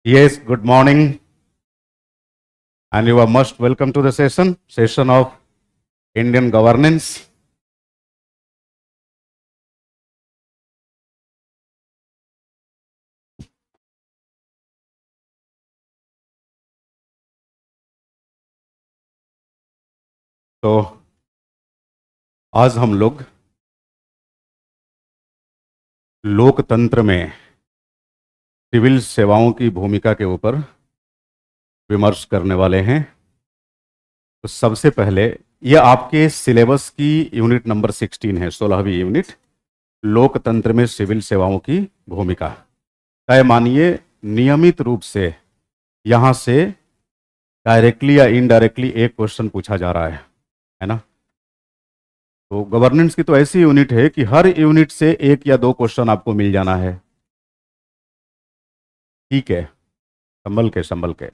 Yes, good morning, and you are most welcome to the session of Indian governance. तो आज हम लोग लोकतंत्र में सिविल सेवाओं की भूमिका के ऊपर विमर्श करने वाले हैं। तो सबसे पहले ये आपके सिलेबस की यूनिट नंबर 16 है, 16वीं यूनिट, लोकतंत्र में सिविल सेवाओं की भूमिका। तय मानिए नियमित रूप से यहाँ से डायरेक्टली या इनडायरेक्टली एक क्वेश्चन पूछा जा रहा है ना। तो गवर्नेंस की तो ऐसी यूनिट है कि हर यूनिट से एक या दो क्वेश्चन आपको मिल जाना है। ठीक है, संभल के संभल के।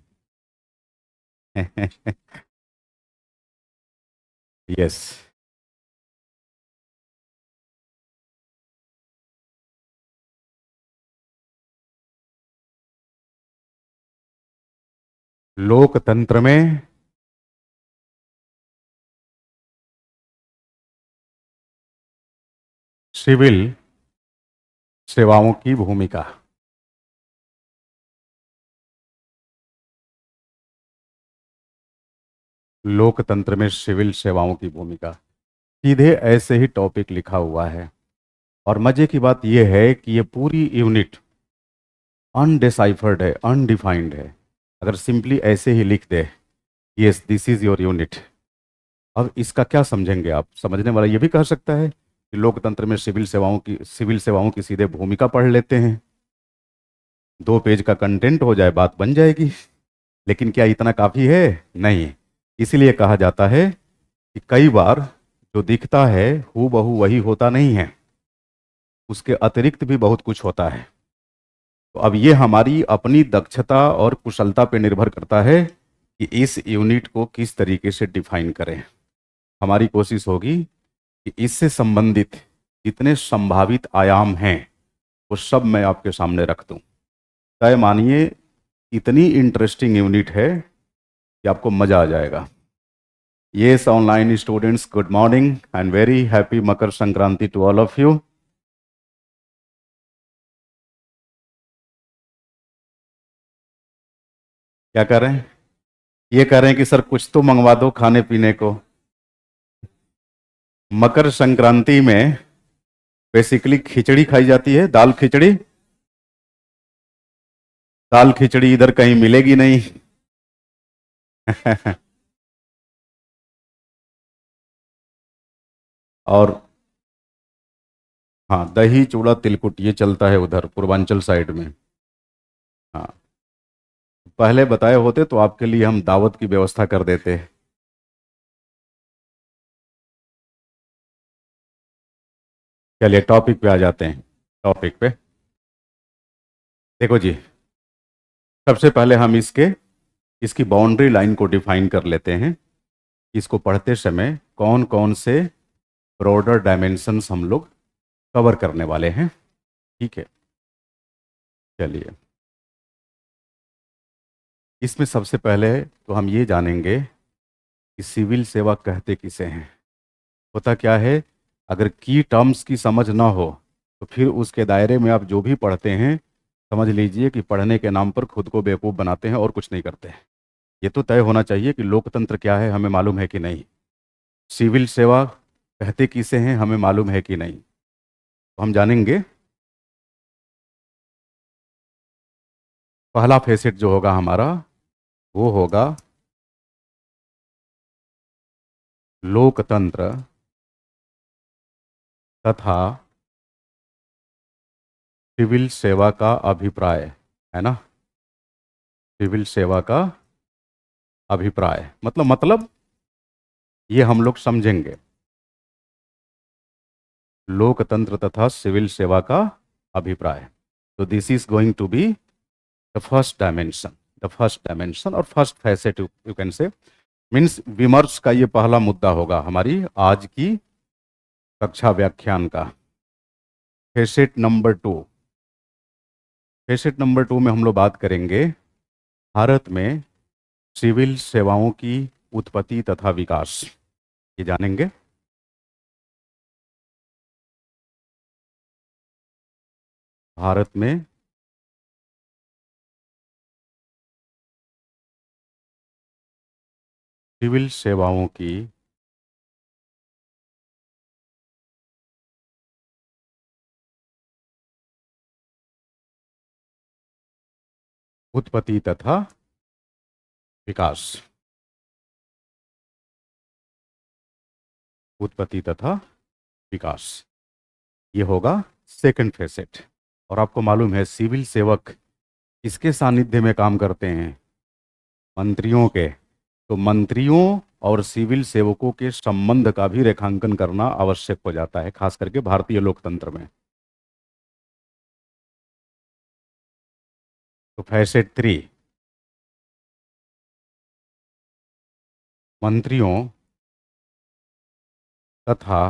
यस, लोकतंत्र में सिविल सेवाओं की भूमिका। लोकतंत्र में सिविल सेवाओं की भूमिका, सीधे ऐसे ही टॉपिक लिखा हुआ है। और मजे की बात यह है कि ये पूरी यूनिट अनडिसाइफर्ड है, अनडिफाइंड है। अगर सिंपली ऐसे ही लिख दे yes this is your unit, अब इसका क्या समझेंगे आप? समझने वाला ये भी कह सकता है कि लोकतंत्र में सिविल सेवाओं की सीधे भूमिका पढ़ लेते हैं, 2 पेज का कंटेंट हो जाए, बात बन जाएगी। लेकिन क्या इतना काफी है? नहीं। इसीलिए कहा जाता है कि कई बार जो दिखता है हूबहू वही होता नहीं है, उसके अतिरिक्त भी बहुत कुछ होता है। तो अब ये हमारी अपनी दक्षता और कुशलता पे निर्भर करता है कि इस यूनिट को किस तरीके से डिफाइन करें। हमारी कोशिश होगी कि इससे संबंधित जितने संभावित आयाम हैं वो सब मैं आपके सामने रख दूं। तय मानिए इतनी इंटरेस्टिंग यूनिट है कि आपको मजा आ जाएगा। Yes, online students, good morning and very happy Makar Sankranti to all of you. क्या कर रहे हैं? ये कह रहे हैं कि सर कुछ तो मंगवा दो खाने पीने को। मकर संक्रांति में बेसिकली खिचड़ी खाई जाती है, दाल खिचड़ी। दाल खिचड़ी इधर कहीं मिलेगी नहीं। और हाँ, दही चूड़ा तिलकुट ये चलता है उधर पूर्वांचल साइड में। हाँ, पहले बताए होते तो आपके लिए हम दावत की व्यवस्था कर देते। चलिए टॉपिक पे आ जाते हैं। टॉपिक पे देखो जी, सबसे पहले हम इसकी बाउंड्री लाइन को डिफाइन कर लेते हैं। इसको पढ़ते समय कौन कौन से ब्रॉडर डायमेंशंस हम लोग कवर करने वाले हैं। ठीक है, चलिए। इसमें सबसे पहले तो हम ये जानेंगे कि सिविल सेवा कहते किसे हैं। होता क्या है, अगर की टर्म्स की समझ ना हो तो फिर उसके दायरे में आप जो भी पढ़ते हैं समझ लीजिए कि पढ़ने के नाम पर खुद को बेवकूफ़ बनाते हैं और कुछ नहीं करते हैं। ये तो तय होना चाहिए कि लोकतंत्र क्या है हमें मालूम है कि नहीं, सिविल सेवा कहते किसे हैं हमें मालूम है कि नहीं। तो हम जानेंगे। पहला फेसेट जो होगा हमारा वो होगा लोकतंत्र तथा सिविल सेवा का अभिप्राय, है ना। सिविल सेवा का अभिप्राय मतलब ये हम लोग समझेंगे। लोकतंत्र तथा सिविल सेवा का अभिप्राय। तो this is going to be the first dimension, और first facet you can say, means विमर्श का ये पहला मुद्दा होगा हमारी आज की कक्षा व्याख्यान का। फैसेट नंबर 2, फेसेट नंबर 2 में हम लोग बात करेंगे भारत में सिविल सेवाओं की उत्पत्ति तथा विकास, ये जानेंगे। भारत में सिविल सेवाओं की उत्पत्ति तथा विकास, उत्पत्ति तथा विकास, ये होगा सेकंड फेसेट। और आपको मालूम है सिविल सेवक किसके सानिध्य में काम करते हैं? मंत्रियों के। तो मंत्रियों और सिविल सेवकों के संबंध का भी रेखांकन करना आवश्यक हो जाता है, खास करके भारतीय लोकतंत्र में। तो फैसेट 3, मंत्रियों तथा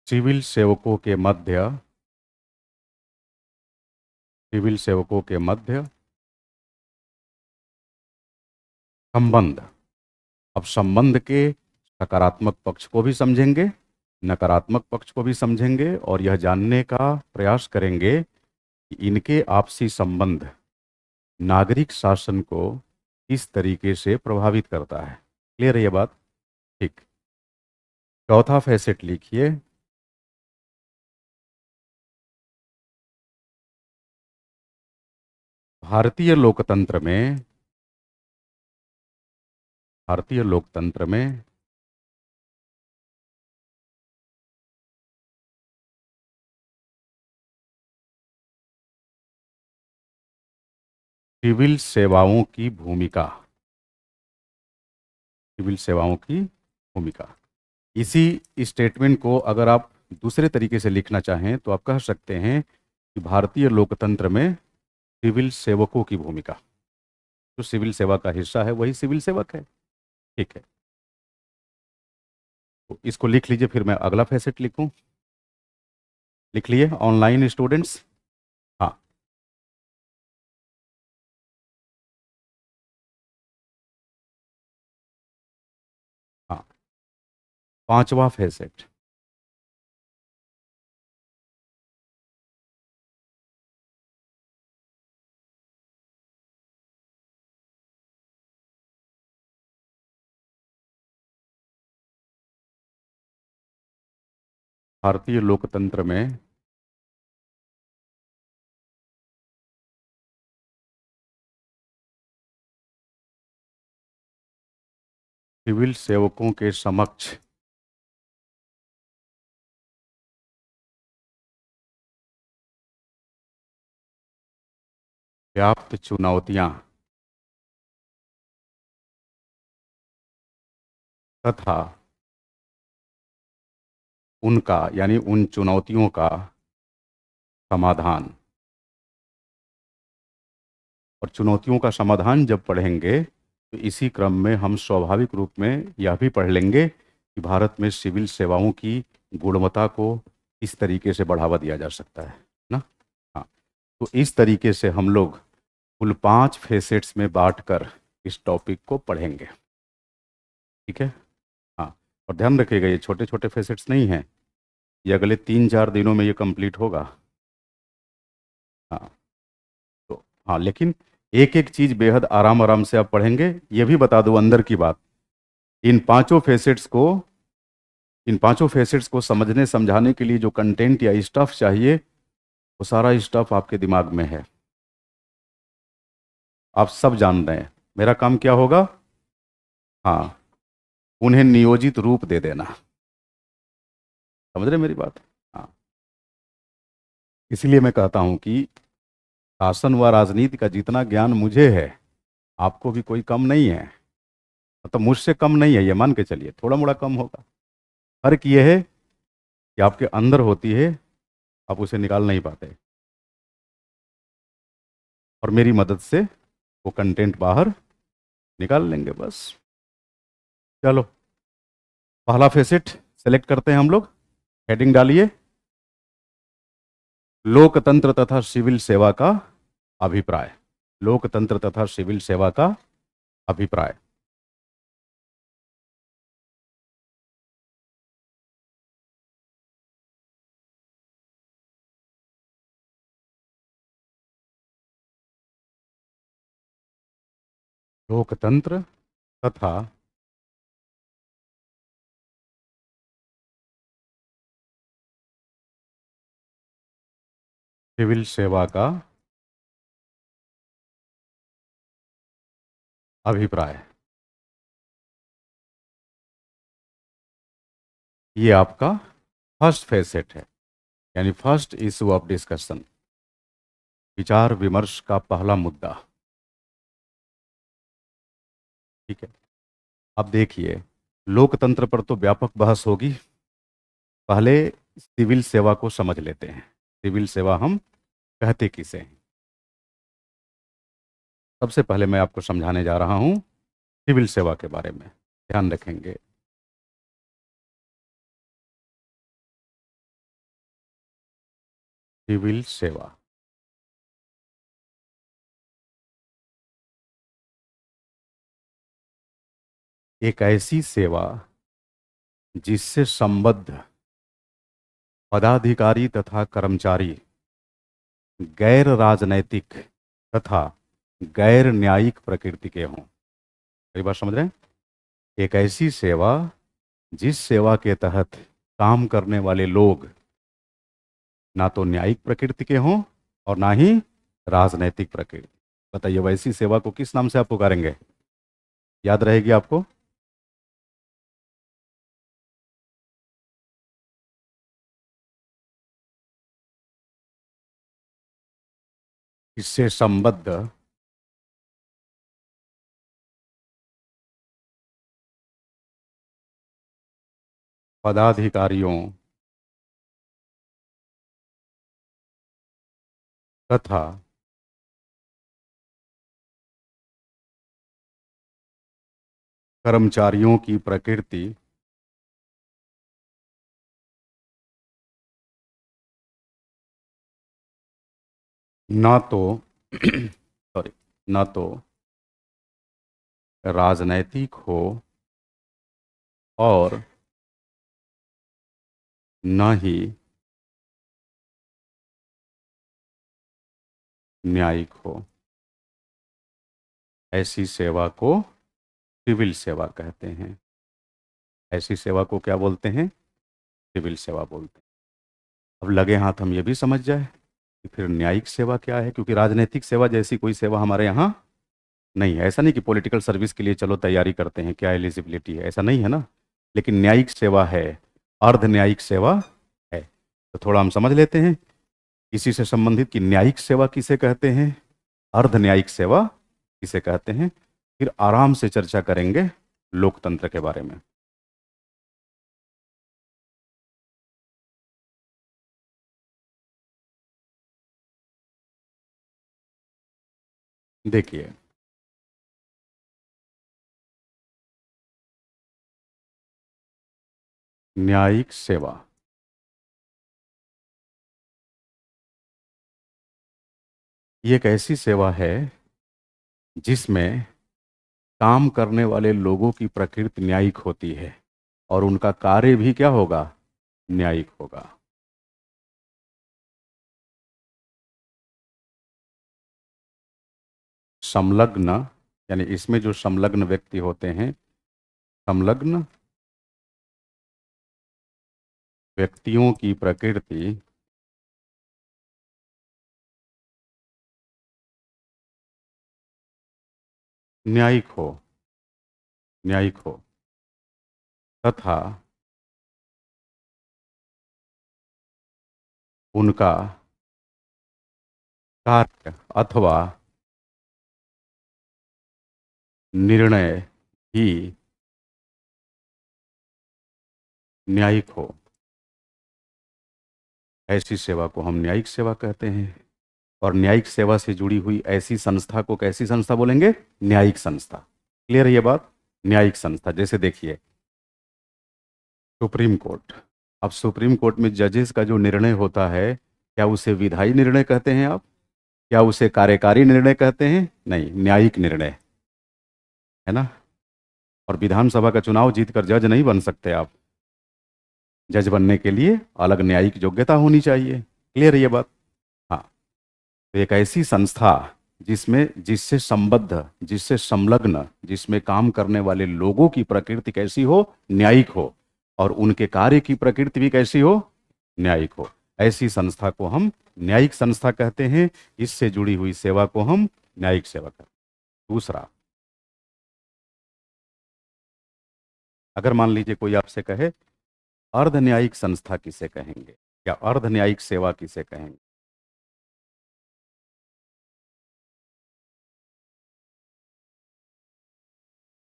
सिविल सेवकों के मध्य, सिविल सेवकों के मध्य संबंध। अब संबंध के सकारात्मक पक्ष को भी समझेंगे, नकारात्मक पक्ष को भी समझेंगे, और यह जानने का प्रयास करेंगे कि इनके आपसी संबंध नागरिक शासन को किस तरीके से प्रभावित करता है। क्लियर है ये बात? ठीक। चौथा फैसेट लिखिए, भारतीय लोकतंत्र में, भारतीय लोकतंत्र में सिविल सेवाओं की भूमिका, सिविल सेवाओं की भूमिका। इसी स्टेटमेंट को अगर आप दूसरे तरीके से लिखना चाहें तो आप कह सकते हैं कि भारतीय लोकतंत्र में सिविल सेवकों की भूमिका, जो सिविल सेवा का हिस्सा है वही सिविल सेवक है। ठीक है, तो इसको लिख लीजिए, फिर मैं अगला फैसेट लिखूं। लिख लिए ऑनलाइन स्टूडेंट्स? हाँ। हाँ, पांचवा फैसेट, भारतीय लोकतंत्र में सिविल सेवकों के समक्ष व्याप्त चुनौतियां तथा उनका, यानी उन चुनौतियों का समाधान। और चुनौतियों का समाधान जब पढ़ेंगे तो इसी क्रम में हम स्वाभाविक रूप में यह भी पढ़ लेंगे कि भारत में सिविल सेवाओं की गुणवत्ता को किस तरीके से बढ़ावा दिया जा सकता है ना। हाँ, तो इस तरीके से हम लोग कुल 5 फेसेट्स में बांटकर इस टॉपिक को पढ़ेंगे। ठीक है। हाँ, और ध्यान रखिएगा ये छोटे छोटे फेसेट्स नहीं हैं, ये अगले 3-4 दिनों में ये कंप्लीट होगा। हाँ, तो हाँ, लेकिन एक एक चीज बेहद आराम आराम से आप पढ़ेंगे। ये भी बता दूं अंदर की बात, इन पांचों फेसेट्स को, इन पांचों फेसेट्स को समझने समझाने के लिए जो कंटेंट या स्टफ चाहिए वो सारा स्टफ आपके दिमाग में है, आप सब जान रहे हैं। मेरा काम क्या होगा? हाँ, उन्हें नियोजित रूप दे देना। समझ रहे मेरी बात? हाँ, इसीलिए मैं कहता हूं कि शासन व राजनीति का जितना ज्ञान मुझे है आपको भी कोई कम नहीं है, मतलब मुझसे कम नहीं है, ये मान के चलिए, थोड़ा मोड़ा कम होगा। फर्क ये है कि आपके अंदर होती है, आप उसे निकाल नहीं पाते, और मेरी मदद से वो कंटेंट बाहर निकाल लेंगे बस। चलो, पहला फेसेट सेलेक्ट करते हैं हम लोग। हेडिंग डालिए, लोकतंत्र तथा सिविल सेवा का अभिप्राय। लोकतंत्र तथा सिविल सेवा का अभिप्राय। लोकतंत्र तथा सिविल सेवा का अभिप्राय। ये आपका फर्स्ट फेसेट है, यानी फर्स्ट इशू ऑफ डिस्कशन, विचार विमर्श का पहला मुद्दा। ठीक है, अब देखिए, लोकतंत्र पर तो व्यापक बहस होगी। पहले सिविल सेवा को समझ लेते हैं। सिविल सेवा हम कहते किसे हैं? सबसे पहले मैं आपको समझाने जा रहा हूं सिविल सेवा के बारे में, ध्यान रखेंगे। सिविल सेवा एक ऐसी सेवा जिससे संबद्ध पदाधिकारी तथा कर्मचारी गैर राजनैतिक तथा गैर न्यायिक प्रकृति के हों। कई बार समझ रहे हैं? एक ऐसी सेवा जिस सेवा के तहत काम करने वाले लोग ना तो न्यायिक प्रकृति के हों और ना ही राजनैतिक प्रकृति। बताइए, वैसी सेवा को किस नाम से आप पुकारेंगे? याद रहेगी आपको? इससे संबद्ध पदाधिकारियों तथा कर्मचारियों की प्रकृति ना तो सॉरी, ना तो राजनैतिक हो और न ही न्यायिक हो, ऐसी सेवा को सिविल सेवा कहते हैं। ऐसी सेवा को क्या बोलते हैं? सिविल सेवा बोलते हैं। अब लगे हाथ हम ये भी समझ जाए कि फिर न्यायिक सेवा क्या है, क्योंकि राजनीतिक सेवा जैसी कोई सेवा हमारे यहाँ नहीं है। ऐसा नहीं कि पॉलिटिकल सर्विस के लिए चलो तैयारी करते हैं, क्या एलिजिबिलिटी है, ऐसा नहीं है ना। लेकिन न्यायिक सेवा है, अर्ध न्यायिक सेवा है। तो थोड़ा हम समझ लेते हैं इसी से संबंधित कि न्यायिक सेवा किसे कहते हैं, अर्ध न्यायिक सेवा किसे कहते हैं। फिर आराम से चर्चा करेंगे लोकतंत्र के बारे में। देखिए, न्यायिक सेवा ये एक ऐसी सेवा है जिसमें काम करने वाले लोगों की प्रकृति न्यायिक होती है और उनका कार्य भी क्या होगा? न्यायिक होगा। संलग्न, यानी इसमें जो संलग्न व्यक्ति होते हैं, संलग्न व्यक्तियों की प्रकृति न्यायिक हो, न्यायिक हो तथा उनका कार्य अथवा निर्णय ही न्यायिक हो, ऐसी सेवा को हम न्यायिक सेवा कहते हैं। और न्यायिक सेवा से जुड़ी हुई ऐसी संस्था को कैसी संस्था बोलेंगे? न्यायिक संस्था। क्लियर है ये बात? न्यायिक संस्था। जैसे देखिए, सुप्रीम कोर्ट। अब सुप्रीम कोर्ट में जजेस का जो निर्णय होता है क्या उसे विधायी निर्णय कहते हैं आप? क्या उसे कार्यकारी निर्णय कहते हैं? नहीं, न्यायिक निर्णय, है ना। और विधानसभा का चुनाव जीतकर जज नहीं बन सकते आप। जज बनने के लिए अलग न्यायिक योग्यता होनी चाहिए। क्लियर है ये बात? हाँ। तो एक ऐसी संस्था जिसमें जिससे संबद्ध, जिससे संलग्न, जिसमें काम करने वाले लोगों की प्रकृति कैसी हो? न्यायिक हो। और उनके कार्य की प्रकृति भी कैसी हो? न्यायिक हो। ऐसी संस्था को हम न्यायिक संस्था कहते हैं। इससे जुड़ी हुई सेवा को हम न्यायिक सेवा कहते हैं। दूसरा, अगर मान लीजिए कोई आपसे कहे अर्ध न्यायिक संस्था किसे कहेंगे, या अर्ध न्यायिक सेवा किसे कहेंगे?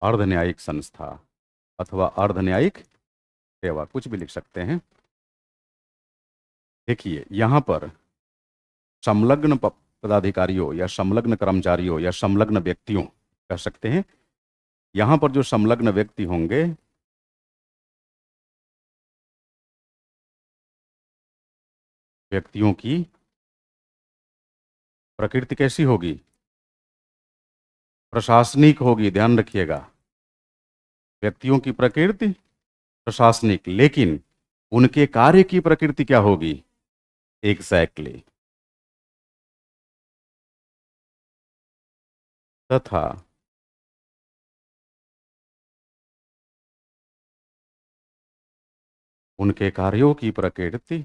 अर्ध न्यायिक संस्था अथवा अर्ध न्यायिक सेवा, कुछ भी लिख सकते हैं। देखिए यहां पर संलग्न पदाधिकारियों या संलग्न कर्मचारियों या संलग्न व्यक्तियों कह सकते हैं। यहां पर जो संलग्न व्यक्ति होंगे, व्यक्तियों की प्रकृति कैसी होगी? प्रशासनिक होगी, ध्यान रखिएगा। व्यक्तियों की प्रकृति प्रशासनिक, लेकिन उनके कार्य की प्रकृति क्या होगी? एग्जैक्टली। तथा उनके कार्यों की प्रकृति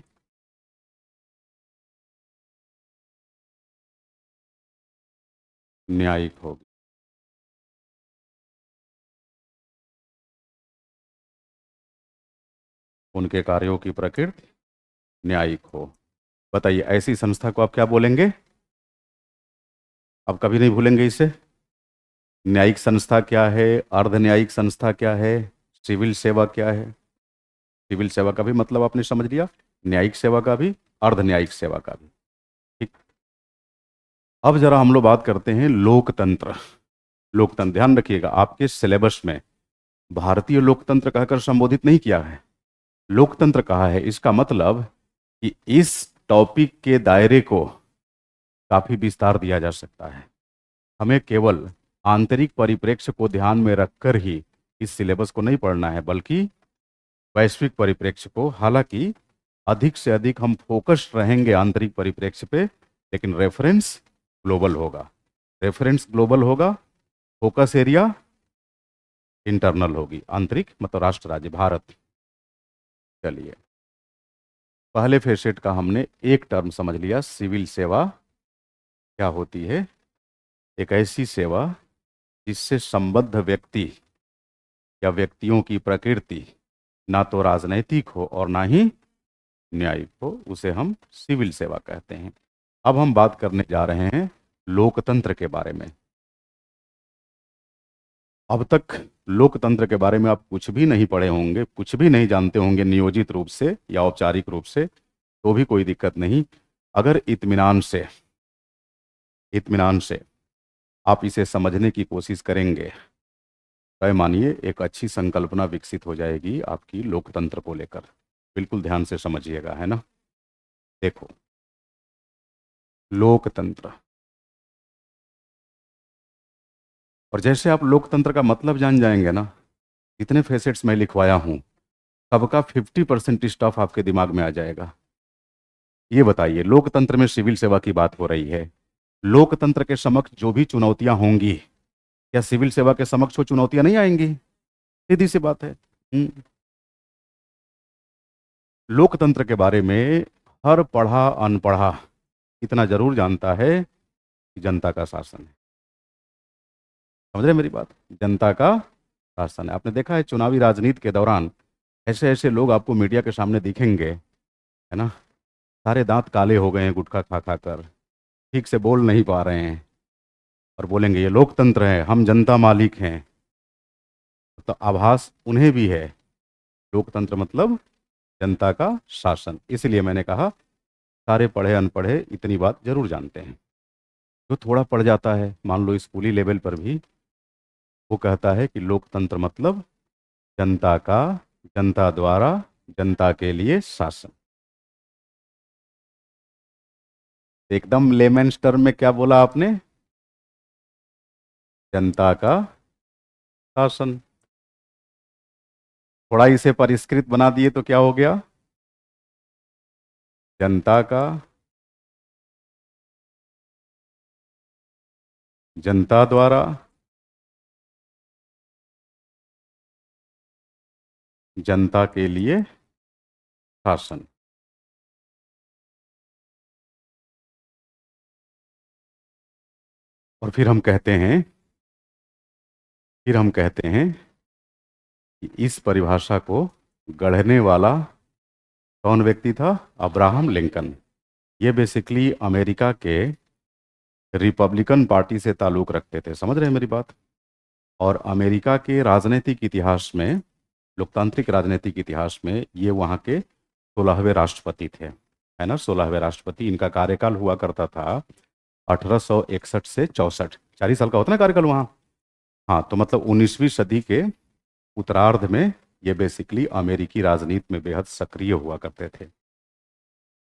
न्यायिक होगी। उनके कार्यों की प्रकृति न्यायिक हो। बताइए ऐसी संस्था को आप क्या बोलेंगे? आप कभी नहीं भूलेंगे इसे। न्यायिक संस्था क्या है, अर्ध न्यायिक संस्था क्या है, सिविल सेवा क्या है? सिविल सेवा का भी मतलब आपने समझ लिया, न्यायिक सेवा का भी, अर्ध न्यायिक सेवा का भी। ठीक। अब जरा हम लोग बात करते हैं लोकतंत्र। लोकतंत्र, ध्यान रखिएगा आपके सिलेबस में भारतीय लोकतंत्र कहकर संबोधित नहीं किया है, लोकतंत्र कहा है। इसका मतलब कि इस टॉपिक के दायरे को काफी विस्तार दिया जा सकता है। हमें केवल आंतरिक परिप्रेक्ष्य को ध्यान में रखकर ही इस सिलेबस को नहीं पढ़ना है, बल्कि वैश्विक परिप्रेक्ष्य को। हालांकि अधिक से अधिक हम फोकस्ड रहेंगे आंतरिक परिप्रेक्ष्य पे, लेकिन रेफरेंस ग्लोबल होगा। रेफरेंस ग्लोबल होगा, फोकस एरिया इंटरनल होगी, आंतरिक मतलब राष्ट्र राज्य भारत। चलिए, पहले फेसेट का हमने एक टर्म समझ लिया, सिविल सेवा क्या होती है? एक ऐसी सेवा जिससे संबद्ध व्यक्ति या व्यक्तियों की प्रकृति ना तो राजनैतिक हो और ना ही न्यायिक हो, उसे हम सिविल सेवा कहते हैं। अब हम बात करने जा रहे हैं लोकतंत्र के बारे में। अब तक लोकतंत्र के बारे में आप कुछ भी नहीं पढ़े होंगे, कुछ भी नहीं जानते होंगे नियोजित रूप से या औपचारिक रूप से, तो भी कोई दिक्कत नहीं। अगर इत्मीनान से आप इसे समझने की कोशिश करेंगे, तय मानिए एक अच्छी संकल्पना विकसित हो जाएगी आपकी लोकतंत्र को लेकर। बिल्कुल ध्यान से समझिएगा, है ना। देखो, लोकतंत्र, और जैसे आप लोकतंत्र का मतलब जान जाएंगे ना, जितने फेसेट्स मैं लिखवाया हूं सबका 50% स्टफ आपके दिमाग में आ जाएगा। ये बताइए, लोकतंत्र में सिविल सेवा की बात हो रही है। लोकतंत्र के समक्ष जो भी चुनौतियां होंगी, क्या सिविल सेवा के समक्ष वो चुनौतियां नहीं आएंगी? सीधी सी बात है। लोकतंत्र के बारे में हर पढ़ा अनपढ़ा इतना जरूर जानता है कि जनता का शासन है। समझ रहे हैं मेरी बात? जनता का शासन है। आपने देखा है चुनावी राजनीति के दौरान ऐसे ऐसे लोग आपको मीडिया के सामने दिखेंगे, है ना, सारे दांत काले हो गए हैं गुटखा खा खा कर, ठीक से बोल नहीं पा रहे हैं, और बोलेंगे ये लोकतंत्र है, हम जनता मालिक हैं। तो आभास उन्हें भी है, लोकतंत्र मतलब जनता का शासन। इसलिए मैंने कहा सारे पढ़े अनपढ़े इतनी बात जरूर जानते हैं। जो थोड़ा पढ़ जाता है, मान लो स्कूली लेवल पर भी, वो कहता है कि लोकतंत्र मतलब जनता का, जनता द्वारा, जनता के लिए शासन। एकदम लेमेन्स टर्म में क्या बोला आपने? जनता का शासन। थोड़ा इसे परिष्कृत बना दिए तो क्या हो गया? जनता का, जनता द्वारा, जनता के लिए शासन। और फिर हम कहते हैं कि इस परिभाषा को गढ़ने वाला कौन व्यक्ति था? Abraham Lincoln. ये बेसिकली अमेरिका के रिपब्लिकन पार्टी से ताल्लुक रखते थे, समझ रहे हैं मेरी बात? और अमेरिका के राजनीतिक इतिहास में, लोकतांत्रिक राजनीतिक इतिहास में ये वहाँ के 16वें राष्ट्रपति थे, है ना? 16वें राष्ट्रपति। इनका कार्यकाल हुआ करता था 1861 से 64, 40 साल का होता ना कार्यकाल वहाँ। हाँ, तो मतलब 19वीं सदी के उत्तरार्ध में ये बेसिकली अमेरिकी राजनीति में बेहद सक्रिय हुआ करते थे।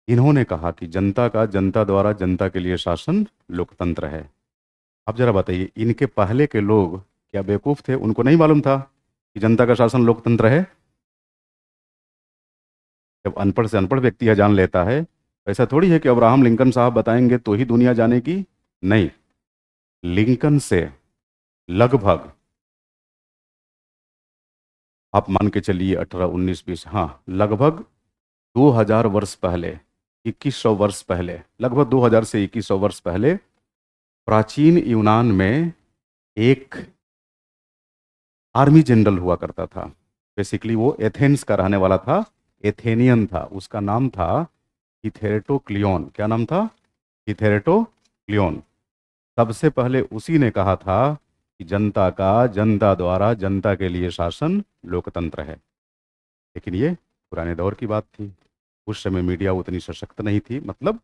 इन्होंने कहा कि जनता का, जनता द्वारा, जनता के लिए शासन लोकतंत्र है। अब जरा बताइए, इनके पहले के लोग क्या बेवकूफ़ थे? उनको नहीं मालूम था कि जनता का शासन लोकतंत्र है? जब अनपढ़ से अनपढ़ व्यक्ति यह जान लेता है, तो ऐसा थोड़ी है कि अब्राहम लिंकन साहब बताएंगे तो ही दुनिया जानेगी। नहीं, लिंकन से लगभग, आप मान के चलिए 18, 19, 20, हाँ, लगभग 2000 वर्ष पहले, 2100 वर्ष पहले, लगभग 2000 से 2100 वर्ष पहले प्राचीन यूनान में एक आर्मी जनरल हुआ करता था। बेसिकली वो एथेंस का रहने वाला था, एथेनियन था। उसका नाम था हिथेरेटो क्लियोन। क्या नाम था? हिथेरेटो क्लियोन। सबसे पहले उसी ने कहा था कि जनता का, जनता द्वारा, जनता के लिए शासन लोकतंत्र है। लेकिन ये पुराने दौर की बात थी। उस समय मीडिया उतनी सशक्त नहीं थी, मतलब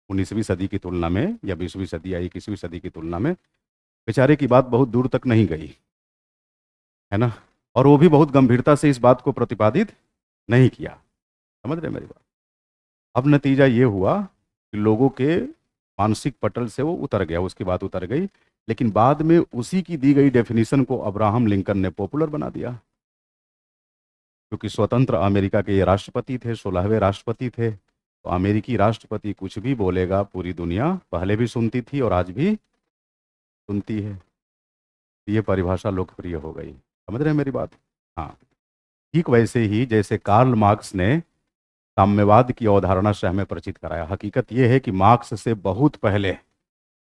19वीं सदी की तुलना में, या 20वीं सदी या 21वीं सदी की तुलना में बेचारे की बात बहुत दूर तक नहीं गई, है ना? और वो भी बहुत गंभीरता से इस बात को प्रतिपादित नहीं किया। समझ रहे हैं मेरी बात? अब नतीजा ये हुआ कि लोगों के मानसिक पटल से वो उतर गया, उसकी बात उतर गई। लेकिन बाद में उसी की दी गई डेफिनेशन को अब्राहम लिंकन ने पॉपुलर बना दिया, क्योंकि स्वतंत्र अमेरिका के ये राष्ट्रपति थे, 16वें राष्ट्रपति थे। तो अमेरिकी राष्ट्रपति कुछ भी बोलेगा, पूरी दुनिया पहले भी सुनती थी और आज भी सुनती है। ये परिभाषा लोकप्रिय हो गई। समझ रहे हैं मेरी बात? हाँ। ठीक वैसे ही जैसे कार्ल मार्क्स ने साम्यवाद की अवधारणा से हमें परिचित कराया। हकीकत यह है कि मार्क्स से बहुत पहले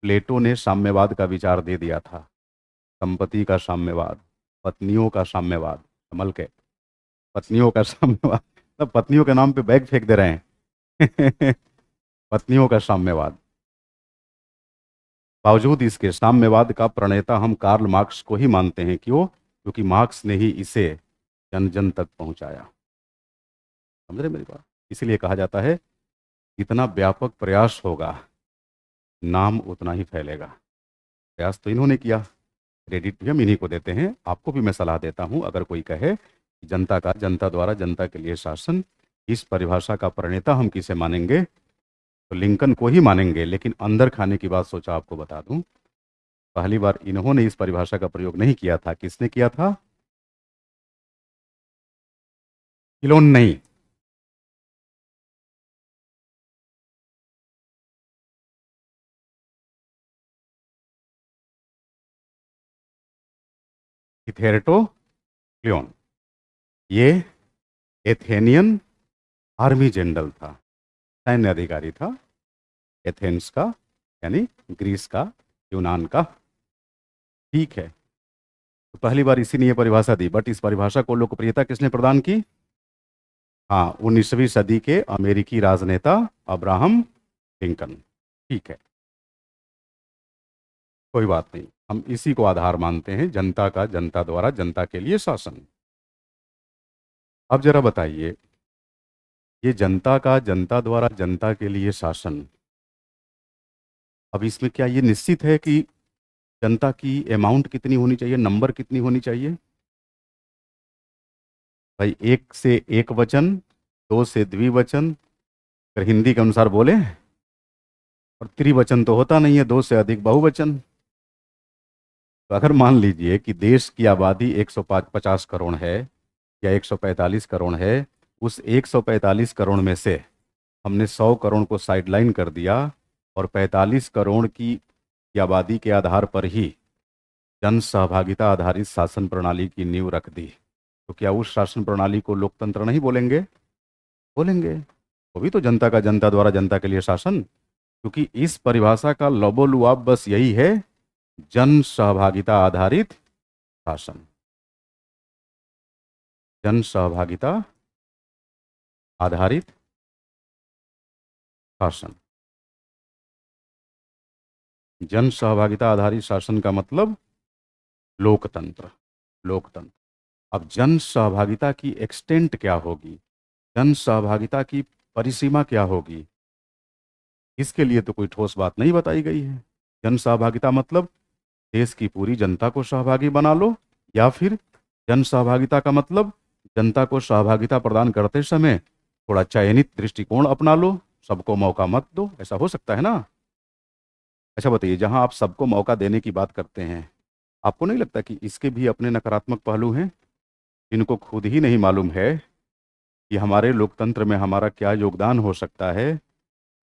प्लेटो ने साम्यवाद का विचार दे दिया था। संपत्ति का साम्यवाद, पत्नियों का साम्यवाद, संभल के, पत्नियों का साम्यवाद, मतलब पत्नियों के नाम पे बैग फेंक दे रहे हैं। पत्नियों का साम्यवाद। बावजूद इसके साम्यवाद का प्रणेता हम कार्ल मार्क्स को ही मानते हैं। क्यों? क्योंकि मार्क्स ने ही इसे जन जन तक पहुंचाया। समझ रहे मेरी बात? इसलिए कहा जाता है, जितना व्यापक प्रयास होगा, नाम उतना ही फैलेगा। प्रयास तो इन्होंने किया, क्रेडिट भी हम इन्हीं को देते हैं। आपको भी मैं सलाह देता हूं, अगर कोई कहे कि जनता का, जनता द्वारा, जनता के लिए शासन, इस परिभाषा का प्रणेता हम किसे मानेंगे, तो लिंकन को ही मानेंगे। लेकिन अंदर खाने की बात सोचा आपको बता दूं, पहली बार इन्होंने इस परिभाषा का प्रयोग नहीं किया था। किसने किया था? किलोन नहीं, इथेरेटो क्लियोन। ये एथेनियन आर्मी जनरल था, सैन्य अधिकारी था, एथेंस का, यानी ग्रीस का, यूनान का। ठीक है, तो पहली बार इसी ने ये परिभाषा दी। बट इस परिभाषा को लोकप्रियता किसने प्रदान की? हाँ, 19वीं सदी के अमेरिकी राजनेता अब्राहम लिंकन। ठीक है, कोई बात नहीं, हम इसी को आधार मानते हैं, जनता का, जनता द्वारा, जनता के लिए शासन। अब जरा बताइए, ये जनता का, जनता द्वारा, जनता के लिए शासन, अब इसमें क्या ये निश्चित है कि जनता की अमाउंट कितनी होनी चाहिए, नंबर कितनी होनी चाहिए? भाई, एक से एक वचन, दो से द्विवचन, अगर हिंदी के अनुसार बोले और त्रिवचन तो होता नहीं है, दो से अधिक बहुवचन। तो अगर मान लीजिए कि देश की आबादी 150 करोड़ है या 145 करोड़ है, उस 145 करोड़ में से हमने 100 करोड़ को साइडलाइन कर दिया और 45 करोड़ की आबादी के आधार पर ही जन सहभागिता आधारित शासन प्रणाली की नींव रख दी, तो क्या उस शासन प्रणाली को लोकतंत्र नहीं बोलेंगे? बोलेंगे। वो भी तो जनता का, जनता द्वारा जनता के लिए शासन। क्योंकि इस परिभाषा का लबोलुआब बस यही है, जन सहभागिता आधारित शासन। जन सहभागिता आधारित शासन। जन सहभागिता आधारित शासन का मतलब लोकतंत्र। लोकतंत्र। अब जन सहभागिता की एक्सटेंट क्या होगी, जन सहभागिता की परिसीमा क्या होगी, इसके लिए तो कोई ठोस बात नहीं बताई गई है। जन सहभागिता मतलब देश की पूरी जनता को सहभागी बना लो, या फिर जन सहभागिता का मतलब जनता को सहभागिता प्रदान करते समय थोड़ा चयनित दृष्टिकोण अपना लो, सबको मौका मत दो। ऐसा हो सकता है ना? अच्छा बताइए, जहां आप सबको मौका देने की बात करते हैं, आपको नहीं लगता कि इसके भी अपने नकारात्मक पहलू हैं, जिनको खुद ही नहीं मालूम है कि हमारे लोकतंत्र में हमारा क्या योगदान हो सकता है?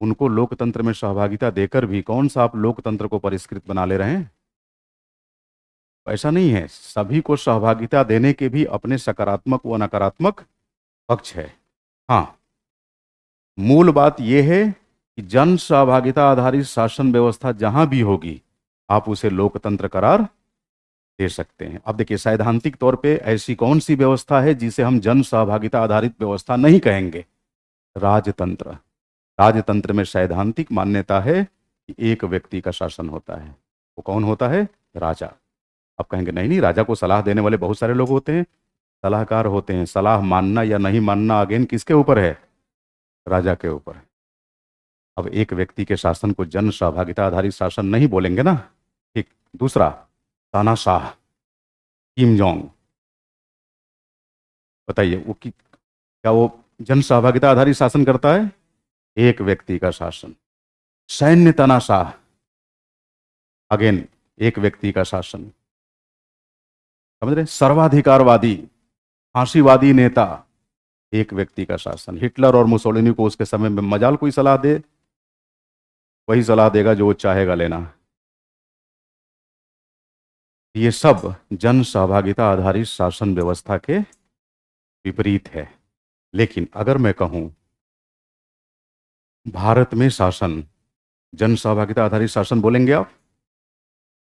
उनको लोकतंत्र में सहभागिता देकर भी कौन सा आप लोकतंत्र को परिष्कृत बना ले रहे हैं? ऐसा नहीं है, सभी को सहभागिता देने के भी अपने सकारात्मक व नकारात्मक पक्ष है। हाँ, मूल बात यह है कि जन सहभागिता आधारित शासन व्यवस्था जहां भी होगी, आप उसे लोकतंत्र करार दे सकते हैं। अब देखिए, सैद्धांतिक तौर पे ऐसी कौन सी व्यवस्था है जिसे हम जन सहभागिता आधारित व्यवस्था नहीं कहेंगे? राजतंत्र। राजतंत्र में सैद्धांतिक मान्यता है कि एक व्यक्ति का शासन होता है। वो कौन होता है? राजा। आप कहेंगे नहीं नहीं, राजा को सलाह देने वाले बहुत सारे लोग होते हैं, सलाहकार होते हैं। सलाह मानना या नहीं मानना अगेन किसके ऊपर है? राजा के ऊपर है। अब एक व्यक्ति के शासन को जन सहभागिता आधारित शासन नहीं बोलेंगे ना। ठीक। दूसरा, तानाशाह, किम जोंग। बताइए, क्या वो जन सहभागिता आधारित शासन करता है? एक व्यक्ति का शासन। सैन्य तानाशाह, अगेन एक व्यक्ति का शासन। समझ रहे? सर्वाधिकारवादी, फांसीवादी नेता, एक व्यक्ति का शासन। हिटलर और मुसोलिनी को उसके समय में मजाल कोई सलाह दे, वही सलाह देगा जो वो चाहेगा लेना। ये सब जन सहभागिता आधारित शासन व्यवस्था के विपरीत है। लेकिन अगर मैं कहूं भारत में शासन, जन सहभागिता आधारित शासन बोलेंगे आप?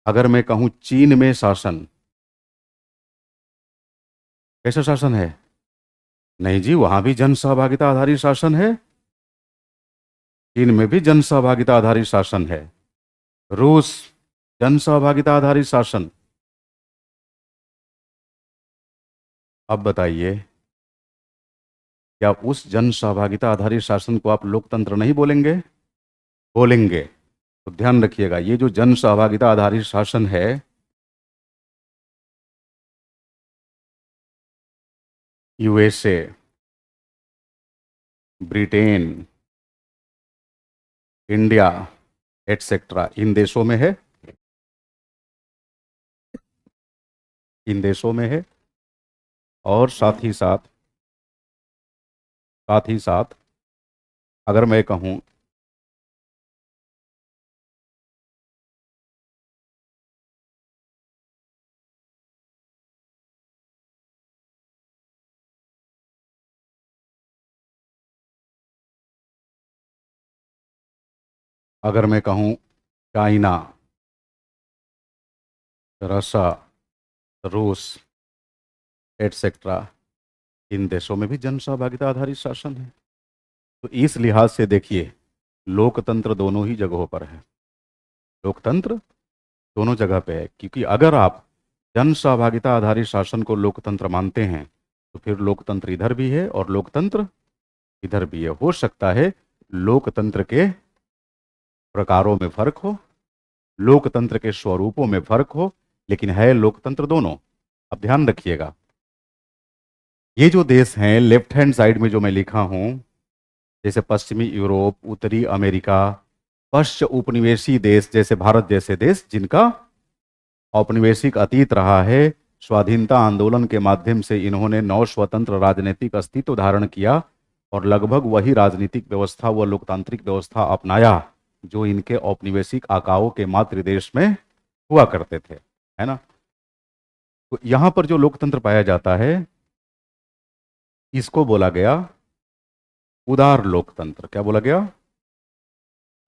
अगर मैं कहूं चीन में शासन, कैसा शासन है? नहीं जी, वहां भी जन सहभागिता आधारित शासन है। चीन में भी जन सहभागिता आधारित शासन है। रूस, जन सहभागिता आधारित शासन। अब बताइए, क्या उस जन सहभागिता आधारित शासन को आप लोकतंत्र नहीं बोलेंगे? बोलेंगे। तो ध्यान रखिएगा, ये जो जन सहभागिता आधारित शासन है, यूएसए, ब्रिटेन, इंडिया, एटसेट्रा, इन देशों में है। इन देशों में है। और साथ ही साथ अगर मैं कहूं, अगर मैं कहूं चाइना, रसा, रूस, एटसेट्रा, इन देशों में भी जन सहभागिता आधारित शासन है। तो इस लिहाज से देखिए, लोकतंत्र दोनों ही जगहों पर है। लोकतंत्र दोनों जगह पे है, क्योंकि अगर आप जन सहभागिता आधारित शासन को लोकतंत्र मानते हैं, तो फिर लोकतंत्र इधर भी है और लोकतंत्र इधर भी है। हो सकता है लोकतंत्र के प्रकारों में फर्क हो, लोकतंत्र के स्वरूपों में फर्क हो, लेकिन है लोकतंत्र दोनों। अब ध्यान रखिएगा, ये जो देश हैं लेफ्ट हैंड साइड में जो मैं लिखा हूं, जैसे पश्चिमी यूरोप, उत्तरी अमेरिका, पश्च उपनिवेशी देश जैसे भारत जैसे देश जिनका औपनिवेशिक अतीत रहा है, स्वाधीनता आंदोलन के माध्यम से इन्होंने नव स्वतंत्र राजनीतिक अस्तित्व धारण किया और लगभग वही राजनीतिक व्यवस्था व लोकतांत्रिक व्यवस्था अपनाया जो इनके औपनिवेशिक आकाओं के मातृ देश में हुआ करते थे, है ना। तो यहां पर जो लोकतंत्र पाया जाता है इसको बोला गया उदार लोकतंत्र। क्या बोला गया?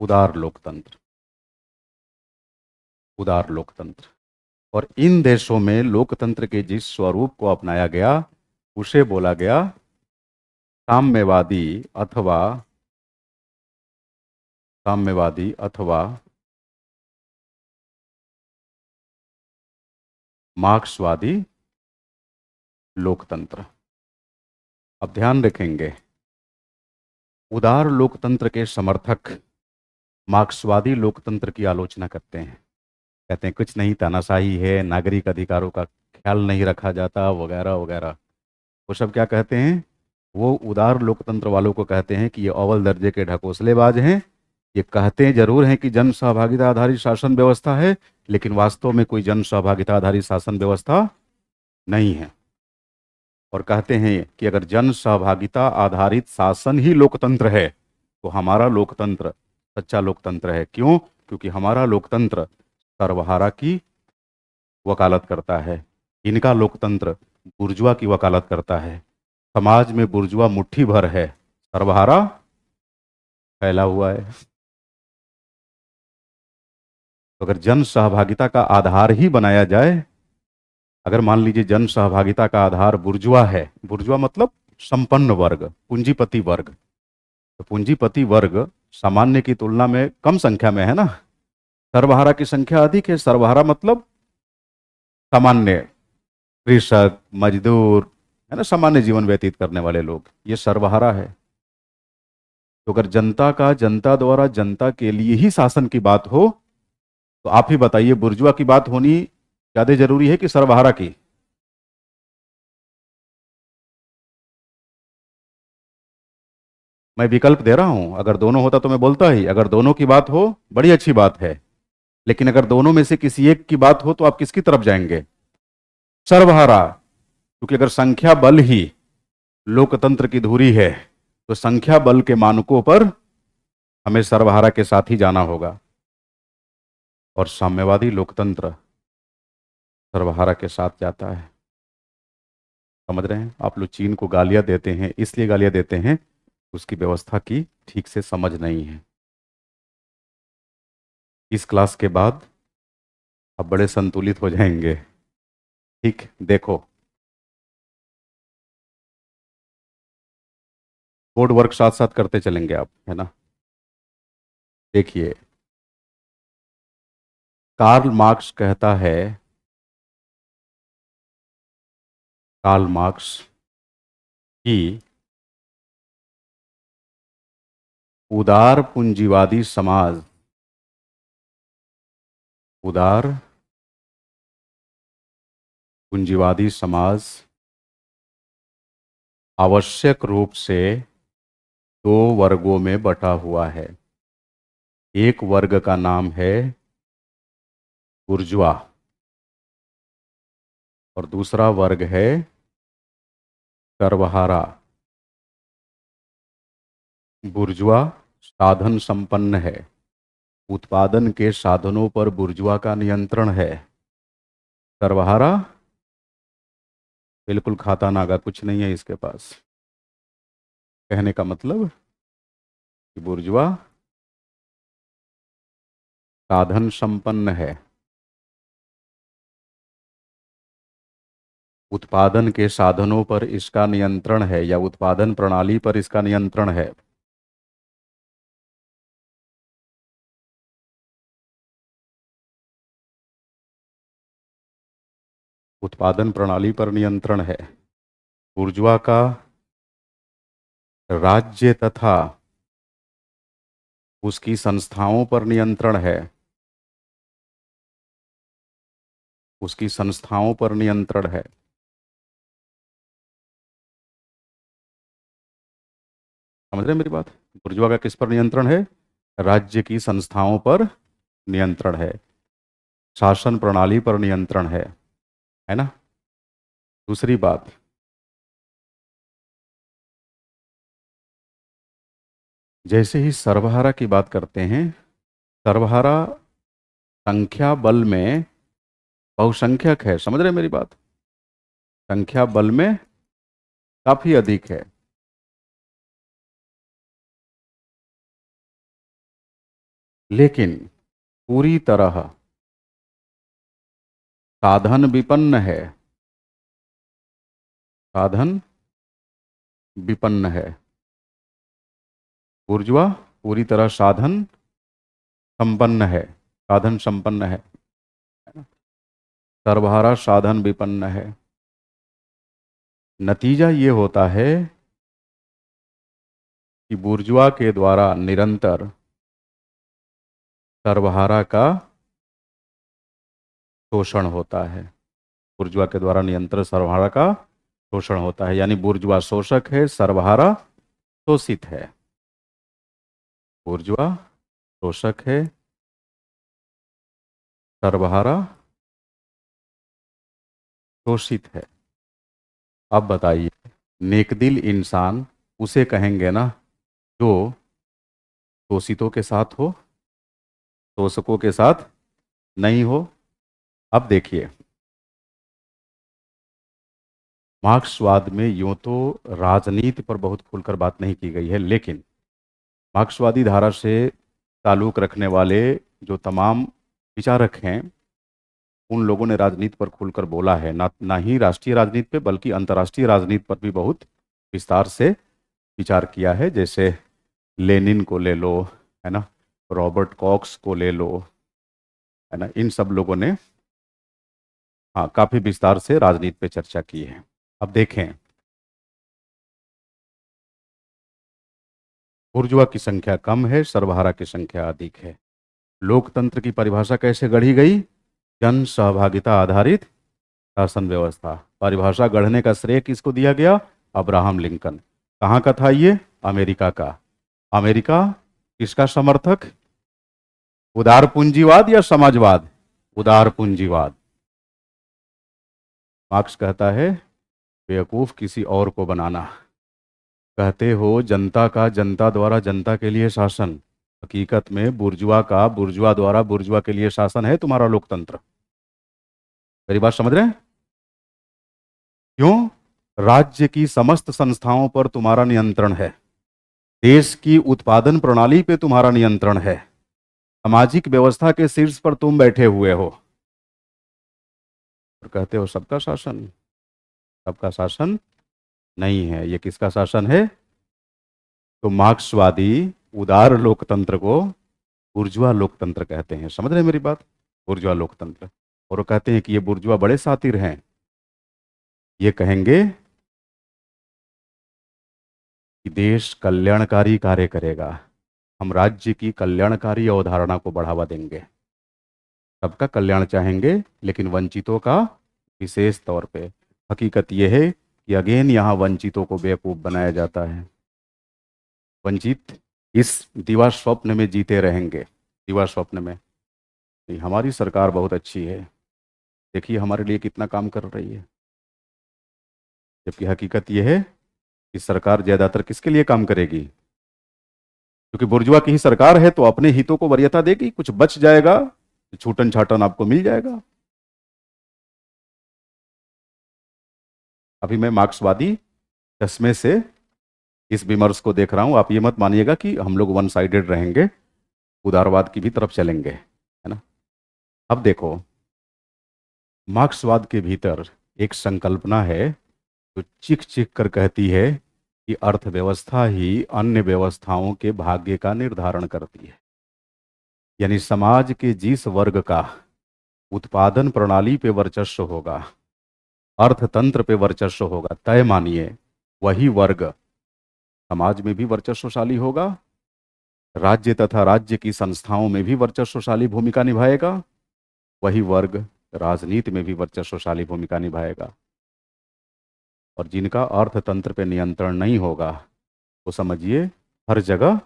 उदार लोकतंत्र। उदार लोकतंत्र। और इन देशों में लोकतंत्र के जिस स्वरूप को अपनाया गया उसे बोला गया साम्यवादी अथवा साम्यवादी अथवा मार्क्सवादी लोकतंत्र। अब ध्यान रखेंगे, उदार लोकतंत्र के समर्थक मार्क्सवादी लोकतंत्र की आलोचना करते हैं, कहते हैं कुछ नहीं, तानाशाही है, नागरिक अधिकारों का ख्याल नहीं रखा जाता, वगैरह वगैरह। वो सब क्या कहते हैं? वो उदार लोकतंत्र वालों को कहते हैं कि ये अव्वल दर्जे के ढकोसलेबाज हैं। ये कहते जरूर हैं कि जन सहभागिता आधारित शासन व्यवस्था है, लेकिन वास्तव में कोई जन सहभागिता आधारित शासन व्यवस्था नहीं है। और कहते हैं कि अगर जन सहभागिता आधारित शासन ही लोकतंत्र है तो हमारा लोकतंत्र सच्चा लोकतंत्र है। क्यों? क्योंकि हमारा लोकतंत्र सर्वहारा की वकालत करता है, इनका लोकतंत्र बुर्जुआ की वकालत करता है। समाज में बुर्जुआ मुट्ठी भर है, सर्वहारा फैला हुआ है। तो अगर जन सहभागिता का आधार ही बनाया जाए, अगर मान लीजिए जन सहभागिता का आधार बुर्जुआ है, बुर्जुआ मतलब संपन्न वर्ग, पूंजीपति वर्ग, तो पूंजीपति वर्ग सामान्य की तुलना में कम संख्या में है ना, सर्वहारा की संख्या अधिक है। सर्वहारा मतलब सामान्य, कृषक, मजदूर, है ना, सामान्य जीवन व्यतीत करने वाले लोग, ये सर्वहारा है। तो अगर जनता का जनता द्वारा जनता के लिए ही शासन की बात हो तो आप ही बताइए, बुर्जुआ की बात होनी ज्यादा जरूरी है कि सर्वहारा की? मैं विकल्प दे रहा हूं, अगर दोनों होता तो मैं बोलता ही, अगर दोनों की बात हो बड़ी अच्छी बात है, लेकिन अगर दोनों में से किसी एक की बात हो तो आप किसकी तरफ जाएंगे? सर्वहारा। क्योंकि अगर संख्या बल ही लोकतंत्र की धुरी है तो संख्या बल के मानकों पर हमें सर्वहारा के साथ ही जाना होगा। और साम्यवादी लोकतंत्र सर्वहारा के साथ जाता है। समझ रहे हैं? आप लोग चीन को गालियां देते हैं, इसलिए गालियां देते हैं उसकी व्यवस्था की ठीक से समझ नहीं है। इस क्लास के बाद आप बड़े संतुलित हो जाएंगे। ठीक, देखो, बोर्ड वर्क साथ साथ करते चलेंगे आप, है ना। देखिए, कार्ल मार्क्स कहता है, कार्ल मार्क्स कि उदार पूंजीवादी समाज, उदार पूंजीवादी समाज आवश्यक रूप से दो वर्गों में बटा हुआ है। एक वर्ग का नाम है बुर्जुआ और दूसरा वर्ग है सर्वहारा। बुर्जुआ साधन संपन्न है, उत्पादन के साधनों पर बुर्जुआ का नियंत्रण है। सर्वहारा बिल्कुल खाता नागा, कुछ नहीं है इसके पास। कहने का मतलब कि बुर्जुआ साधन संपन्न है, उत्पादन के साधनों पर इसका नियंत्रण है या उत्पादन प्रणाली पर इसका नियंत्रण है। उत्पादन प्रणाली पर नियंत्रण है। बुर्जुआ का राज्य तथा उसकी संस्थाओं पर नियंत्रण है, उसकी संस्थाओं पर नियंत्रण है। समझ रहे हैं मेरी बात? बुर्जुआ का किस पर नियंत्रण है? राज्य की संस्थाओं पर नियंत्रण है, शासन प्रणाली पर नियंत्रण है ना। दूसरी बात, जैसे ही सर्वहारा की बात करते हैं, सर्वहारा संख्या बल में बहुसंख्यक है, समझ रहे हैं मेरी बात, संख्या बल में काफी अधिक है। लेकिन पूरी तरह साधन विपन्न है, साधन विपन्न है। ऊर्ज्वा पूरी तरह साधन संपन्न है, साधन संपन्न है। सर्वहारा साधन विपन्न है। नतीजा ये होता है कि बुर्जुआ के द्वारा निरंतर सर्वहारा का शोषण होता है, बुर्जुआ के द्वारा निरंतर सर्वहारा का शोषण होता है। यानी बुर्जुआ शोषक है, सर्वहारा शोषित है। बुर्जुआ शोषक है, सर्वहारा शोषित है। अब बताइए, नेकदिल इंसान उसे कहेंगे ना जो शोषितों के साथ हो, शोषकों के साथ नहीं हो। अब देखिए, मार्क्सवाद में यूं तो राजनीति पर बहुत खुलकर बात नहीं की गई है, लेकिन मार्क्सवादी धारा से ताल्लुक रखने वाले जो तमाम विचारक हैं, उन लोगों ने राजनीति पर खुलकर बोला है। ना ही राष्ट्रीय राजनीति पे बल्कि अंतर्राष्ट्रीय राजनीति पर भी बहुत विस्तार से विचार किया है। जैसे लेनिन को ले लो, है ना, रॉबर्ट कॉक्स को ले लो, है ना, इन सब लोगों ने हाँ काफी विस्तार से राजनीति पे चर्चा की है। अब देखें, बुर्जुआ की संख्या कम है, सर्वहारा की संख्या अधिक है। लोकतंत्र की परिभाषा कैसे गढ़ी गई? जन सहभागिता आधारित शासन व्यवस्था। परिभाषा गढ़ने का श्रेय किसको दिया गया? Abraham Lincoln. कहाँ का था ये? अमेरिका का। अमेरिका किसका समर्थक? उदार पूंजीवाद या समाजवाद? उदार पूंजीवाद। मार्क्स कहता है, बेवकूफ किसी और को बनाना। कहते हो जनता का जनता द्वारा जनता के लिए शासन, हकीकत में बुर्जुआ का बुर्जुआ द्वारा बुर्जुआ के लिए शासन है तुम्हारा लोकतंत्र। मेरी बात समझ रहे हैं? क्यों? राज्य की समस्त संस्थाओं पर तुम्हारा नियंत्रण है, देश की उत्पादन प्रणाली पे तुम्हारा नियंत्रण है, सामाजिक व्यवस्था के शीर्ष पर तुम बैठे हुए हो और कहते हो सबका शासन। सबका शासन नहीं है, ये किसका शासन है? तो मार्क्सवादी उदार लोकतंत्र को बुर्जुआ लोकतंत्र कहते हैं। समझ रहे हैं मेरी बात? बुर्जुआ लोकतंत्र। और वो कहते हैं कि ये बुर्जुआ बड़े शातिर हैं, ये कहेंगे कि देश कल्याणकारी कार्य करेगा, हम राज्य की कल्याणकारी अवधारणा को बढ़ावा देंगे, सबका कल्याण चाहेंगे लेकिन वंचितों का विशेष तौर पे। हकीकत यह है कि अगेन यहाँ वंचितों को बेवकूफ बनाया जाता है। वंचित इस दिवा स्वप्न में जीते रहेंगे, दिवा स्वप्न में नहीं, हमारी सरकार बहुत अच्छी है, देखिए हमारे लिए कितना काम कर रही है। जबकि हकीकत यह है कि सरकार ज्यादातर किसके लिए काम करेगी? क्योंकि बुर्जुआ की ही सरकार है तो अपने हितों को वरीयता देगी, कुछ बच जाएगा, छूटन छाटन आपको मिल जाएगा। अभी मैं मार्क्सवादी चश्मे से इस विमर्श को देख रहा हूं। आप ये मत मानिएगा कि हम लोग वन साइडेड रहेंगे, उदारवाद की भी तरफ चलेंगे, है ना। अब देखो, मार्क्सवाद के भीतर एक संकल्पना है जो चिक चिक कर कहती है कि अर्थव्यवस्था ही अन्य व्यवस्थाओं के भाग्य का निर्धारण करती है। यानी समाज के जिस वर्ग का उत्पादन प्रणाली पे वर्चस्व होगा, अर्थतंत्र पे वर्चस्व होगा, तय मानिए वही वर्ग समाज में भी वर्चस्वशाली होगा, राज्य तथा राज्य की संस्थाओं में भी वर्चस्वशाली भूमिका निभाएगा, वही वर्ग राजनीति में भी वर्चस्वशाली भूमिका निभाएगा। और जिनका अर्थतंत्र पे नियंत्रण नहीं होगा, तो समझिए हर जगह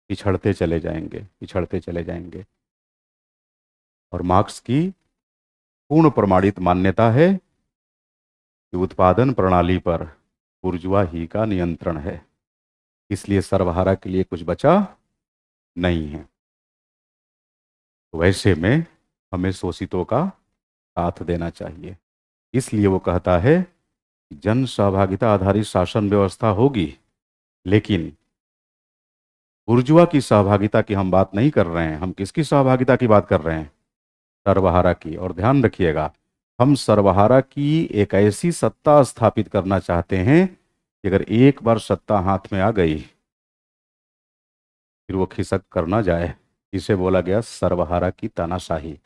पिछड़ते चले जाएंगे, पिछड़ते चले जाएंगे। और मार्क्स की पूर्ण प्रमाणित मान्यता है कि उत्पादन प्रणाली पर बुर्जुआ ही का नियंत्रण है, इसलिए सर्वहारा के लिए कुछ बचा नहीं है। तो वैसे में हमें शोषितों का साथ देना चाहिए। इसलिए वो कहता है कि जन सहभागिता आधारित शासन व्यवस्था होगी, लेकिन बुर्जुआ की सहभागिता की हम बात नहीं कर रहे हैं। हम किसकी सहभागिता की बात कर रहे हैं? सर्वहारा की। और ध्यान रखिएगा, हम सर्वहारा की एक ऐसी सत्ता स्थापित करना चाहते हैं कि अगर एक बार सत्ता हाथ में आ गई फिर वो खिसक कर ना जाए। इसे बोला गया सर्वहारा की तानाशाही।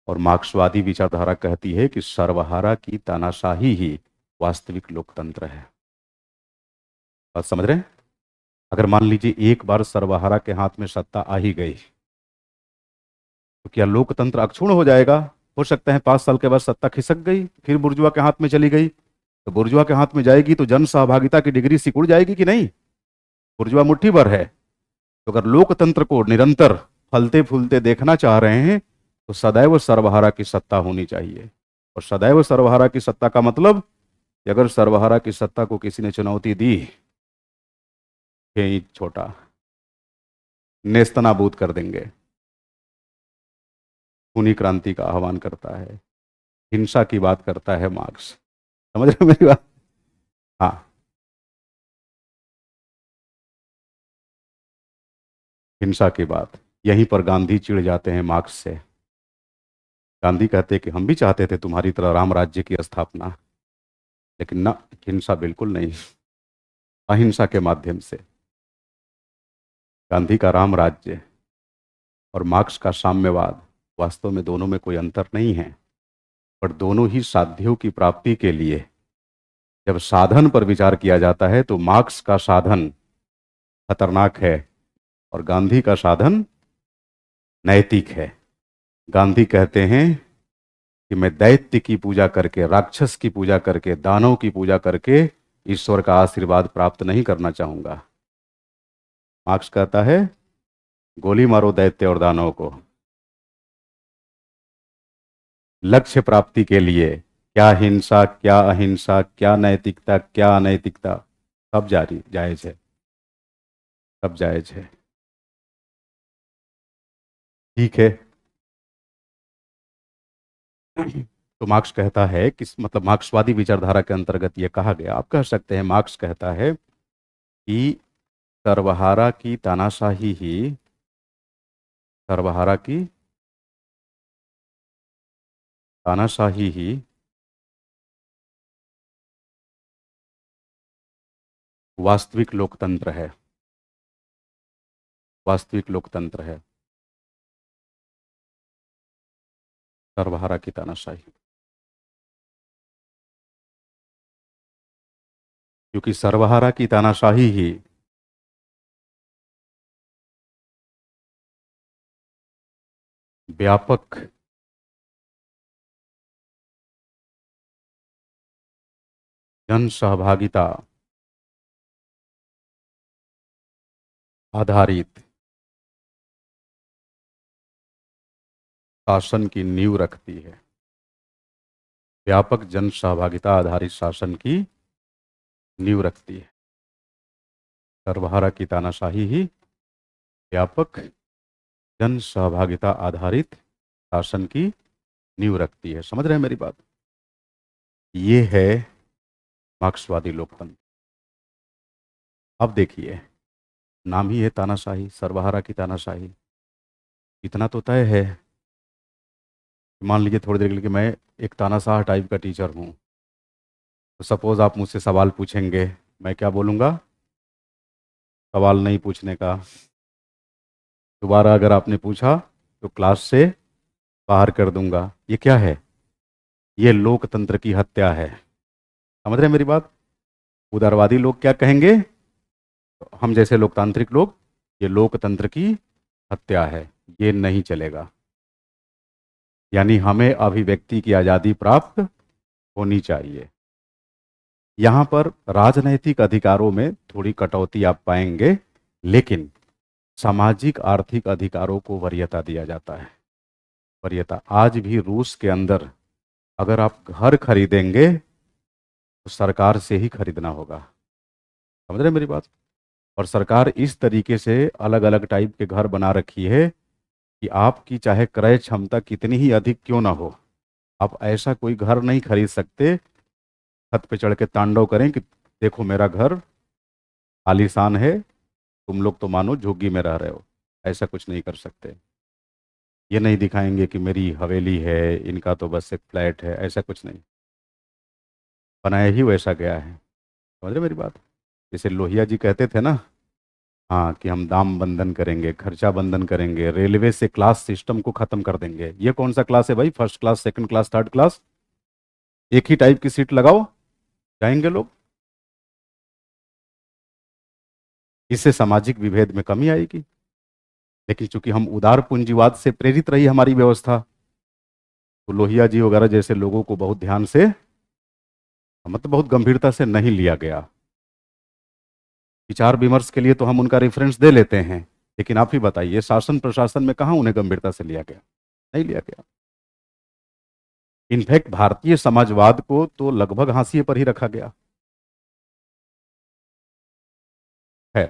और मार्क्सवादी विचारधारा कहती है कि सर्वहारा की तानाशाही ही वास्तविक लोकतंत्र है। बात समझ रहे हैं? अगर मान लीजिए एक बार सर्वहारा के हाथ में सत्ता आ ही गई तो क्या लोकतंत्र अक्षुण्ण हो जाएगा? हो सकता है 5 साल के बाद सत्ता खिसक गई, फिर बुर्जुआ के हाथ में चली गई, तो बुर्जुआ के हाथ में जाएगी तो जन सहभागिता की डिग्री सिकुड़ जाएगी कि नहीं? बुर्जुआ मुट्ठी भर है। तो अगर लोकतंत्र को निरंतर फलते फूलते देखना चाह रहे हैं तो सदैव सर्वहारा की सत्ता होनी चाहिए। और सदैव सर्वहारा की सत्ता का मतलब कि अगर सर्वहारा की सत्ता को किसी ने चुनौती दी, ईंट छोटा, नेस्तनाबूद कर देंगे। खूनी क्रांति का आह्वान करता है, हिंसा की बात करता है मार्क्स। समझ रहे हो मेरी बात? हाँ, हिंसा की बात। यहीं पर गांधी चिढ़ जाते हैं मार्क्स से। गांधी कहते हैं कि हम भी चाहते थे तुम्हारी तरह राम राज्य की स्थापना, लेकिन ना, हिंसा बिल्कुल नहीं, अहिंसा के माध्यम से। गांधी का राम राज्य और मार्क्स का साम्यवाद, वास्तव में दोनों में कोई अंतर नहीं है, पर दोनों ही साध्यों की प्राप्ति के लिए जब साधन पर विचार किया जाता है तो मार्क्स का साधन खतरनाक है और गांधी का साधन नैतिक है। गांधी कहते हैं कि मैं दैत्य की पूजा करके, राक्षस की पूजा करके, दानव की पूजा करके ईश्वर का आशीर्वाद प्राप्त नहीं करना चाहूंगा। मार्क्स कहता है गोली मारो दैत्य और दानव को, लक्ष्य प्राप्ति के लिए क्या हिंसा, क्या अहिंसा, क्या नैतिकता, क्या अनैतिकता, सब जारी जायज है, सब जायज है। ठीक है। तो मार्क्स कहता है कि मतलब मार्क्सवादी विचारधारा के अंतर्गत ये कहा गया, आप कह सकते हैं मार्क्स कहता है कि सर्वहारा की तानाशाही ही, सर्वहारा की तानाशाही ही वास्तविक लोकतंत्र है, वास्तविक लोकतंत्र है। सर्वहारा की तानाशाही, क्योंकि सर्वहारा की तानाशाही ही व्यापक जन सहभागिता आधारित शासन की नींव रखती है। व्यापक जन सहभागिता आधारित शासन की नींव रखती है। सर्वहारा की तानाशाही ही व्यापक जन सहभागिता आधारित शासन की नींव रखती है। समझ रहे हैं मेरी बात? ये है मार्क्सवादी लोकतंत्र। अब देखिए, नाम ही है तानाशाही, सर्वहारा की तानाशाही। इतना तो तय है, मान लीजिए थोड़ी देर के लिए कि मैं एक तानाशाह टाइप का टीचर हूँ, तो सपोज आप मुझसे सवाल पूछेंगे, मैं क्या बोलूँगा? सवाल नहीं पूछने का। दोबारा अगर आपने पूछा तो क्लास से बाहर कर दूंगा। ये क्या है? ये लोकतंत्र की हत्या है। समझ रहे हैं मेरी बात? उदारवादी लोग क्या कहेंगे? हम जैसे लोकतांत्रिक लोग, ये लोकतंत्र की हत्या है, ये नहीं चलेगा। यानी हमें अभिव्यक्ति की आज़ादी प्राप्त होनी चाहिए। यहाँ पर राजनैतिक अधिकारों में थोड़ी कटौती आप पाएंगे, लेकिन सामाजिक आर्थिक अधिकारों को वरीयता दिया जाता है। वरीयता। आज भी रूस के अंदर अगर आप घर खरीदेंगे तो सरकार से ही खरीदना होगा। समझ रहे हैं मेरी बात? और सरकार इस तरीके से अलग अलग टाइप के घर बना रखी है कि आपकी चाहे क्रय क्षमता कितनी ही अधिक क्यों ना हो, आप ऐसा कोई घर नहीं खरीद सकते छत पे चढ़ के तांडव करें कि देखो मेरा घर आलीशान है, तुम लोग तो मानो झुग्गी में रह रहे हो। ऐसा कुछ नहीं कर सकते। ये नहीं दिखाएंगे कि मेरी हवेली है, इनका तो बस एक फ्लैट है। ऐसा कुछ नहीं। बनाया ही वैसा गया है। समझ रहे मेरी बात? जैसे लोहिया जी कहते थे ना, हाँ, कि हम दाम बंधन करेंगे, खर्चा बंधन करेंगे, रेलवे से क्लास सिस्टम को खत्म कर देंगे। ये कौन सा क्लास है भाई? First class, second class, third class, एक ही टाइप की सीट लगाओ, जाएंगे लोग। इससे सामाजिक विभेद में कमी आएगी। लेकिन चूंकि हम उदार पूंजीवाद से प्रेरित रही हमारी व्यवस्था, तो लोहिया जी वगैरह जैसे लोगों को बहुत ध्यान से, मतलब बहुत गंभीरता से नहीं लिया गया। विचार विमर्श के लिए तो हम उनका रेफरेंस दे लेते हैं, लेकिन आप ही बताइए शासन प्रशासन में कहाँ उन्हें गंभीरता से लिया गया? नहीं लिया गया। इनफैक्ट भारतीय समाजवाद को तो लगभग हाशिए पर ही रखा गया है।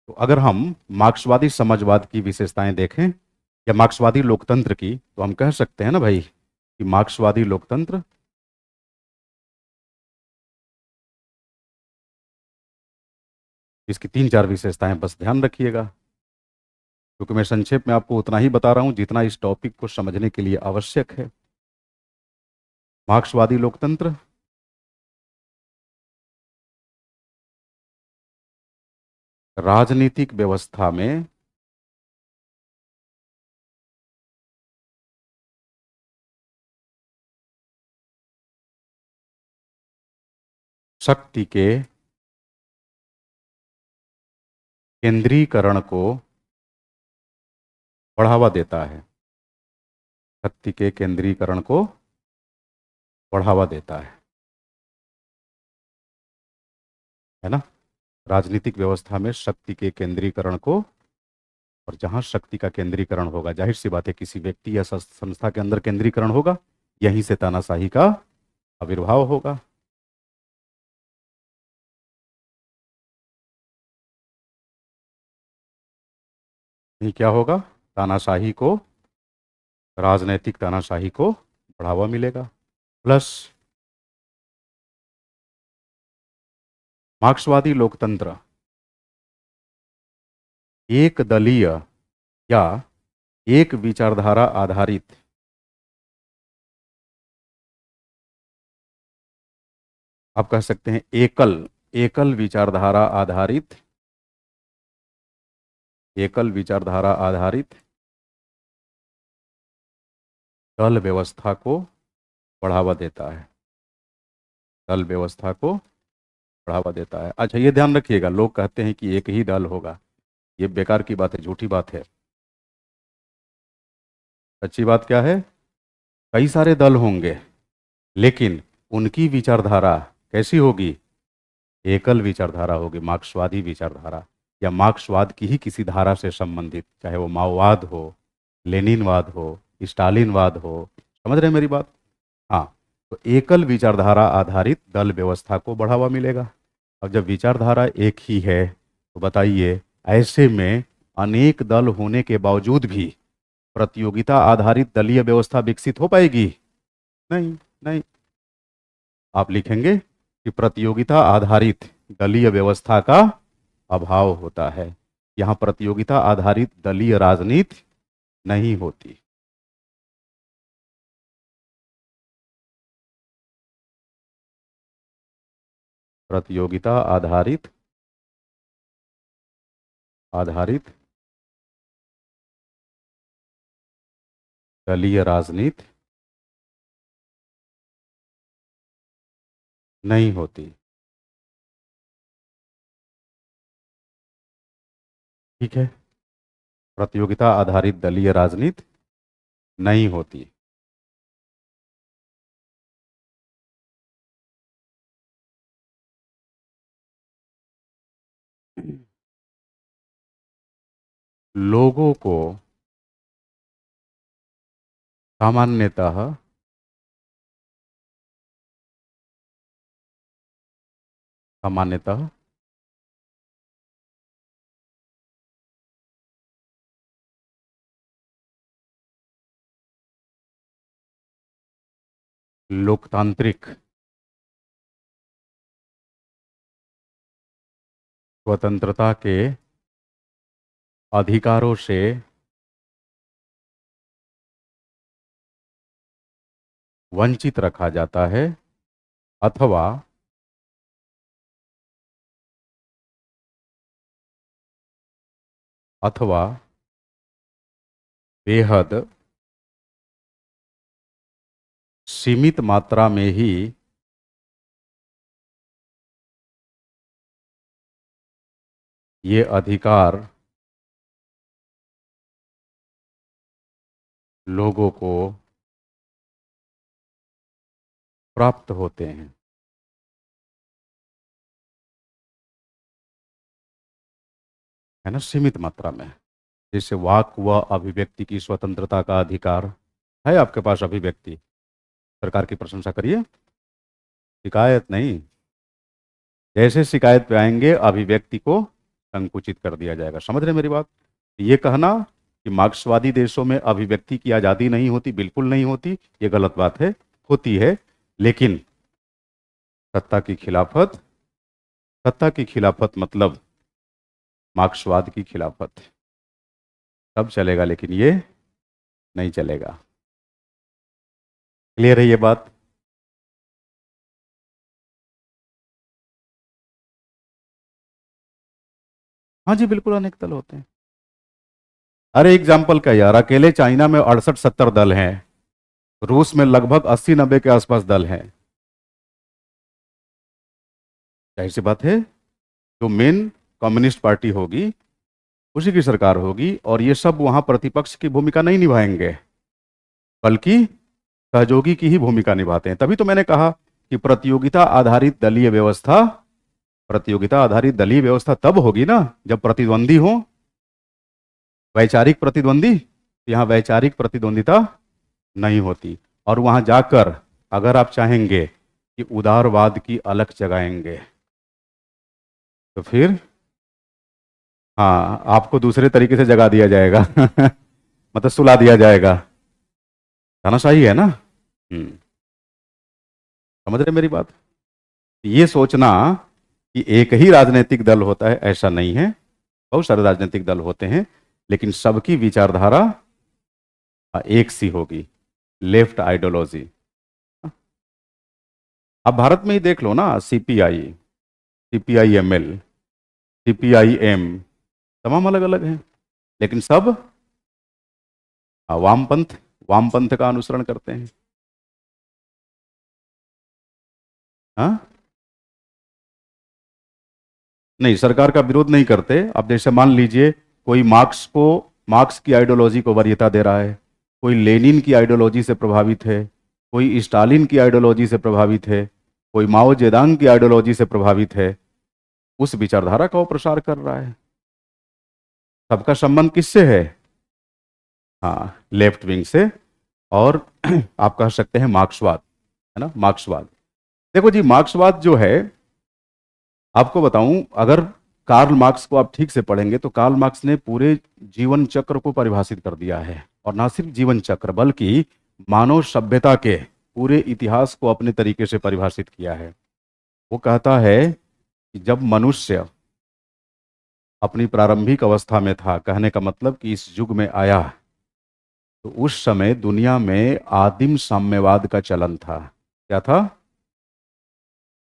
तो अगर हम मार्क्सवादी समाजवाद की विशेषताएं देखें या मार्क्सवादी लोकतंत्र की, तो हम कह सकते हैं ना भाई कि मार्क्सवादी लोकतंत्र, इसकी तीन चार विशेषताएं बस ध्यान रखिएगा, क्योंकि मैं संक्षेप में आपको उतना ही बता रहा हूं जितना इस टॉपिक को समझने के लिए आवश्यक है। मार्क्सवादी लोकतंत्र राजनीतिक व्यवस्था में शक्ति के केंद्रीकरण को बढ़ावा देता है। शक्ति के केंद्रीकरण को बढ़ावा देता है ना? राजनीतिक व्यवस्था में शक्ति के केंद्रीकरण को, और जहां शक्ति का केंद्रीकरण होगा, जाहिर सी बात है किसी व्यक्ति या संस्था के अंदर केंद्रीकरण होगा, यहीं से तानाशाही का आविर्भाव होगा। नहीं, क्या होगा? तानाशाही को, राजनैतिक तानाशाही को बढ़ावा मिलेगा। प्लस मार्क्सवादी लोकतंत्र एक दलीय या एक विचारधारा आधारित, आप कह सकते हैं एकल, एकल विचारधारा आधारित, एकल विचारधारा आधारित दल व्यवस्था को बढ़ावा देता है। दल व्यवस्था को बढ़ावा देता है। अच्छा, ये ध्यान रखिएगा, लोग कहते हैं कि एक ही दल होगा। ये बेकार की बात है, झूठी बात है। सच्ची बात क्या है? कई सारे दल होंगे, लेकिन उनकी विचारधारा कैसी होगी? एकल विचारधारा होगी, मार्क्सवादी विचारधारा, या मार्क्सवाद की ही किसी धारा से संबंधित, चाहे वो माओवाद हो, लेनिनवाद हो, स्टालिनवाद हो। समझ रहे हैं मेरी बात? हाँ। तो एकल विचारधारा आधारित दल व्यवस्था को बढ़ावा मिलेगा। अब जब विचारधारा एक ही है, तो बताइए ऐसे में अनेक दल होने के बावजूद भी प्रतियोगिता आधारित दलीय व्यवस्था विकसित हो पाएगी? नहीं। नहीं। आप लिखेंगे कि प्रतियोगिता आधारित दलीय व्यवस्था का अभाव होता है। यहां प्रतियोगिता आधारित दलीय राजनीति नहीं होती। प्रतियोगिता आधारित, आधारित दलीय राजनीति नहीं होती। ठीक है? प्रतियोगिता आधारित दलीय राजनीति नहीं होती। लोगों को सामान्यतः सामान्यतः लोकतांत्रिक स्वतंत्रता के अधिकारों से वंचित रखा जाता है, अथवा अथवा बेहद सीमित मात्रा में ही ये अधिकार लोगों को प्राप्त होते हैं। है ना, सीमित मात्रा में। जैसे वाक व अभिव्यक्ति की स्वतंत्रता का अधिकार है आपके पास, अभिव्यक्ति, सरकार की प्रशंसा करिए, शिकायत नहीं। जैसे शिकायत पे आएंगे अभिव्यक्ति को संकुचित कर दिया जाएगा। समझ रहे मेरी बात? ये कहना कि मार्क्सवादी देशों में अभिव्यक्ति की आज़ादी नहीं होती, बिल्कुल नहीं होती, ये गलत बात है। होती है, लेकिन सत्ता की खिलाफत, सत्ता की खिलाफत मतलब मार्क्सवाद की खिलाफत, तब चलेगा, लेकिन ये नहीं चलेगा। क्लियर है ये बात? हाँ जी, बिल्कुल अनेक दल होते हैं। अरे एग्जाम्पल क्या यार, अकेले चाइना में 68-70 दल हैं, रूस में लगभग 80-90 के आसपास दल हैं। जाहिर सी बात है, जो मेन कम्युनिस्ट पार्टी होगी उसी की सरकार होगी, और ये सब वहां प्रतिपक्ष की भूमिका नहीं निभाएंगे, बल्कि सहयोगी की ही भूमिका निभाते हैं। तभी तो मैंने कहा कि प्रतियोगिता आधारित दलीय व्यवस्था तब होगी ना जब प्रतिद्वंदी हो, वैचारिक प्रतिद्वंदी। यहाँ वैचारिक प्रतिद्वंदिता नहीं होती, और वहां जाकर अगर आप चाहेंगे कि उदारवाद की अलख जगाएंगे, तो फिर हाँ, आपको दूसरे तरीके से जगा दिया जाएगा मतलब सुला दिया जाएगा। तानाशाही है ना। समझ रहे मेरी बात? ये सोचना कि एक ही राजनीतिक दल होता है, ऐसा नहीं है। बहुत सारे राजनीतिक दल होते हैं, लेकिन सबकी विचारधारा एक सी होगी, लेफ्ट आइडियोलॉजी। अब भारत में ही देख लो ना, सीपीआई, सीपीआईएमएल, सीपीआईएम, तमाम अलग अलग हैं, लेकिन सब वामपंथ, वामपंथ का अनुसरण करते हैं। हाँ, नहीं, सरकार का विरोध नहीं करते। अब जैसे मान लीजिए कोई मार्क्स की आइडियोलॉजी को वरीयता दे रहा है, कोई लेनिन की आइडियोलॉजी से प्रभावित है, कोई स्टालिन की आइडियोलॉजी से प्रभावित है, कोई माओ जेदांग की आइडियोलॉजी से प्रभावित है, उस विचारधारा का वो प्रसार कर रहा है। सबका संबंध किससे है? हाँ, लेफ्ट विंग से। और आप कह सकते हैं मार्क्सवाद, है ना, मार्क्सवाद। देखो जी, मार्क्सवाद जो है, आपको बताऊं, अगर कार्ल मार्क्स को आप ठीक से पढ़ेंगे तो कार्ल मार्क्स ने पूरे जीवन चक्र को परिभाषित कर दिया है, और ना सिर्फ जीवन चक्र बल्कि मानव सभ्यता के पूरे इतिहास को अपने तरीके से परिभाषित किया है। वो कहता है कि जब मनुष्य अपनी प्रारंभिक अवस्था में था, कहने का मतलब कि इस युग में आया, तो उस समय दुनिया में आदिम साम्यवाद का चलन था। क्या था?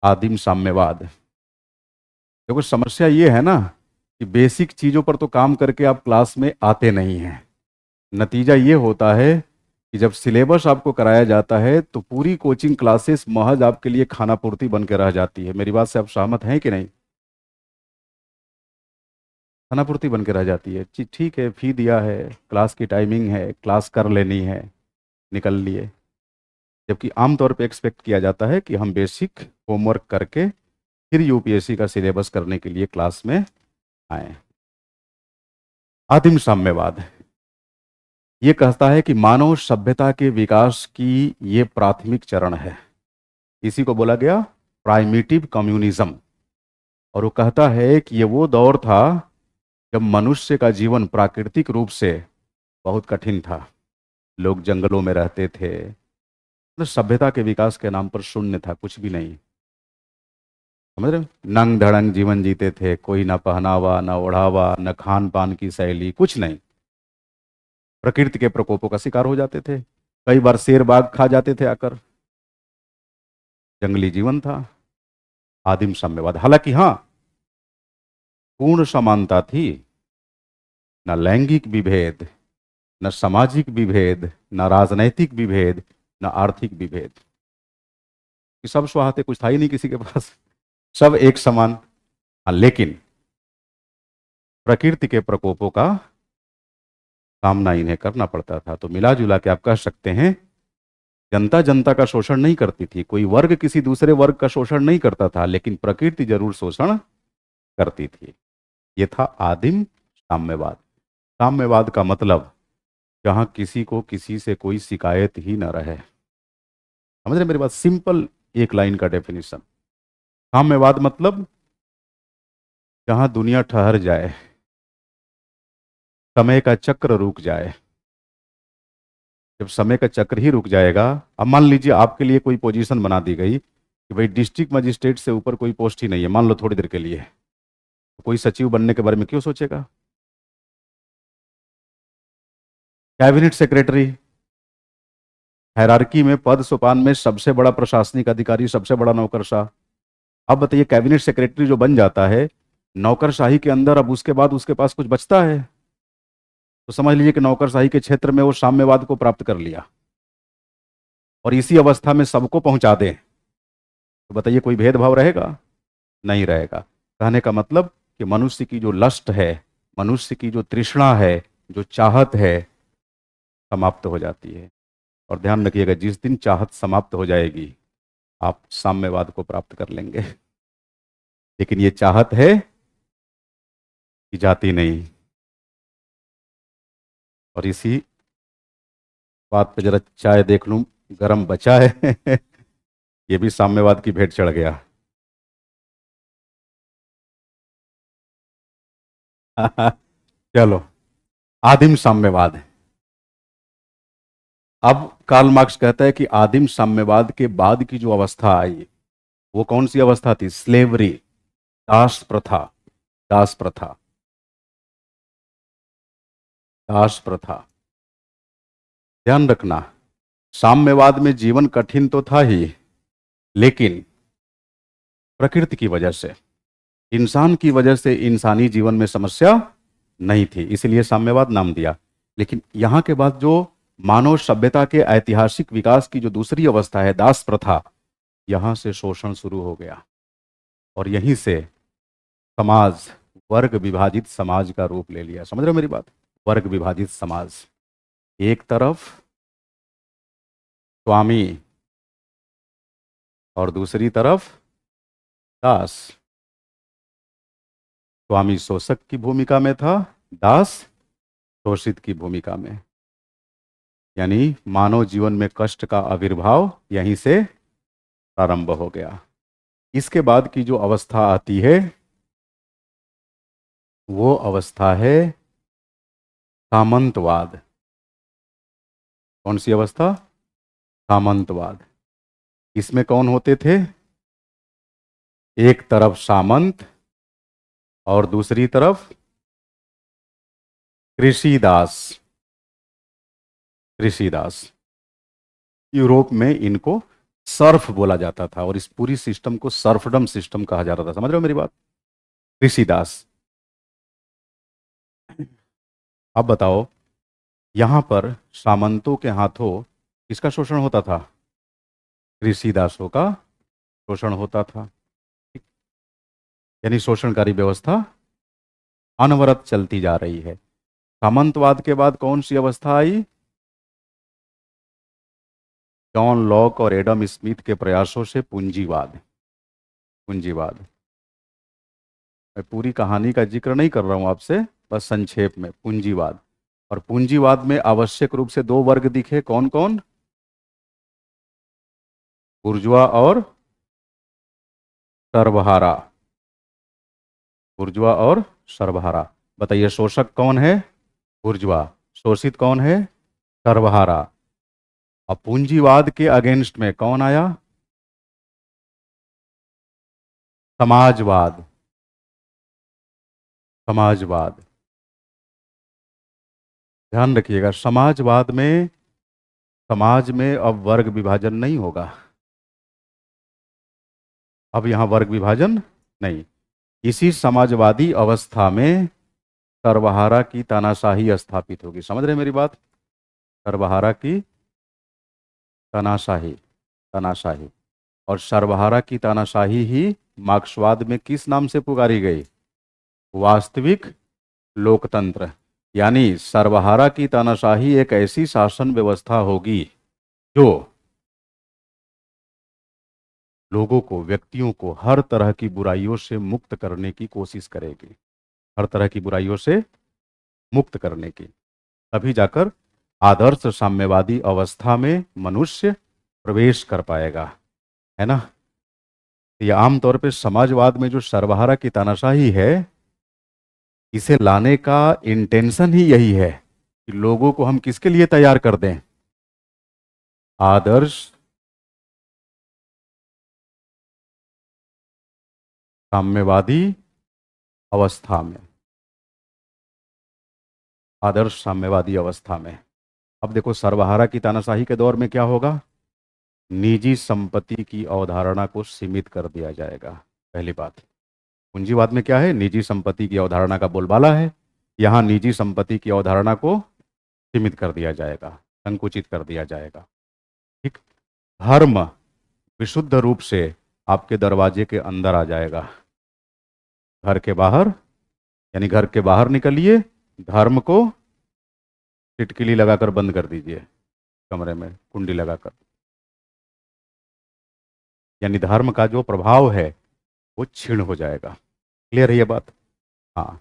आदिम साम्यवाद। देखो समस्या ये है ना कि बेसिक चीजों पर तो काम करके आप क्लास में आते नहीं हैं। नतीजा ये होता है कि जब सिलेबस आपको कराया जाता है तो पूरी कोचिंग क्लासेस महज आपके लिए खाना पूर्ति बन के रह जाती है। मेरी बात से आप सहमत हैं कि नहीं? खाना पूर्ति बन के रह जाती है। ठीक है, फी दिया है, क्लास की टाइमिंग है, क्लास कर लेनी है, निकल लिए। जबकि आमतौर पे एक्सपेक्ट किया जाता है कि हम बेसिक होमवर्क करके फिर यूपीएससी का सिलेबस करने के लिए क्लास में आए। आदिम साम्यवाद ये कहता है कि मानव सभ्यता के विकास की ये प्राथमिक चरण है। इसी को बोला गया प्राइमिटिव कम्युनिज्म। और वो कहता है कि ये वो दौर था जब मनुष्य का जीवन प्राकृतिक रूप से बहुत कठिन था। लोग जंगलों में रहते थे, मतलब सभ्यता के विकास के नाम पर शून्य था, कुछ भी नहीं। समझ रहे हो? नंग धड़ंग जीवन जीते थे, कोई ना पहनावा, ना ओढ़ावा, न खान पान की शैली, कुछ नहीं। प्रकृति के प्रकोपों का शिकार हो जाते थे, कई बार शेर बाघ खा जाते थे आकर। जंगली जीवन था, आदिम साम्यवाद। हालांकि हाँ, पूर्ण समानता थी, न लैंगिक विभेद, न सामाजिक विभेद, न राजनैतिक विभेद, न आर्थिक विभेद। कि सब स्वार्थ, कुछ था ही नहीं किसी के पास, सब एक समान। हाँ, लेकिन प्रकृति के प्रकोपों का सामना इन्हें करना पड़ता था। तो मिला जुला के आप कह सकते हैं, जनता जनता का शोषण नहीं करती थी, कोई वर्ग किसी दूसरे वर्ग का शोषण नहीं करता था, लेकिन प्रकृति जरूर शोषण करती थी। ये था आदिम साम्यवाद। साम्यवाद का मतलब जहां किसी को किसी से कोई शिकायत ही न रहे। समझ रहे मेरी बात? सिंपल एक लाइन का डेफिनेशन। साम्यवाद मतलब जहां दुनिया ठहर जाए, समय का चक्र रुक जाए। जब समय का चक्र ही रुक जाएगा, अब मान लीजिए आपके लिए कोई पोजीशन बना दी गई कि भाई डिस्ट्रिक्ट मजिस्ट्रेट से ऊपर कोई पोस्ट ही नहीं है, मान लो थोड़ी देर के लिए, तो कोई सचिव बनने के बारे में क्यों सोचेगा? कैबिनेट सेक्रेटरी, हायरार्की में पद सोपान में सबसे बड़ा प्रशासनिक अधिकारी, सबसे बड़ा नौकरशाह। अब बताइए, कैबिनेट सेक्रेटरी जो बन जाता है नौकरशाही के अंदर, अब उसके बाद उसके पास कुछ बचता है? तो समझ लीजिए कि नौकरशाही के क्षेत्र में वो साम्यवाद को प्राप्त कर लिया और इसी अवस्था में सबको पहुंचा दें, तो बताइए कोई भेदभाव रहेगा? नहीं रहेगा। कहने का मतलब कि मनुष्य की जो लस्ट है, मनुष्य की जो तृष्णा है, जो चाहत है, समाप्त हो जाती है। और ध्यान रखिएगा, जिस दिन चाहत समाप्त हो जाएगी आप साम्यवाद को प्राप्त कर लेंगे। लेकिन ये चाहत है कि जाती नहीं। और इसी बात पे जरा चाय देख लूं, गरम बचा है। ये भी साम्यवाद की भेंट चढ़ गया। चलो, आदिम साम्यवाद। अब कार्ल मार्क्स कहता है कि आदिम साम्यवाद के बाद की जो अवस्था आई, वो कौन सी अवस्था थी? स्लेवरी, दास प्रथा। दास प्रथा, दास प्रथा। ध्यान रखना, साम्यवाद में जीवन कठिन तो था ही, लेकिन प्रकृति की वजह से, इंसान की वजह से इंसानी जीवन में समस्या नहीं थी, इसलिए साम्यवाद नाम दिया। लेकिन यहां के बाद जो मानव सभ्यता के ऐतिहासिक विकास की जो दूसरी अवस्था है, दास प्रथा, यहां से शोषण शुरू हो गया। और यहीं से समाज वर्ग विभाजित समाज का रूप ले लिया। समझ रहे हो मेरी बात? वर्ग विभाजित समाज, एक तरफ स्वामी और दूसरी तरफ दास। स्वामी शोषक की भूमिका में था, दास शोषित की भूमिका में। यानी मानव जीवन में कष्ट का आविर्भाव यहीं से प्रारंभ हो गया। इसके बाद की जो अवस्था आती है, वो अवस्था है सामंतवाद। कौन सी अवस्था? सामंतवाद। इसमें कौन होते थे? एक तरफ सामंत और दूसरी तरफ कृषिदास। कृषिदास, यूरोप में इनको सर्फ बोला जाता था और इस पूरी सिस्टम को सर्फडम सिस्टम कहा जाता था। समझ रहे हो मेरी बात? कृषिदास। अब बताओ, यहां पर सामंतों के हाथों किसका शोषण होता था? कृषिदासों का शोषण होता था। ठीक? यानी शोषणकारी व्यवस्था अनवरत चलती जा रही है। सामंतवाद के बाद कौन सी अवस्था आई? जॉन लॉक और एडम स्मिथ के प्रयासों से पूंजीवाद। पूंजीवाद। मैं पूरी कहानी का जिक्र नहीं कर रहा हूं आपसे, बस संक्षेप में पूंजीवाद। और पूंजीवाद में आवश्यक रूप से दो वर्ग दिखे, कौन कौन? बुर्जुआ और सर्वहारा। बुर्जुआ और सर्वहारा। बताइए शोषक कौन है? बुर्जुआ। शोषित कौन है? सर्वहारा। और पूंजीवाद के अगेंस्ट में कौन आया? समाजवाद। समाजवाद। ध्यान रखिएगा, समाजवाद में समाज में अब वर्ग विभाजन नहीं होगा। अब यहां वर्ग विभाजन नहीं। इसी समाजवादी अवस्था में सर्वहारा की तानाशाही स्थापित होगी। समझ रहे हैं मेरी बात? सर्वहारा की तानाशाही। तानाशाही। और सर्वहारा की तानाशाही ही मार्क्सवाद में किस नाम से पुकारी गई? वास्तविक लोकतंत्र। यानी सर्वहारा की तानाशाही एक ऐसी शासन व्यवस्था होगी जो लोगों को, व्यक्तियों को हर तरह की बुराइयों से मुक्त करने की कोशिश करेगी। हर तरह की बुराइयों से मुक्त करने की। तभी जाकर आदर्श साम्यवादी अवस्था में मनुष्य प्रवेश कर पाएगा, है ना? ये आमतौर पे समाजवाद में जो सर्वहारा की तानाशाही है, इसे लाने का इंटेंशन ही यही है कि लोगों को हम किसके लिए तैयार कर दें? आदर्श साम्यवादी अवस्था में। आदर्श साम्यवादी अवस्था में। अब देखो, सर्वहारा की तानाशाही के दौर में क्या होगा? निजी संपत्ति की अवधारणा को सीमित कर दिया जाएगा। पहली बात। पूंजीवाद में क्या है? निजी संपत्ति की अवधारणा का बोलबाला है। यहां निजी संपत्ति की अवधारणा को सीमित कर दिया जाएगा, संकुचित कर दिया जाएगा। ठीक। धर्म विशुद्ध रूप से आपके दरवाजे के अंदर आ जाएगा, घर के बाहर। यानी घर के बाहर निकलिए, धर्म को टिटकिली लगाकर बंद कर दीजिए, कमरे में कुंडी लगाकर। यानी धर्म का जो प्रभाव है वो क्षीण हो जाएगा। क्लियर है ये बात? हाँ।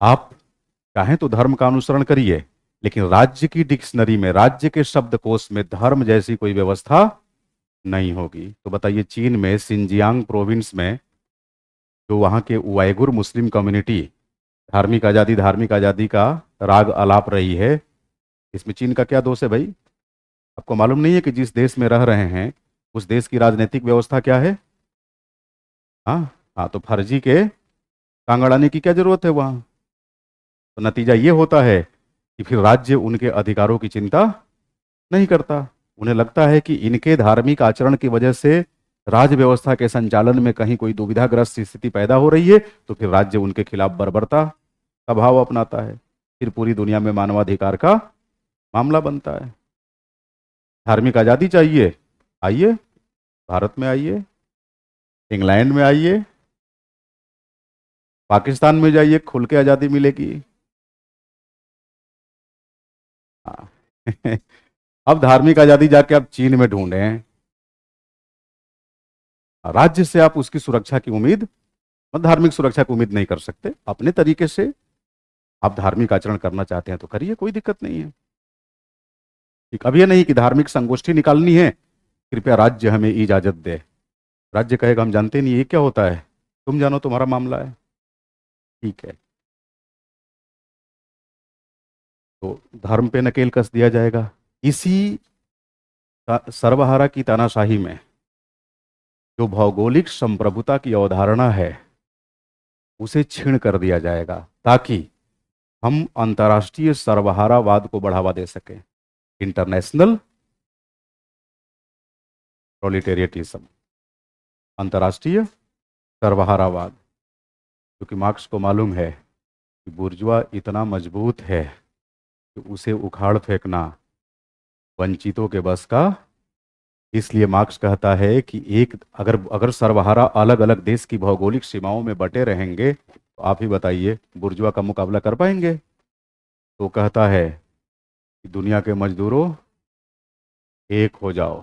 आप चाहें तो धर्म का अनुसरण करिए, लेकिन राज्य की डिक्शनरी में, राज्य के शब्दकोश में धर्म जैसी कोई व्यवस्था नहीं होगी। तो बताइए, चीन में सिंजियांग प्रोविंस में जो वहाँ के उइगुर मुस्लिम कम्युनिटी धार्मिक आज़ादी का राग अलाप रही है, इसमें चीन का क्या दोष है भाई? आपको मालूम नहीं है कि जिस देश में रह रहे हैं उस देश की राजनीतिक व्यवस्था क्या है? हाँ। हाँ, तो फर्जी के कांगड़ आने की क्या जरूरत है वहाँ? तो नतीजा ये होता है कि फिर राज्य उनके अधिकारों की चिंता नहीं करता। उन्हें लगता है कि इनके धार्मिक आचरण की वजह से राज व्यवस्था के संचालन में कहीं कोई दुविधाग्रस्त स्थिति पैदा हो रही है, तो फिर राज्य उनके खिलाफ बर्बरता का भाव अपनाता है। फिर पूरी दुनिया में मानवाधिकार का मामला बनता है। धार्मिक आज़ादी चाहिए? आइए, भारत में आइए, इंग्लैंड में आइए, पाकिस्तान में जाइए, खुल के आज़ादी मिलेगी। हाँ। अब धार्मिक आज़ादी जाके आप चीन में ढूंढे हैं। राज्य से आप उसकी सुरक्षा की उम्मीद, धार्मिक सुरक्षा की उम्मीद नहीं कर सकते। अपने तरीके से आप धार्मिक आचरण करना चाहते हैं तो करिए, कोई दिक्कत नहीं है। ठीक। अब यह नहीं कि धार्मिक संगोष्ठी निकालनी है, कृपया राज्य हमें इजाजत दे। राज्य कहेगा हम जानते नहीं ये क्या होता है, तुम जानो, तुम्हारा मामला है। ठीक है। तो धर्म पे नकेल कस दिया जाएगा। इसी सर्वहारा की तानाशाही में जो भौगोलिक संप्रभुता की अवधारणा है उसे छीण कर दिया जाएगा, ताकि हम अंतर्राष्ट्रीय सर्वहारावाद को बढ़ावा दे सकें। इंटरनेशनल प्रोलिटेरियटिज्म, अंतर्राष्ट्रीय सर्वहारावाद। क्योंकि मार्क्स को मालूम है कि बुर्जुआ इतना मजबूत है कि उसे उखाड़ फेंकना वंचितों के बस का। इसलिए मार्क्स कहता है कि एक अगर अगर सर्वहारा अलग अलग देश की भौगोलिक सीमाओं में बटे रहेंगे तो आप ही बताइए बुर्जुआ का मुकाबला कर पाएंगे? तो कहता है कि दुनिया के मजदूरों, एक हो जाओ।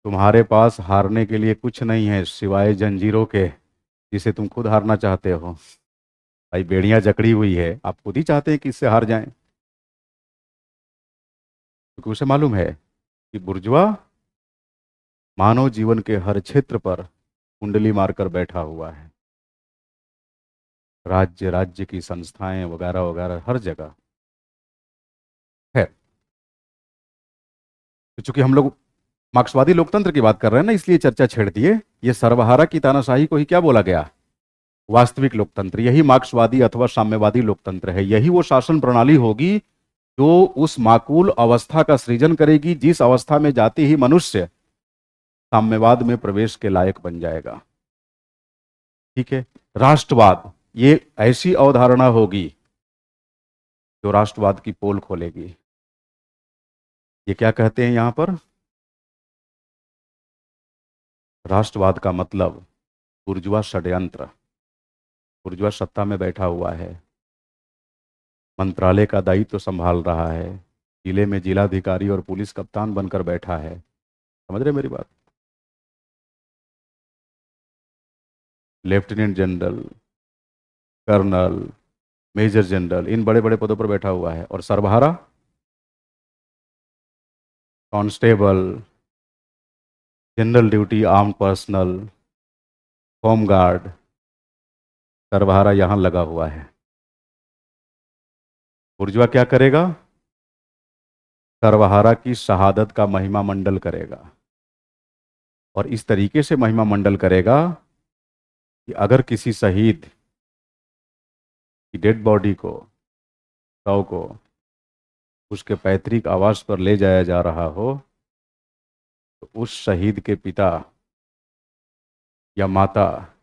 तुम्हारे पास हारने के लिए कुछ नहीं है सिवाय जंजीरों के, जिसे तुम खुद हारना चाहते हो। भाई बेड़ियां जकड़ी हुई है, आप खुद ही चाहते हैं कि इससे हार जाएं, क्योंकि उसे मालूम है कि बुर्जुआ मानव जीवन के हर क्षेत्र पर कुंडली मारकर बैठा हुआ है। राज्य राज्य की संस्थाएं वगैरह वगैरह हर जगह है। तो चूंकि हम लोग मार्क्सवादी लोकतंत्र की बात कर रहे हैं ना, इसलिए चर्चा छेड़ दिए। ये सर्वहारा की तानाशाही को ही क्या बोला गया? वास्तविक लोकतंत्र। यही मार्क्सवादी अथवा साम्यवादी लोकतंत्र है। यही वो शासन प्रणाली होगी जो उस माकूल अवस्था का सृजन करेगी जिस अवस्था में जाते ही मनुष्य साम्यवाद में प्रवेश के लायक बन जाएगा। ठीक है। राष्ट्रवाद, ये ऐसी अवधारणा होगी जो राष्ट्रवाद की पोल खोलेगी। ये क्या कहते हैं यहां पर? राष्ट्रवाद का मतलब बुर्जुआ षड्यंत्र। बुर्जुआ सत्ता में बैठा हुआ है, मंत्रालय का दायित्व संभाल रहा है, जिले में जिलाधिकारी और पुलिस कप्तान बनकर बैठा है। समझ रहे मेरी बात? Lieutenant general, colonel, major general, इन बड़े बड़े पदों पर बैठा हुआ है। और सर्वहारा constable, general duty, arm personnel, home guard, सर्वहारा यहां लगा हुआ है। बुर्जुआ क्या करेगा? सर्वहारा की शहादत का महिमा मंडल करेगा। और इस तरीके से महिमा मंडल करेगा कि अगर किसी शहीद की डेड बॉडी को, शव को उसके पैतृक आवास पर ले जाया जा रहा हो, तो उस शहीद के पिता या माता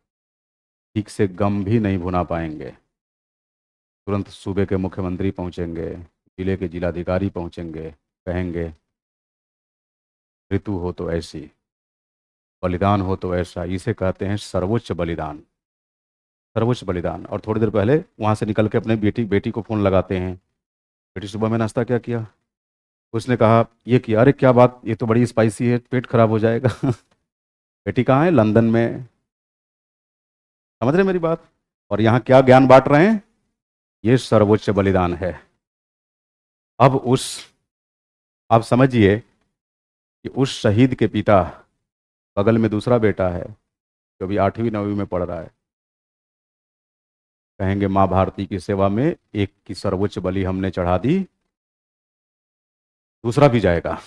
ठीक से गम भी नहीं भुना पाएंगे। तुरंत सूबे के मुख्यमंत्री पहुंचेंगे, जिले के जिलाधिकारी पहुंचेंगे, कहेंगे ऋतु हो तो ऐसी, बलिदान हो तो ऐसा। इसे कहते हैं सर्वोच्च बलिदान। सर्वोच्च बलिदान। और थोड़ी देर पहले वहां से निकल के अपने बेटी बेटी को फोन लगाते हैं, बेटी सुबह में नाश्ता क्या किया? उसने कहा ये किया। अरे क्या बात, ये तो बड़ी स्पाइसी है, पेट खराब हो जाएगा। बेटी कहाँ है? लंदन में। समझ रहे मेरी बात? और यहाँ क्या ज्ञान बांट रहे हैं? ये सर्वोच्च बलिदान है। अब उस, आप समझिए कि उस शहीद के पिता, बगल में दूसरा बेटा है जो अभी 8वीं 9वीं में पढ़ रहा है, कहेंगे माँ भारती की सेवा में एक की सर्वोच्च बलि हमने चढ़ा दी, दूसरा भी जाएगा।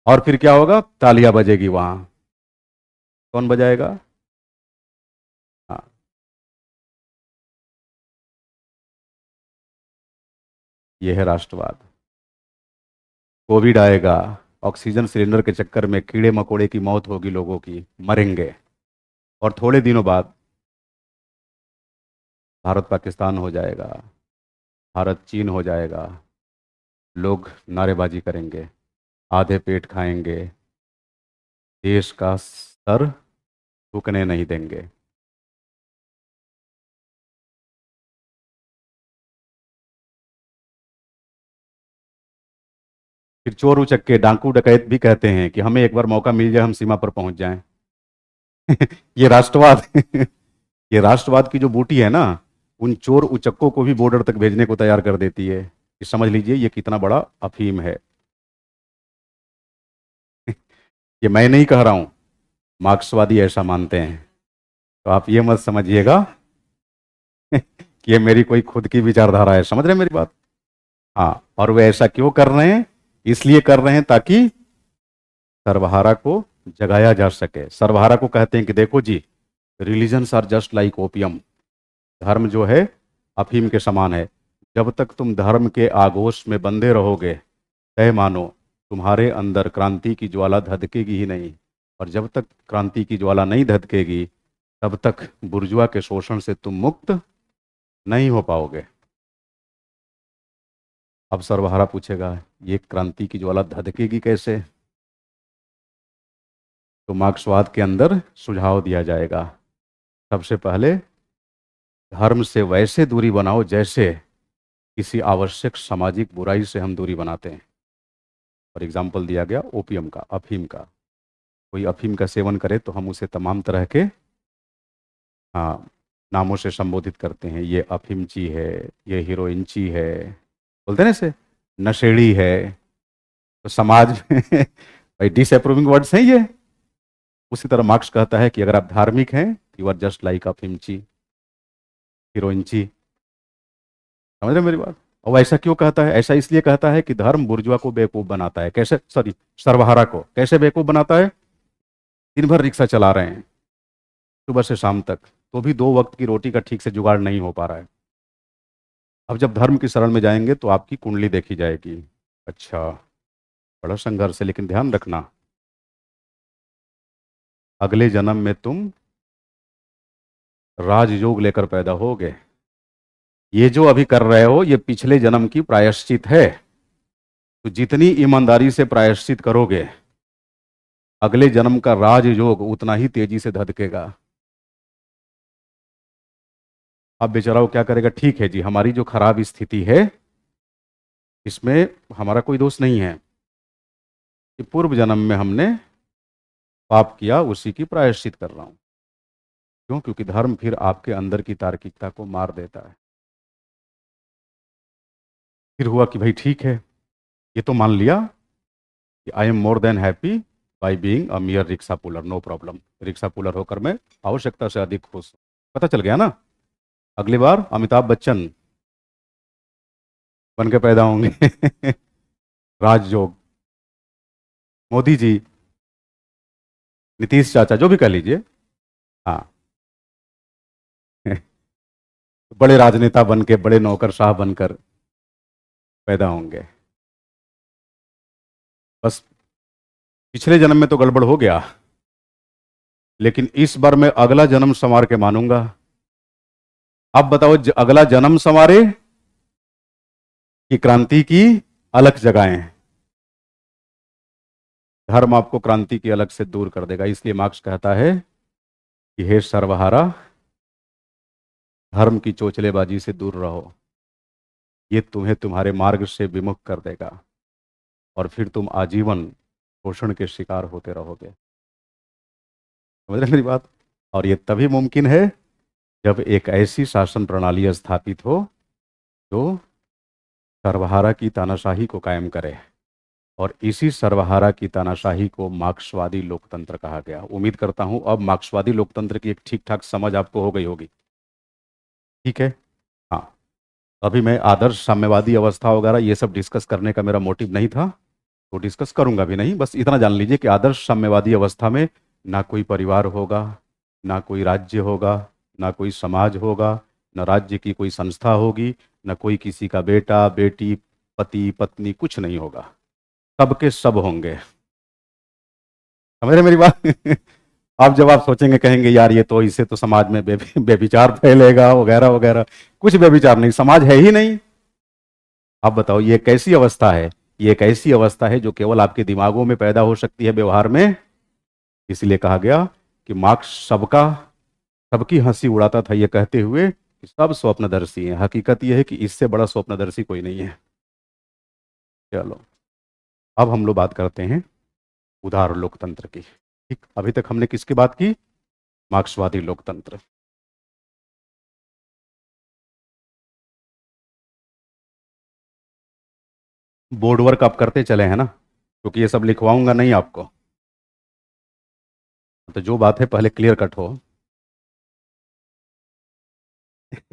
और फिर क्या होगा? तालियां बजेगी वहां। कौन बजाएगा? हाँ, ये है राष्ट्रवाद। कोविड आएगा, ऑक्सीजन सिलेंडर के चक्कर में कीड़े मकोड़े की मौत होगी, लोगों की मरेंगे। और थोड़े दिनों बाद भारत पाकिस्तान हो जाएगा, भारत चीन हो जाएगा। लोग नारेबाजी करेंगे, आधे पेट खाएंगे, देश का सर झुकने नहीं देंगे। फिर चोर उचक्के डाकू डकैत भी कहते हैं कि हमें एक बार मौका मिल जाए, हम सीमा पर पहुंच जाएं। ये राष्ट्रवाद। ये राष्ट्रवाद की जो बूटी है ना, उन चोर उचक्कों को भी बॉर्डर तक भेजने को तैयार कर देती है कि समझ लीजिए ये कितना बड़ा अफीम है। ये मैं नहीं कह रहा हूं, मार्क्सवादी ऐसा मानते हैं। तो आप ये मत समझिएगा कि ये मेरी कोई खुद की विचारधारा है। समझ रहे हैं मेरी बात? हाँ। और वे ऐसा क्यों कर रहे हैं? इसलिए कर रहे हैं ताकि सर्वहारा को जगाया जा सके। सर्वहारा को कहते हैं कि देखो जी, religions are just like opium. धर्म जो है अफीम के समान है। जब तक तुम धर्म के आगोश में बंधे रहोगे, तय मानो तुम्हारे अंदर क्रांति की ज्वाला धधकेगी ही नहीं। और जब तक क्रांति की ज्वाला नहीं धधकेगी, तब तक बुर्जुआ के शोषण से तुम मुक्त नहीं हो पाओगे। अब सर्वहारा पूछेगा ये क्रांति की ज्वाला धधकेगी कैसे? तो मार्क्सवाद के अंदर सुझाव दिया जाएगा। सबसे पहले धर्म से वैसे दूरी बनाओ जैसे किसी आवश्यक सामाजिक बुराई से हम दूरी बनाते हैं। और एग्जाम्पल दिया गया ओपियम का, अफीम का। कोई अफीम का सेवन करे तो हम उसे तमाम तरह के, हाँ, नामों से संबोधित करते हैं, ये अफिमची है, ये हीरोइनची है, बोलते हैं ना इसे, नशेड़ी है। तो समाज में भाई डिसअप्रूविंग वर्ड्स हैं ये। उसी तरह मार्क्स कहता है कि अगर आप धार्मिक हैं, यू आर जस्ट लाइक अफिमची, हीरोइनची। समझ रहे हैं मेरी बात? और वो ऐसा क्यों कहता है? ऐसा इसलिए कहता है कि धर्म बुर्जुआ को बेवकूफ बनाता है। कैसे? सॉरी, सर्वहारा को कैसे बेवकूफ बनाता है? दिन भर रिक्शा चला रहे हैं, सुबह से शाम तक, तो भी 2 वक्त की रोटी का ठीक से जुगाड़ नहीं हो पा रहा है। अब जब धर्म की शरण में जाएंगे तो आपकी कुंडली देखी जाएगी। अच्छा, बड़ा संघर्ष है, लेकिन ध्यान रखना, अगले जन्म में तुम राजयोग लेकर पैदा होगे। ये जो अभी कर रहे हो, ये पिछले जन्म की प्रायश्चित है। तो जितनी ईमानदारी से प्रायश्चित करोगे, अगले जन्म का राजयोग उतना ही तेजी से धधकेगा। अब बेचारा वो क्या करेगा? ठीक है जी, हमारी जो खराब स्थिति है, इसमें हमारा कोई दोष नहीं है कि पूर्व जन्म में हमने पाप किया, उसी की प्रायश्चित कर रहा हूं। क्यों? क्योंकि धर्म फिर आपके अंदर की तार्किकता को मार देता है। फिर हुआ कि भाई ठीक है, ये तो मान लिया कि I am more than happy by being a mere rickshaw puller, no problem, rickshaw puller होकर मैं आवश्यकता से अधिक खुश हूं। पता चल गया ना? अगली बार अमिताभ बच्चन बन के पैदा होंगे राजयोग, मोदी जी, नीतीश चाचा, जो भी कह लीजिए। हाँ बड़े राजनेता बन के, बड़े नौकरशाह बनकर पैदा होंगे। बस पिछले जन्म में तो गड़बड़ हो गया, लेकिन इस बार मैं अगला जन्म संवार के मानूंगा। अब बताओ, अगला जन्म संवारे कि क्रांति की अलग जगहें? धर्म आपको क्रांति की अलग से दूर कर देगा। इसलिए मार्क्स कहता है कि हे सर्वहारा, धर्म की चोचलेबाजी से दूर रहो, ये तुम्हें तुम्हारे मार्ग से विमुख कर देगा, और फिर तुम आजीवन शोषण के शिकार होते रहोगे। समझ रहे मेरी बात? और ये तभी मुमकिन है जब एक ऐसी शासन प्रणाली स्थापित हो जो सर्वहारा की तानाशाही को कायम करे। और इसी सर्वहारा की तानाशाही को मार्क्सवादी लोकतंत्र कहा गया। उम्मीद करता हूं अब मार्क्सवादी लोकतंत्र की एक ठीक ठाक समझ आपको हो गई होगी। ठीक है? हाँ, अभी मैं आदर्श साम्यवादी अवस्था वगैरह ये सब डिस्कस करने का मेरा मोटिव नहीं था, तो डिस्कस करूंगा भी नहीं। बस इतना जान लीजिए कि आदर्श साम्यवादी अवस्था में ना कोई परिवार होगा, ना कोई राज्य होगा, ना कोई समाज होगा, ना राज्य की कोई संस्था होगी, ना कोई किसी का बेटा बेटी पति पत्नी, कुछ नहीं होगा। सबके सब होंगे। समझ रहे मेरी बात? अब जब आप सोचेंगे, कहेंगे यार ये तो, इससे तो समाज में बेविचार फैलेगा वगैरह वगैरह, कुछ बेविचार नहीं, समाज है ही नहीं। आप बताओ, ये कैसी अवस्था है? ये एक ऐसी अवस्था है जो केवल आपके दिमागों में पैदा हो सकती है, व्यवहार में। इसलिए कहा गया कि मार्क्स सबकी हंसी उड़ाता था ये कहते हुए कि सब स्वप्नदर्शी हैं। हकीकत यह है कि इससे बड़ा स्वप्नदर्शी कोई नहीं है। चलो, अब हम लोग बात करते हैं उदार लोकतंत्र की। ठीक, अभी तक हमने किसकी बात की? मार्क्सवादी लोकतंत्र। बोर्ड वर्क आप करते चले हैं ना? क्योंकि ये सब लिखवाऊंगा नहीं आपको, तो जो बात है पहले क्लियर कट हो।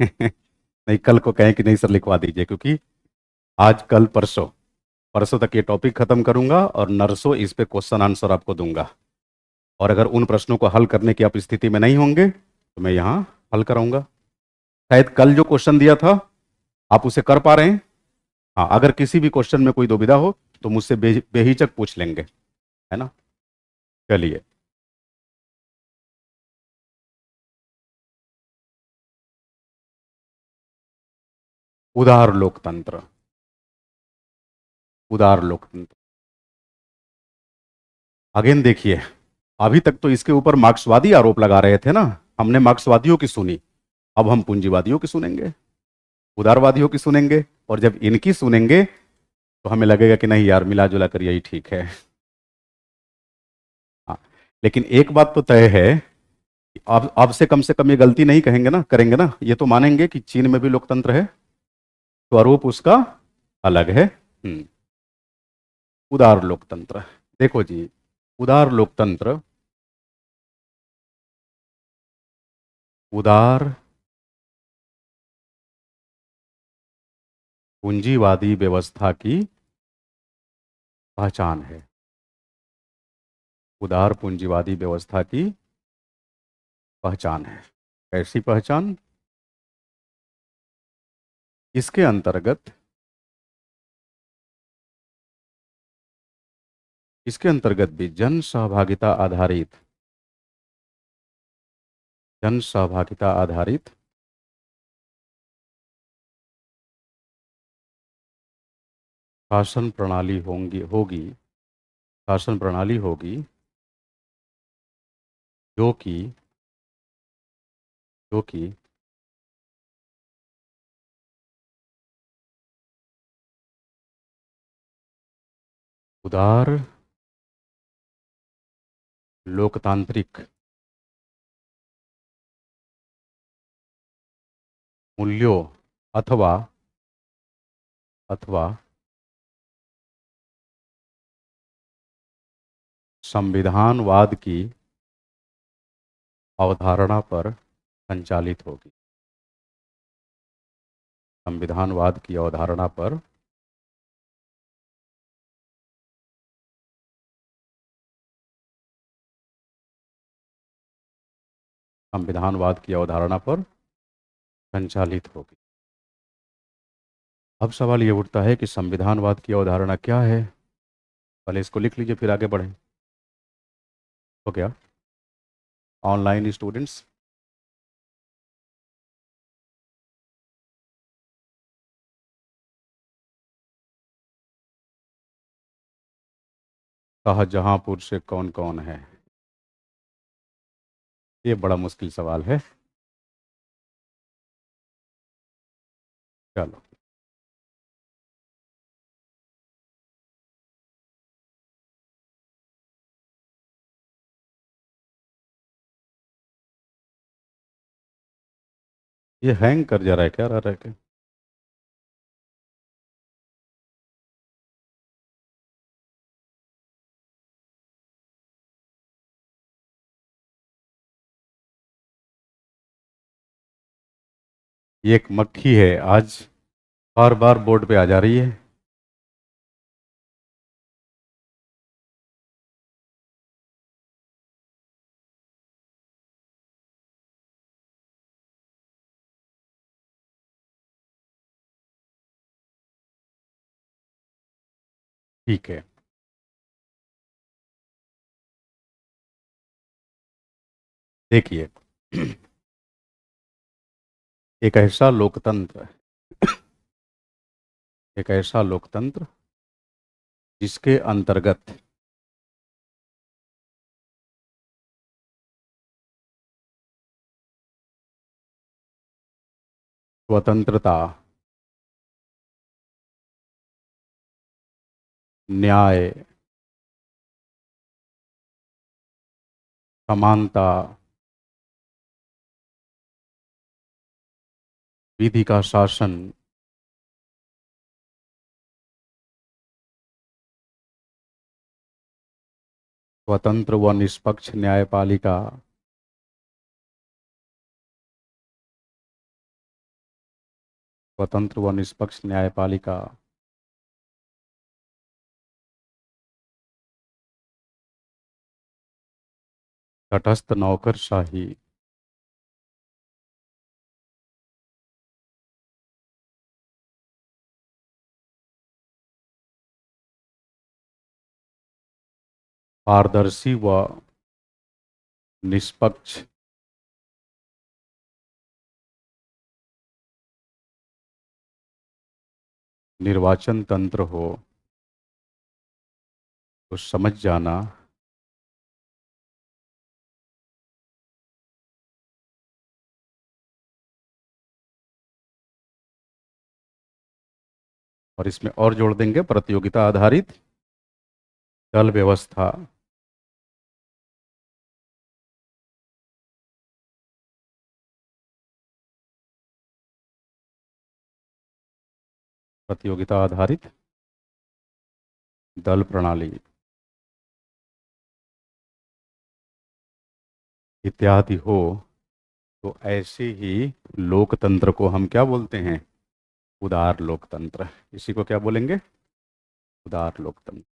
नहीं, कल को कहें कि नहीं सर लिखवा दीजिए, क्योंकि आज कल परसों, परसों तक ये टॉपिक खत्म करूंगा और नरसों इस पे क्वेश्चन आंसर आपको दूंगा। और अगर उन प्रश्नों को हल करने की आप स्थिति में नहीं होंगे तो मैं यहाँ हल कराऊंगा। शायद कल जो क्वेश्चन दिया था आप उसे कर पा रहे हैं? हाँ, अगर किसी भी क्वेश्चन में कोई दुविधा हो तो मुझसे बेहिचक पूछ लेंगे, है ना? चलिए, उदार लोकतंत्र। उदार लोकतंत्र, अगेन देखिए, अभी तक तो इसके ऊपर मार्क्सवादी आरोप लगा रहे थे ना, हमने मार्क्सवादियों की सुनी। अब हम पूंजीवादियों की सुनेंगे, उदारवादियों की सुनेंगे। और जब इनकी सुनेंगे तो हमें लगेगा कि नहीं यार, मिला जुला कर यही ठीक है। हाँ, लेकिन एक बात तो तय है आप आपसे कम से कम ये गलती नहीं कहेंगे ना, करेंगे ना, ये तो मानेंगे कि चीन में भी लोकतंत्र है, स्वरूप उसका अलग है। उदार लोकतंत्र। देखो जी, उदार लोकतंत्र, उदार पूंजीवादी व्यवस्था की पहचान है। उदार पूंजीवादी व्यवस्था की पहचान है। कैसी पहचान? इसके अंतर्गत, इसके अंतर्गत भी जन सहभागिता आधारित शासन प्रणाली होगी, शासन प्रणाली होगी, जो कि जो कि उदार लोकतांत्रिक मूल्यों अथवा अथवा संविधानवाद की अवधारणा पर संचालित होगी। संविधानवाद की अवधारणा पर संविधानवाद की अवधारणा पर संचालित होगी। अब सवाल ये उठता है कि संविधानवाद की अवधारणा क्या है। पहले इसको लिख लीजिए, फिर आगे बढ़ें। तो क्या ऑनलाइन स्टूडेंट्स, शाहजहांपुर से कौन कौन है? ये बड़ा मुश्किल सवाल है। चलो, ये हैंग कर जा रहा है क्या, रह के? ये एक मक्खी है, आज बार बार बोर्ड पे आ जा रही है। ठीक है, देखिए, एक ऐसा लोकतंत्र, एक ऐसा लोकतंत्र जिसके अंतर्गत स्वतंत्रता, न्याय, समानता, विधि का शासन, स्वतंत्र व निष्पक्ष न्यायपालिका, स्वतंत्र व निष्पक्ष न्यायपालिका, तटस्थ नौकरशाही, पारदर्शी व निष्पक्ष निर्वाचन तंत्र हो, तो समझ जाना और इसमें और जोड़ देंगे प्रतियोगिता आधारित दल व्यवस्था, प्रतियोगिता आधारित दल प्रणाली इत्यादि हो, तो ऐसे ही लोकतंत्र को हम क्या बोलते हैं? उदार लोकतंत्र। इसी को क्या बोलेंगे? उदार लोकतंत्र।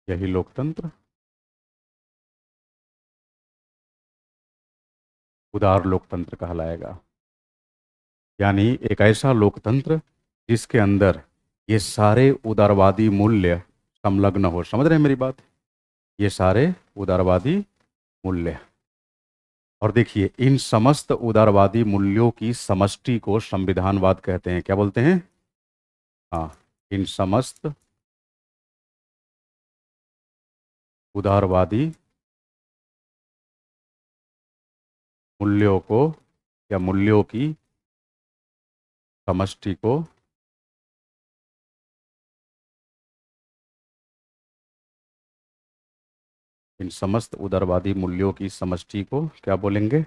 यही लोकतंत्र उदार लोकतंत्र कहलाएगा। यानी एक ऐसा लोकतंत्र जिसके अंदर ये सारे उदारवादी मूल्य संलग्न हो। समझ रहे हैं मेरी बात? ये सारे उदारवादी मूल्य। और देखिए, इन समस्त उदारवादी मूल्यों की समष्टि को संविधानवाद कहते हैं। क्या बोलते हैं? हाँ, इन समस्त उदारवादी मूल्यों को या मूल्यों की समष्टि को इन समस्त उदारवादी मूल्यों की समष्टि को क्या बोलेंगे?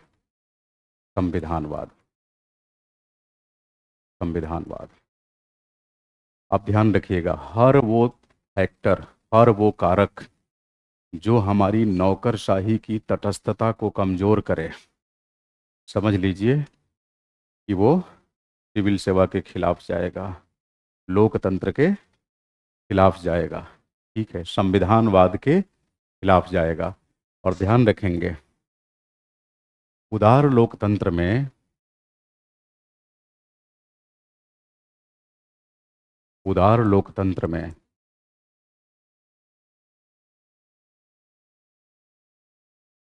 संविधानवाद। संविधानवाद। आप ध्यान रखिएगा, हर वो फैक्टर, हर वो कारक जो हमारी नौकरशाही की तटस्थता को कमजोर करे, समझ लीजिए कि वो सिविल सेवा के खिलाफ जाएगा, लोकतंत्र के खिलाफ जाएगा। ठीक है, संविधानवाद के खिलाफ जाएगा। और ध्यान रखेंगे, उदार लोकतंत्र में उदार लोकतंत्र में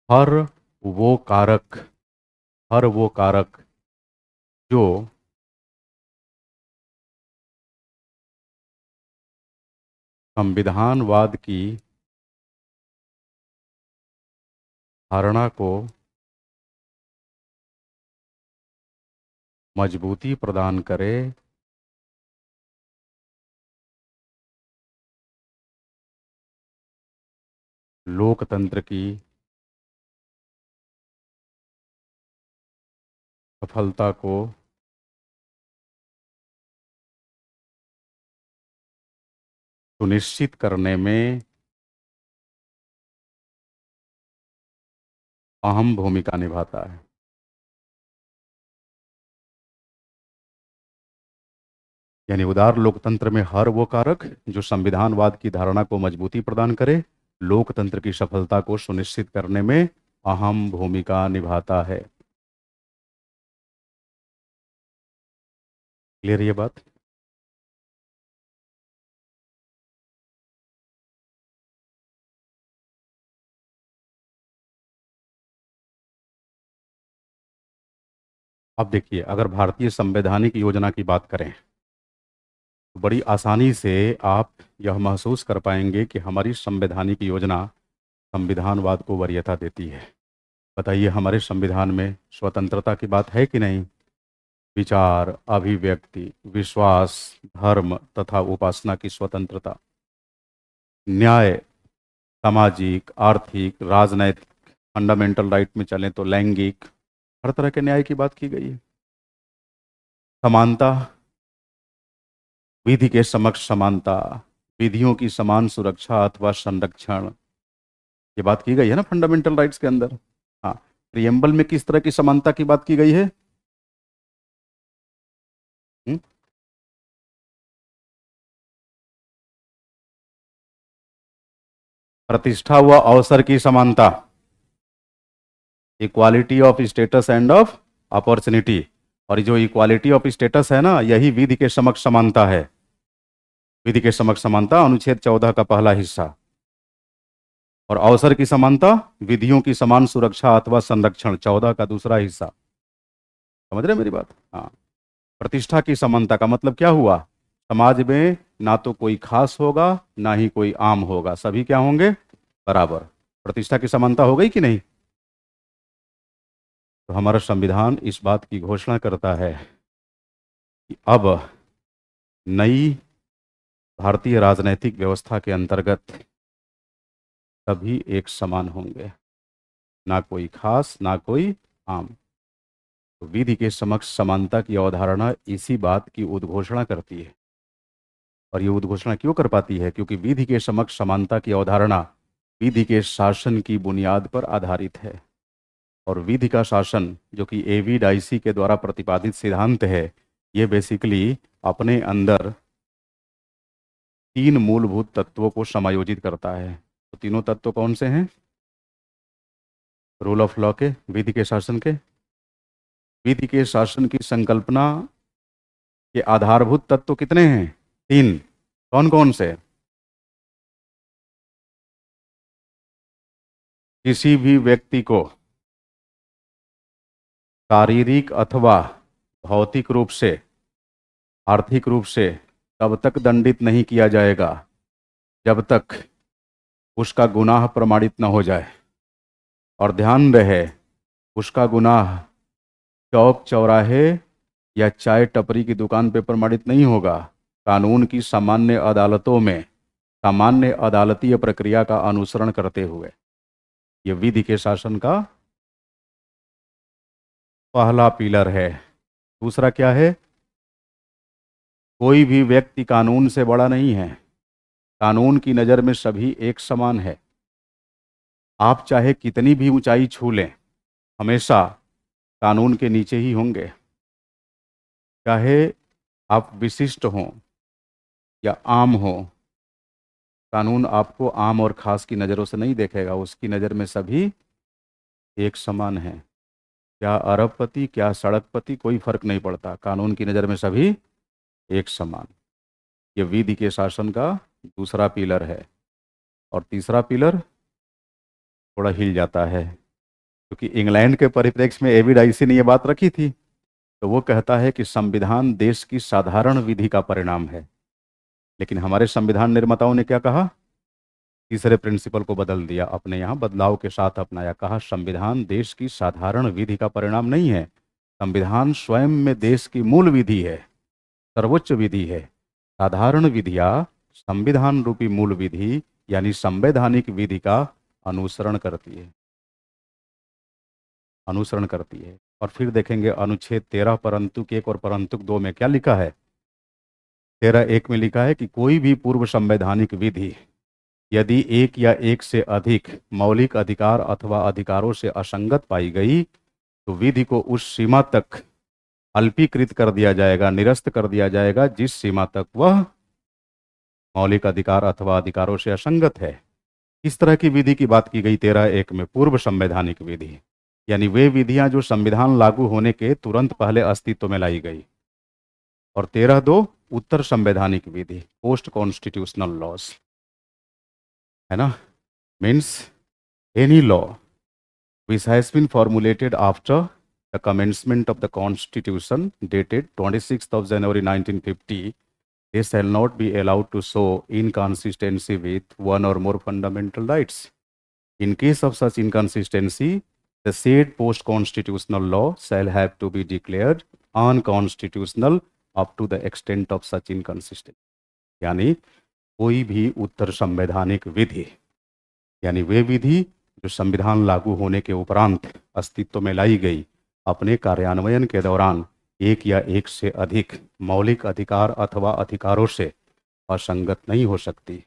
हर वो कारक, हर वो कारक जो संविधानवाद की धारणा को मजबूती प्रदान करे, लोकतंत्र की सफलता को सुनिश्चित करने में अहम भूमिका निभाता है। यानी उदार लोकतंत्र में हर वो कारक जो संविधानवाद की धारणा को मजबूती प्रदान करे, लोकतंत्र की सफलता को सुनिश्चित करने में अहम भूमिका निभाता है। क्लियर ये बात? अब देखिए, अगर भारतीय संवैधानिक योजना की बात करें तो बड़ी आसानी से आप यह महसूस कर पाएंगे कि हमारी संवैधानिक योजना संविधानवाद को वरीयता देती है। बताइए, हमारे संविधान में स्वतंत्रता की बात है कि नहीं? विचार, अभिव्यक्ति, विश्वास, धर्म तथा उपासना की स्वतंत्रता, न्याय, सामाजिक, आर्थिक, राजनैतिक, फंडामेंटल राइट में चलें तो लैंगिक, हर तरह के न्याय की बात की गई है। समानता, विधि के समक्ष समानता, विधियों की समान सुरक्षा अथवा संरक्षण, ये बात की गई है ना फंडामेंटल राइट्स के अंदर। हाँ, प्रियम्बल में किस तरह की समानता की बात की गई है? हम्म? प्रतिष्ठा व अवसर की समानता, equality of status end of opportunity. और जो इक्वालिटी ऑफ स्टेटस है ना, यही विधि के समक्ष समानता है। विधि के समक्ष समानता अनुच्छेद 14 का पहला हिस्सा। और अवसर की समानता, विधियों की समान सुरक्षा अथवा संरक्षण, 14 का दूसरा हिस्सा। समझ रहे हैं मेरी बात? हाँ। प्रतिष्ठा की समानता का मतलब क्या हुआ? समाज में ना तो कोई खास होगा, ना ही कोई आम होगा, सभी क्या होंगे? बराबर। प्रतिष्ठा की समानता हो गई कि नहीं? तो हमारा संविधान इस बात की घोषणा करता है कि अब नई भारतीय राजनैतिक व्यवस्था के अंतर्गत सभी एक समान होंगे, ना कोई खास ना कोई आम। तो विधि के समक्ष समानता की अवधारणा इसी बात की उद्घोषणा करती है। और ये उद्घोषणा क्यों कर पाती है? क्योंकि विधि के समक्ष समानता की अवधारणा विधि के शासन की बुनियाद पर आधारित है। और विधि का शासन, जो कि एवी डाइसी के द्वारा प्रतिपादित सिद्धांत है, ये बेसिकली अपने अंदर तीन मूलभूत तत्वों को समायोजित करता है। तो तीनों तत्व कौन से हैं? रूल ऑफ लॉ के, विधि के शासन के। विधि के शासन की संकल्पना के आधारभूत तत्व कितने हैं? तीन। कौन कौन से? किसी भी व्यक्ति को शारीरिक अथवा भौतिक रूप से, आर्थिक रूप से तब तक दंडित नहीं किया जाएगा जब तक उसका गुनाह प्रमाणित न हो जाए। और ध्यान रहे, उसका गुनाह चौक चौराहे या चाय टपरी की दुकान पे प्रमाणित नहीं होगा। कानून की सामान्य अदालतों में सामान्य अदालतीय प्रक्रिया का अनुसरण करते हुए। यह विधि के शासन का पहला पिलर है। दूसरा क्या है? कोई भी व्यक्ति कानून से बड़ा नहीं है। कानून की नज़र में सभी एक समान है। आप चाहे कितनी भी ऊंचाई छू लें, हमेशा कानून के नीचे ही होंगे। चाहे आप विशिष्ट हों या आम हो, कानून आपको आम और खास की नज़रों से नहीं देखेगा। उसकी नज़र में सभी एक समान है। क्या अरबपति, क्या सड़कपति, कोई फर्क नहीं पड़ता। कानून की नज़र में सभी एक समान। ये विधि के शासन का दूसरा पिलर है। और तीसरा पिलर थोड़ा हिल जाता है, क्योंकि इंग्लैंड के परिप्रेक्ष्य में एवी डाइसी ने यह बात रखी थी। तो वो कहता है कि संविधान देश की साधारण विधि का परिणाम है। लेकिन हमारे संविधान निर्माताओं ने क्या कहा? तीसरे प्रिंसिपल को बदल दिया, अपने यहाँ बदलाव के साथ अपनाया। कहा संविधान देश की साधारण विधि का परिणाम नहीं है, संविधान स्वयं में देश की मूल विधि है, सर्वोच्च विधि है। साधारण विधियां संविधान रूपी मूल विधि यानी संवैधानिक विधि का अनुसरण करती है, अनुसरण करती है। और फिर देखेंगे अनुच्छेद 13 परंतुक 1 और परंतुक 2 में क्या लिखा है। 13(1) में लिखा है कि कोई भी पूर्व संवैधानिक विधि यदि एक या एक से अधिक मौलिक अधिकार अथवा अधिकारों से असंगत पाई गई तो विधि को उस सीमा तक अल्पीकृत कर दिया जाएगा, निरस्त कर दिया जाएगा जिस सीमा तक वह मौलिक अधिकार अथवा अधिकारों से असंगत है। इस तरह की विधि की बात की गई 13(1) में, पूर्व संवैधानिक विधि, यानी वे विधियां जो संविधान लागू होने के तुरंत पहले अस्तित्व में लाई गई। और 13(2) उत्तर संवैधानिक विधि, पोस्ट कॉन्स्टिट्यूशनल लॉज, है ना। Means any law which has been formulated after the commencement of the Constitution dated 26th of January 1950, they shall not be allowed to show inconsistency with one or more fundamental rights. In case of such inconsistency, the said post-constitutional law shall have to be declared unconstitutional up to the extent of such inconsistency. यानी कोई भी उत्तर संवैधानिक विधि, यानी वे विधि जो संविधान लागू होने के उपरांत अस्तित्व में लाई गई, अपने कार्यान्वयन के दौरान एक या एक से अधिक मौलिक अधिकार अथवा अधिकारों से असंगत नहीं हो सकती।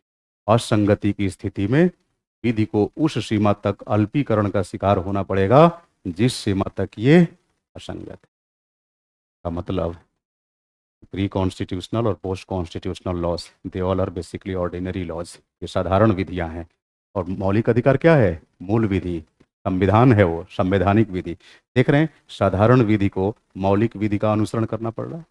असंगति की स्थिति में विधि को उस सीमा तक अल्पीकरण का शिकार होना पड़ेगा जिस सीमा तक ये असंगत है। का मतलब प्री कॉन्स्टिट्यूशनल और post constitutional laws, they all are basically ordinary laws. ये साधारण विधियां हैं। और मौलिक अधिकार क्या है? मूल विधि, संविधान है, वो संवैधानिक विधि। देख रहे हैं, साधारण विधि को मौलिक विधि का अनुसरण करना पड़ रहा है।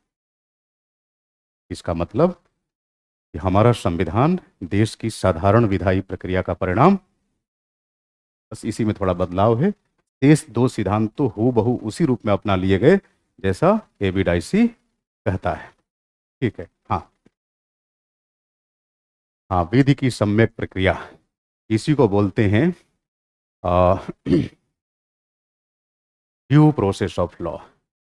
इसका मतलब कि हमारा संविधान देश की साधारण विधायी प्रक्रिया का परिणाम, बस इसी में थोड़ा बदलाव है। शेष दो सिद्धांत तो हूबहू उसी रूप में अपना लिए गए जैसा एबी डाइसी कहता है। ठीक है। हाँ हाँ, विधि की सम्यक प्रक्रिया, इसी को बोलते हैं due process of law.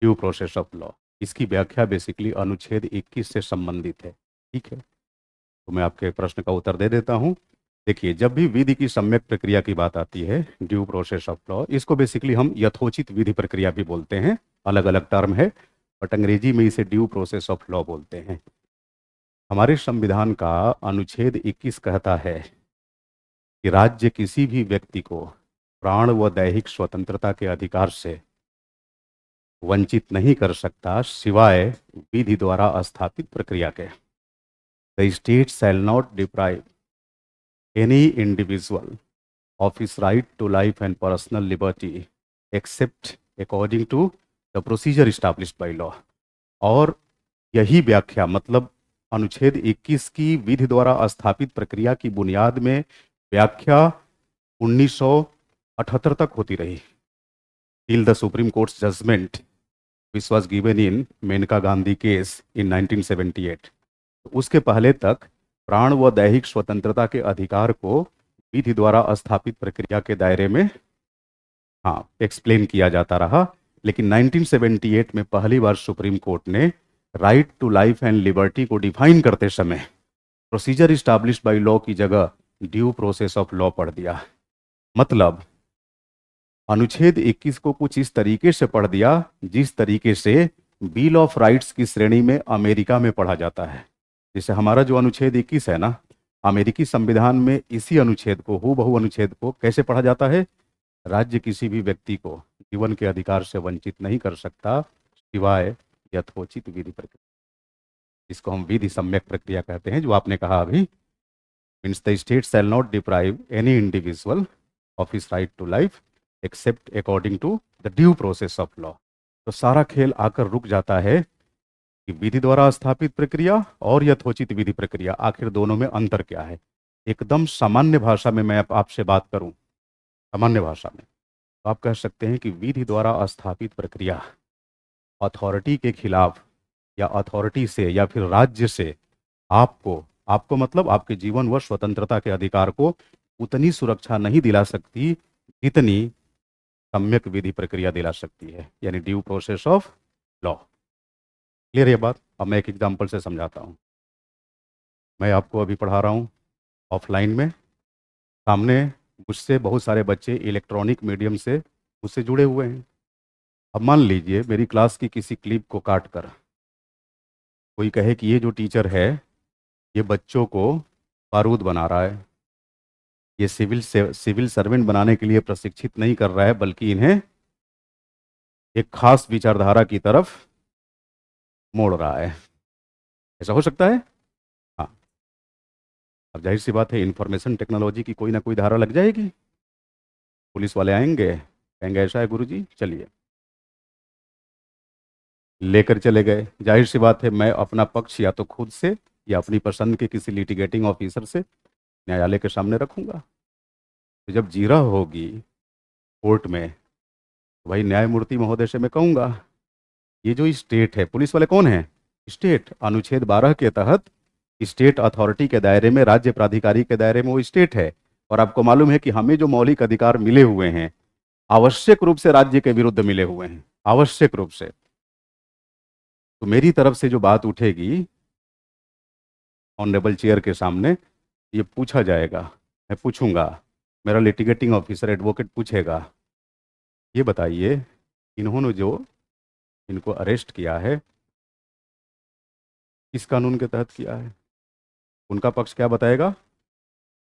Due process of law, इसकी व्याख्या बेसिकली अनुच्छेद 21 से संबंधित है। ठीक है। तो मैं आपके प्रश्न का उत्तर दे देता हूँ। देखिए, जब भी विधि की सम्यक प्रक्रिया की बात आती है, ड्यू प्रोसेस ऑफ लॉ, इसको बेसिकली हम यथोचित विधि प्रक्रिया भी बोलते हैं। अलग अलग टर्म है, बट अंग्रेजी में इसे ड्यू प्रोसेस ऑफ लॉ बोलते हैं। हमारे संविधान का अनुच्छेद 21 कहता है कि राज्य किसी भी व्यक्ति को प्राण व दैहिक स्वतंत्रता के अधिकार से वंचित नहीं कर सकता, सिवाय विधि द्वारा स्थापित प्रक्रिया के। The state shall not deprive any individual of his right to life and personal liberty except according to the procedure established by law। और यही व्याख्या, मतलब अनुच्छेद 21 की विधि द्वारा स्थापित प्रक्रिया की बुनियाद में व्याख्या 1978 तक होती रही, till the Supreme Court's judgment which was given in Maneka Gandhi case in 1978। उसके पहले तक प्राण व दैहिक स्वतंत्रता के अधिकार को विधि द्वारा स्थापित प्रक्रिया के दायरे में एक्सप्लेन किया जाता रहा। लेकिन 1978 में पहली बार सुप्रीम कोर्ट ने right to life and liberty को डिफाइन करते समय प्रोसीजर इस्टैब्लिश्ड बाय लॉ की जगह ड्यू प्रोसेस ऑफ लॉ पढ़ दिया। मतलब अनुच्छेद 21 को कुछ इस तरीके से पढ़ दिया जिस तरीके से बिल ऑफ राइट्स की श्रेणी में अमेरिका में पढ़ा जाता है। जैसे हमारा जो अनुच्छेद 21 है ना, अमेरिकी संविधान में इसी अनुच्छेद को, हूबहू अनुच्छेद को कैसे पढ़ा जाता है? राज्य किसी भी व्यक्ति को जीवन के अधिकार से वंचित नहीं कर सकता, सिवाय यथोचित विधि प्रक्रिया, इसको हम विधि सम्यक प्रक्रिया कहते हैं, जो आपने कहा अभी। Means the state shall not deprive any individual of his right to life except according to the due process of law. तो सारा खेल आकर रुक जाता है कि विधि द्वारा स्थापित प्रक्रिया और यथोचित विधि प्रक्रिया, आखिर दोनों में अंतर क्या है। एकदम सामान्य भाषा में मैं आपसे बात करूं, सामान्य भाषा में, तो आप कह सकते हैं कि विधि द्वारा स्थापित प्रक्रिया अथॉरिटी के खिलाफ या अथॉरिटी से या फिर राज्य से आपको आपको मतलब आपके जीवन व स्वतंत्रता के अधिकार को उतनी सुरक्षा नहीं दिला सकती जितनी सम्यक विधि प्रक्रिया दिला सकती है, यानी due process of law. Clear ये बात? अब मैं एक एग्जांपल से समझाता हूँ। मैं आपको अभी पढ़ा रहा हूँ ऑफलाइन में, सामने मुझसे बहुत सारे बच्चे इलेक्ट्रॉनिक मीडियम से मुझसे जुड़े हुए हैं। अब मान लीजिए मेरी क्लास की किसी क्लिप को काट कर कोई कहे कि ये जो टीचर है ये बच्चों को बारूद बना रहा है, ये सिविल सर्वेंट बनाने के लिए प्रशिक्षित नहीं कर रहा है, बल्कि इन्हें एक खास विचारधारा की तरफ मोड़ रहा है। ऐसा हो सकता है? हाँ। अब जाहिर सी बात है, इंफॉर्मेशन टेक्नोलॉजी की कोई ना कोई धारा लग जाएगी। पुलिस वाले आएंगे, कहेंगे ऐसा है गुरुजी, चलिए, लेकर चले गए। जाहिर सी बात है, मैं अपना पक्ष या तो खुद से या अपनी पसंद के किसी लिटिगेटिंग ऑफिसर से न्यायालय के सामने रखूंगा। तो जब जीरा होगी कोर्ट में, तो भाई न्यायमूर्ति महोदय से मैं कहूंगा, ये जो स्टेट है, पुलिस वाले कौन है? स्टेट। अनुच्छेद 12 के तहत स्टेट अथॉरिटी के दायरे में, राज्य प्राधिकारी के दायरे में वो स्टेट है। और आपको मालूम है कि हमें जो मौलिक अधिकार मिले हुए हैं आवश्यक रूप से राज्य के विरुद्ध मिले हुए हैं, आवश्यक रूप से। तो मेरी तरफ से जो बात उठेगी ऑनरेबल चेयर के सामने, ये पूछा जाएगा, मैं पूछूंगा, मेरा लिटिगेटिंग ऑफिसर एडवोकेट पूछेगा, ये बताइए इन्होंने जो इनको अरेस्ट किया है किस कानून के तहत किया है? उनका पक्ष क्या बताएगा?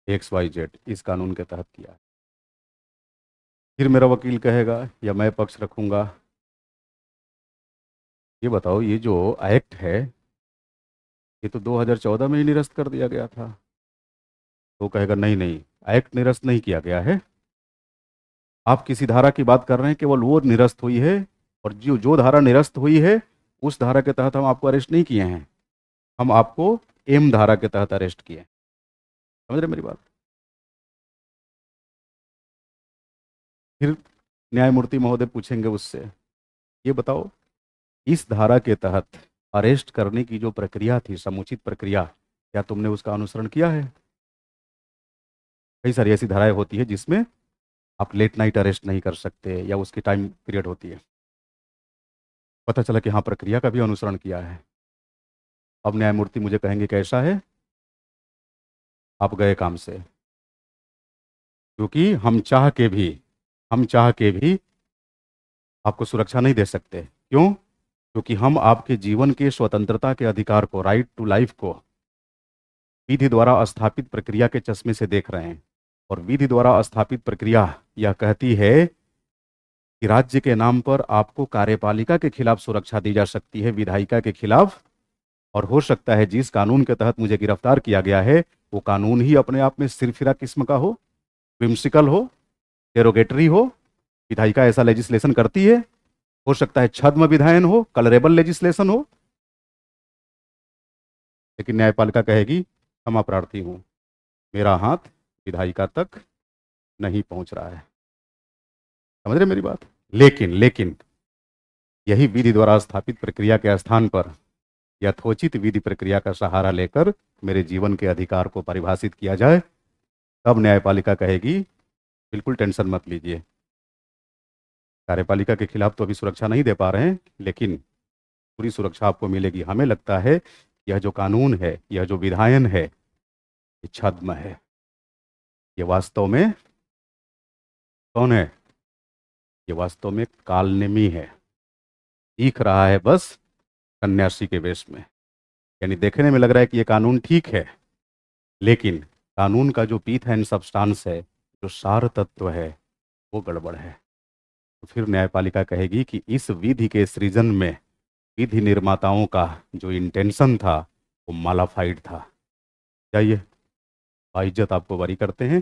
XYZ इस कानून के तहत किया है। फिर मेरा वकील कहेगा या मैं पक्ष रखूंगा, ये बताओ ये जो एक्ट है ये तो 2014 में ही निरस्त कर दिया गया था। तो कहेगा नहीं नहीं, एक्ट निरस्त नहीं किया गया है, आप किसी धारा की बात कर रहे हैं, केवल वो निरस्त हुई है, और जो जो धारा निरस्त हुई है उस धारा के तहत हम आपको अरेस्ट नहीं किए हैं, हम आपको एम धारा के तहत अरेस्ट किए। समझ रहे मेरी बात? फिर न्यायमूर्ति महोदय पूछेंगे उससे, ये बताओ इस धारा के तहत अरेस्ट करने की जो प्रक्रिया थी, समुचित प्रक्रिया, क्या तुमने उसका अनुसरण किया है? कई सारी ऐसी धाराएं होती है जिसमें आप लेट नाइट अरेस्ट नहीं कर सकते, या उसकी टाइम पीरियड होती है। पता चला कि हाँ, प्रक्रिया का भी अनुसरण किया है। अब न्यायमूर्ति मुझे कहेंगे कैसा है, आप गए काम से, क्योंकि हम चाह के भी आपको सुरक्षा नहीं दे सकते। क्यों? क्योंकि हम आपके जीवन के स्वतंत्रता के अधिकार को, राइट टू लाइफ को, विधि द्वारा स्थापित प्रक्रिया के चश्मे से देख रहे हैं। और विधि द्वारा स्थापित प्रक्रिया यह कहती है कि राज्य के नाम पर आपको कार्यपालिका के खिलाफ सुरक्षा दी जा सकती है, विधायिका के खिलाफ। और हो सकता है जिस कानून के तहत मुझे गिरफ्तार किया गया है वो कानून ही अपने आप में सिरफिरा किस्म का हो, विम्सिकल हो, डेरोगेटरी हो। विधायिका ऐसा लेजिस्लेशन करती है। हो सकता है छद्म विधायन हो, कलरेबल लेजिस्लेशन हो, लेकिन न्यायपालिका कहेगी हम अपराधी हूं, मेरा हाथ विधायिका तक नहीं पहुंच रहा है। समझ रहे मेरी बात? लेकिन यही विधि द्वारा स्थापित प्रक्रिया के स्थान पर यथोचित विधि प्रक्रिया का सहारा लेकर मेरे जीवन के अधिकार को परिभाषित किया जाए, तब न्यायपालिका कहेगी बिल्कुल टेंशन मत लीजिए, कार्यपालिका के खिलाफ तो अभी सुरक्षा नहीं दे पा रहे हैं, लेकिन पूरी सुरक्षा आपको मिलेगी। हमें लगता है यह जो कानून है, यह जो विधायन है, ये छद्म है। ये वास्तव में कौन है? ये वास्तव में कालनेमी है, दिख रहा है बस सन्यासी के वेश में। यानी देखने में लग रहा है कि ये कानून ठीक है, लेकिन कानून का जो पीथ एंड सब्सटेंस है, जो सार तत्व है, वो गड़बड़ है। तो फिर न्यायपालिका कहेगी कि इस विधि के सृजन में विधि निर्माताओं का जो इंटेंशन था वो मालाफाइड था। जाइए, बाइज्जत आपको बरी करते हैं।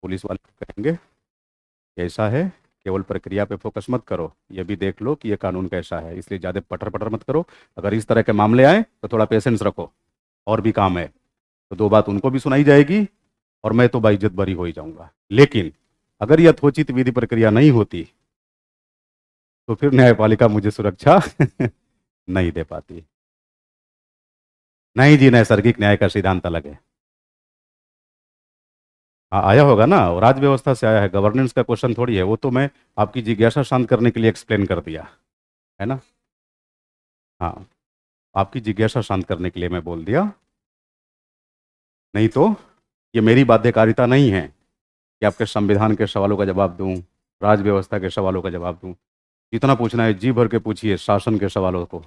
पुलिस वाले कहेंगे कैसा है, केवल प्रक्रिया पे फोकस मत करो, ये भी देख लो कि ये कानून कैसा है, इसलिए ज़्यादा पटर पटर मत करो। अगर इस तरह के मामले आए तो थोड़ा पेशेंस रखो, और भी काम है। तो दो बात उनको भी सुनाई जाएगी और मैं तो बाइज्जत बरी हो ही जाऊंगा। लेकिन अगर यथोचित विधि प्रक्रिया नहीं होती तो फिर न्यायपालिका मुझे सुरक्षा नहीं दे पाती। नहीं जी, नैसर्गिक न्याय का सिद्धांत अलग है। हाँ, आया होगा ना, और राज व्यवस्था से आया है, गवर्नेंस का क्वेश्चन थोड़ी है वो। तो मैं आपकी जिज्ञासा शांत करने के लिए एक्सप्लेन कर दिया है ना। हाँ, आपकी जिज्ञासा शांत करने के लिए मैं बोल दिया। नहीं तो ये मेरी बाध्यकारिता नहीं है कि आपके संविधान के सवालों का जवाब दूं, राज व्यवस्था के सवालों का जवाब दूं। जितना पूछना है जी भर के पूछिए, शासन के सवालों को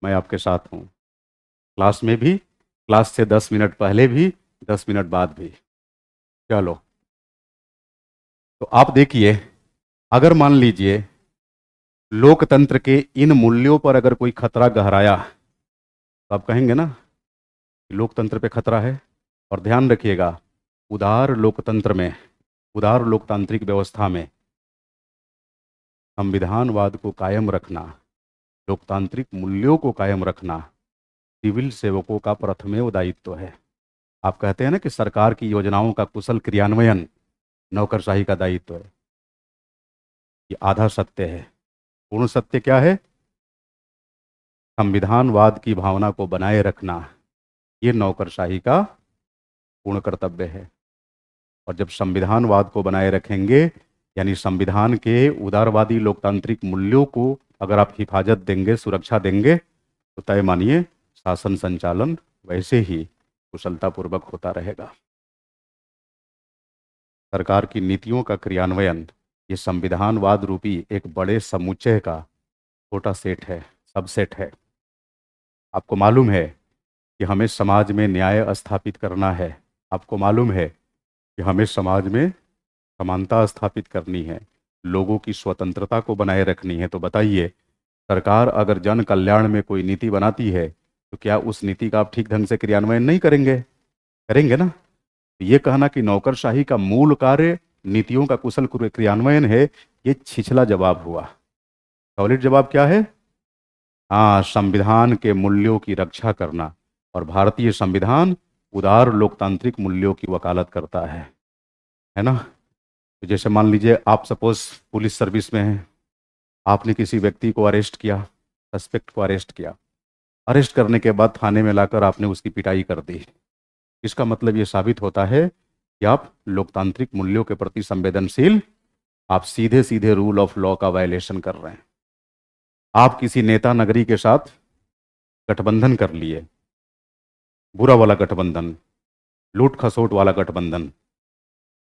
मैं आपके साथ हूँ, क्लास में भी, क्लास से 10 मिनट पहले भी, 10 मिनट बाद भी। चलो, तो आप देखिए, अगर मान लीजिए लोकतंत्र के इन मूल्यों पर अगर कोई खतरा गहराया तो आप कहेंगे ना कि लोकतंत्र पे खतरा है। और ध्यान रखिएगा, उदार लोकतंत्र में, उदार लोकतांत्रिक व्यवस्था में संविधानवाद को कायम रखना, लोकतांत्रिक मूल्यों को कायम रखना सिविल सेवकों का प्रथमेव दायित्व है। आप कहते हैं ना कि सरकार की योजनाओं का कुशल क्रियान्वयन नौकरशाही का दायित्व है। ये आधा सत्य है। पूर्ण सत्य क्या है? संविधानवाद की भावना को बनाए रखना ये नौकरशाही का पूर्ण कर्तव्य है। और जब संविधानवाद को बनाए रखेंगे, यानी संविधान के उदारवादी लोकतांत्रिक मूल्यों को अगर आप हिफाजत देंगे, सुरक्षा देंगे, तो तय मानिए शासन संचालन वैसे ही कुशलतापूर्वक होता रहेगा। सरकार की नीतियों का क्रियान्वयन ये संविधानवाद रूपी एक बड़े समुच्चय का छोटा सेट है, सबसेट है। आपको मालूम है कि हमें समाज में न्याय स्थापित करना है, आपको मालूम है कि हमें समाज में समानता स्थापित करनी है, लोगों की स्वतंत्रता को बनाए रखनी है। तो बताइए, सरकार अगर जन कल्याण में कोई नीति बनाती है तो क्या उस नीति का आप ठीक ढंग से क्रियान्वयन नहीं करेंगे? करेंगे ना। ये कहना कि नौकरशाही का मूल कार्य नीतियों का कुशल क्रियान्वयन है, ये छिछला जवाब हुआ। सॉलिड जवाब क्या है? हाँ, संविधान के मूल्यों की रक्षा करना। और भारतीय संविधान उदार लोकतांत्रिक मूल्यों की वकालत करता है ना। तो जैसे मान लीजिए आप सपोज पुलिस सर्विस में हैं, आपने किसी व्यक्ति को अरेस्ट किया, सस्पेक्ट को अरेस्ट किया, अरेस्ट करने के बाद थाने में लाकर आपने उसकी पिटाई कर दी। इसका मतलब ये साबित होता है कि आप लोकतांत्रिक मूल्यों के प्रति संवेदनशील, आप सीधे सीधे रूल ऑफ लॉ का वायलेशन कर रहे हैं। आप किसी नेता नगरी के साथ गठबंधन कर लिए, बुरा वाला गठबंधन, लूट खसोट वाला गठबंधन।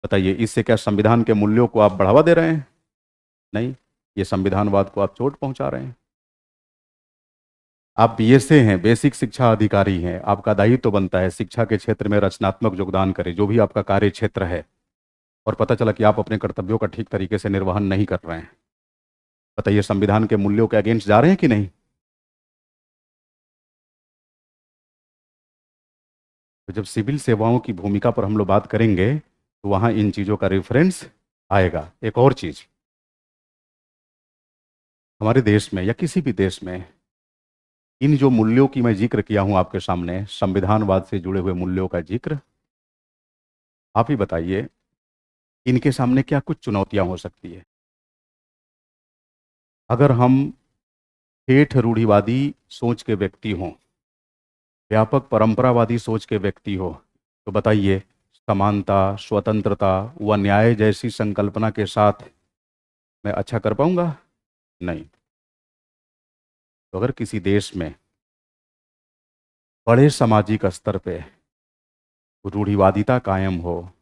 बताइए, इससे क्या संविधान के मूल्यों को आप बढ़ावा दे रहे हैं? नहीं, ये संविधानवाद को आप चोट पहुंचा रहे हैं। आप बीएसए हैं, बेसिक शिक्षा अधिकारी हैं, आपका दायित्व तो बनता है शिक्षा के क्षेत्र में रचनात्मक योगदान करें, जो भी आपका कार्य क्षेत्र है। और पता चला कि आप अपने कर्तव्यों का ठीक तरीके से निर्वहन नहीं कर रहे हैं। बताइए, संविधान के मूल्यों के अगेंस्ट जा रहे हैं कि नहीं? तो जब सिविल सेवाओं की भूमिका पर हम लोग बात करेंगे तो वहां इन चीजों का रेफरेंस आएगा। एक और चीज, हमारे देश में या किसी भी देश में इन जो मूल्यों की मैं जिक्र किया हूं आपके सामने, संविधानवाद से जुड़े हुए मूल्यों का जिक्र, आप ही बताइए इनके सामने क्या कुछ चुनौतियां हो सकती है? अगर हम ठेठ रूढ़िवादी सोच के व्यक्ति हों, व्यापक परंपरावादी सोच के व्यक्ति हो, तो बताइए समानता, स्वतंत्रता व न्याय जैसी संकल्पना के साथ मैं अच्छा कर पाऊंगा? नहीं। तो अगर किसी देश में बड़े सामाजिक स्तर पे रूढ़िवादिता कायम हो,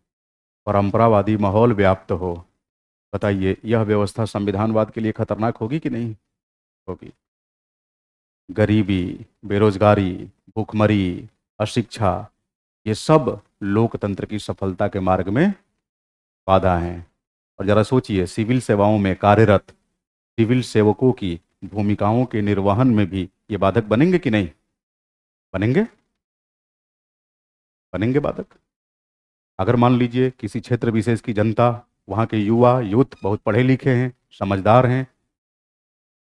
परंपरावादी माहौल व्याप्त हो, बताइए यह व्यवस्था संविधानवाद के लिए खतरनाक होगी कि नहीं होगी? गरीबी, बेरोजगारी, भूखमरी, अशिक्षा, ये सब लोकतंत्र की सफलता के मार्ग में बाधा हैं। और जरा सोचिए, सिविल सेवाओं में कार्यरत सिविल सेवकों की भूमिकाओं के निर्वहन में भी ये बाधक बनेंगे कि नहीं बनेंगे? बनेंगे बाधक। अगर मान लीजिए किसी क्षेत्र विशेष की जनता, वहाँ के युवा यूथ बहुत पढ़े लिखे हैं, समझदार हैं,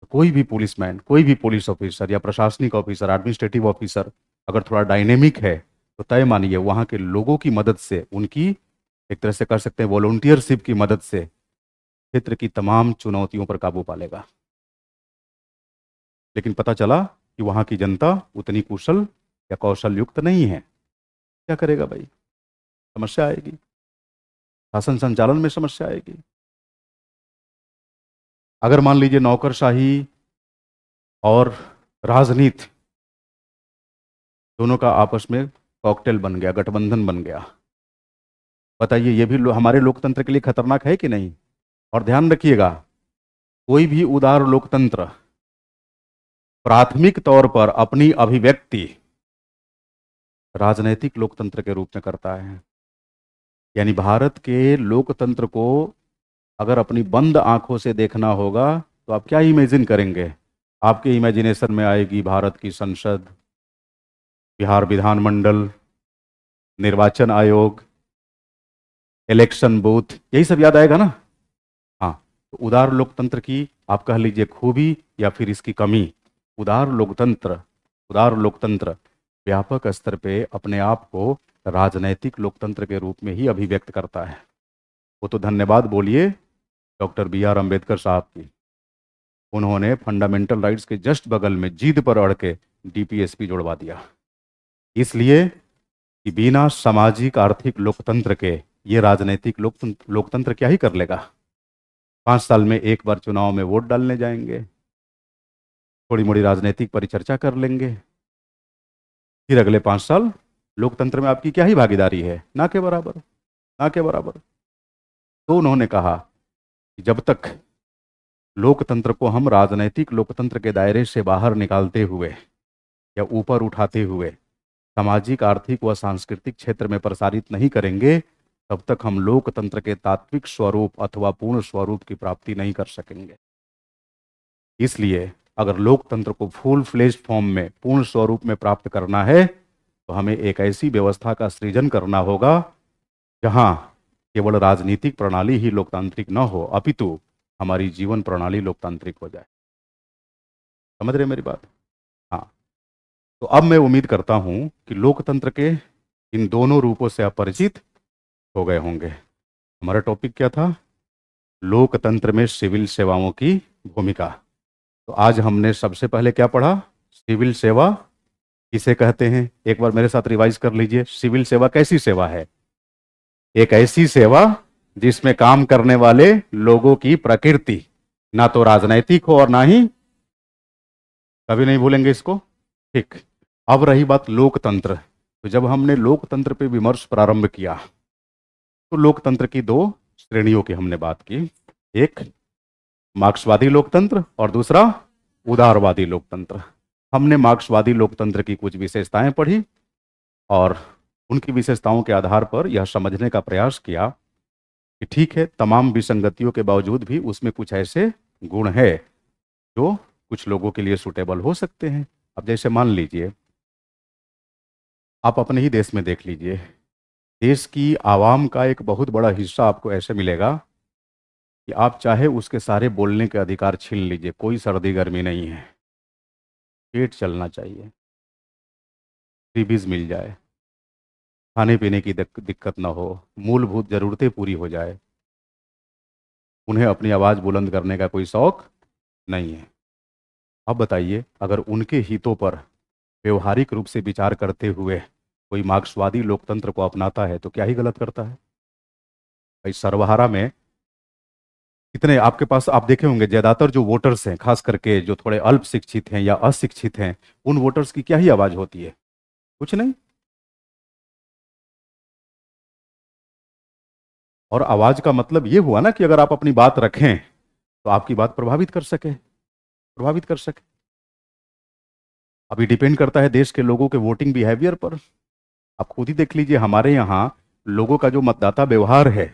तो कोई भी पुलिसमैन, कोई भी पुलिस ऑफिसर या प्रशासनिक ऑफिसर, एडमिनिस्ट्रेटिव ऑफिसर अगर थोड़ा डायनेमिक है, तो तय मानिए वहाँ के लोगों की मदद से, उनकी एक तरह से कर सकते हैं वॉलंटियरशिप की मदद से, क्षेत्र की तमाम चुनौतियों पर काबू पा लेगा। लेकिन पता चला कि वहाँ की जनता उतनी कुशल या कौशल युक्त नहीं है, क्या करेगा भाई? समस्या आएगी, शासन संचालन में समस्या आएगी। अगर मान लीजिए नौकरशाही और राजनीति दोनों का आपस में कॉकटेल बन गया, गठबंधन बन गया, बताइए ये भी हमारे लोकतंत्र के लिए खतरनाक है कि नहीं? और ध्यान रखिएगा, कोई भी उदार लोकतंत्र प्राथमिक तौर पर अपनी अभिव्यक्ति राजनैतिक लोकतंत्र के रूप में करता है। यानी भारत के लोकतंत्र को अगर अपनी बंद आंखों से देखना होगा तो आप क्या इमेजिन करेंगे? आपके इमेजिनेशन में आएगी भारत की संसद, बिहार विधानमंडल, निर्वाचन आयोग, इलेक्शन बूथ, यही सब याद आएगा ना? हाँ। तो उदार लोकतंत्र की आप कह लीजिए खूबी या फिर इसकी कमी, उदार लोकतंत्र व्यापक स्तर पे अपने आप को राजनैतिक लोकतंत्र के रूप में ही अभिव्यक्त करता है। वो तो धन्यवाद बोलिए डॉक्टर बी आर अम्बेडकर साहब की, उन्होंने फंडामेंटल राइट्स के जस्ट बगल में जीद पर अड़ के डीपीएसपी जुड़वा दिया। इसलिए कि बिना सामाजिक आर्थिक लोकतंत्र के ये राजनीतिक लोकतंत्र क्या ही कर लेगा? 5 साल में एक बार चुनाव में वोट डालने जाएंगे, थोड़ी मोड़ी राजनीतिक परिचर्चा कर लेंगे, फिर अगले 5 साल लोकतंत्र में आपकी क्या ही भागीदारी है? ना के बराबर, ना के बराबर। तो उन्होंने कहा कि जब तक लोकतंत्र को हम राजनैतिक लोकतंत्र के दायरे से बाहर निकालते हुए या ऊपर उठाते हुए सामाजिक, आर्थिक व सांस्कृतिक क्षेत्र में प्रसारित नहीं करेंगे, तब तक हम लोकतंत्र के तात्विक स्वरूप अथवा पूर्ण स्वरूप की प्राप्ति नहीं कर सकेंगे। इसलिए अगर लोकतंत्र को फुल फ्लेज्ड फॉर्म में, पूर्ण स्वरूप में प्राप्त करना है, तो हमें एक ऐसी व्यवस्था का सृजन करना होगा जहां केवल राजनीतिक प्रणाली ही लोकतांत्रिक न हो, अपितु हमारी जीवन प्रणाली लोकतांत्रिक हो जाए। समझ रहे मेरी बात? हाँ। तो अब मैं उम्मीद करता हूं कि लोकतंत्र के इन दोनों रूपों से आप परिचित हो गए होंगे। हमारा टॉपिक क्या था? लोकतंत्र में सिविल सेवाओं की भूमिका। तो आज हमने सबसे पहले क्या पढ़ा? सिविल सेवा किसे कहते हैं? एक बार मेरे साथ रिवाइज कर लीजिए। सिविल सेवा कैसी सेवा है? एक ऐसी सेवा जिसमें काम करने वाले लोगों की प्रकृति ना तो राजनैतिक हो और ना ही, कभी नहीं भूलेंगे इसको। ठीक। अब रही बात लोकतंत्र, तो जब हमने लोकतंत्र पे विमर्श प्रारंभ किया तो लोकतंत्र की दो श्रेणियों की हमने बात की। एक मार्क्सवादी लोकतंत्र और दूसरा उदारवादी लोकतंत्र। हमने मार्क्सवादी लोकतंत्र की कुछ विशेषताएं पढ़ी और उनकी विशेषताओं के आधार पर यह समझने का प्रयास किया कि ठीक है, तमाम विसंगतियों के बावजूद भी उसमें कुछ ऐसे गुण है जो कुछ लोगों के लिए सूटेबल हो सकते हैं। अब जैसे मान लीजिए, आप अपने ही देश में देख लीजिए, देश की आवाम का एक बहुत बड़ा हिस्सा आपको ऐसे मिलेगा कि आप चाहे उसके सारे बोलने के अधिकार छीन लीजिए, कोई सर्दी गर्मी नहीं है, पेट चलना चाहिए, फ्रीबीज मिल जाए, खाने पीने की दिक्कत ना हो, मूलभूत ज़रूरतें पूरी हो जाए, उन्हें अपनी आवाज़ बुलंद करने का कोई शौक नहीं है। अब बताइए, अगर उनके हितों पर व्यवहारिक रूप से विचार करते हुए कोई मार्क्सवादी लोकतंत्र को अपनाता है तो क्या ही गलत करता है भाई। सर्वहारा में कितने आपके पास आप देखे होंगे, ज्यादातर जो वोटर्स हैं, खास करके जो थोड़े अल्प शिक्षित हैं या अशिक्षित हैं, उन वोटर्स की क्या ही आवाज होती है? कुछ नहीं। और आवाज का मतलब ये हुआ ना कि अगर आप अपनी बात रखें तो आपकी बात प्रभावित कर सके। अभी डिपेंड करता है देश के लोगों के वोटिंग बिहेवियर पर। आप खुद ही देख लीजिए, हमारे यहाँ लोगों का जो मतदाता व्यवहार है,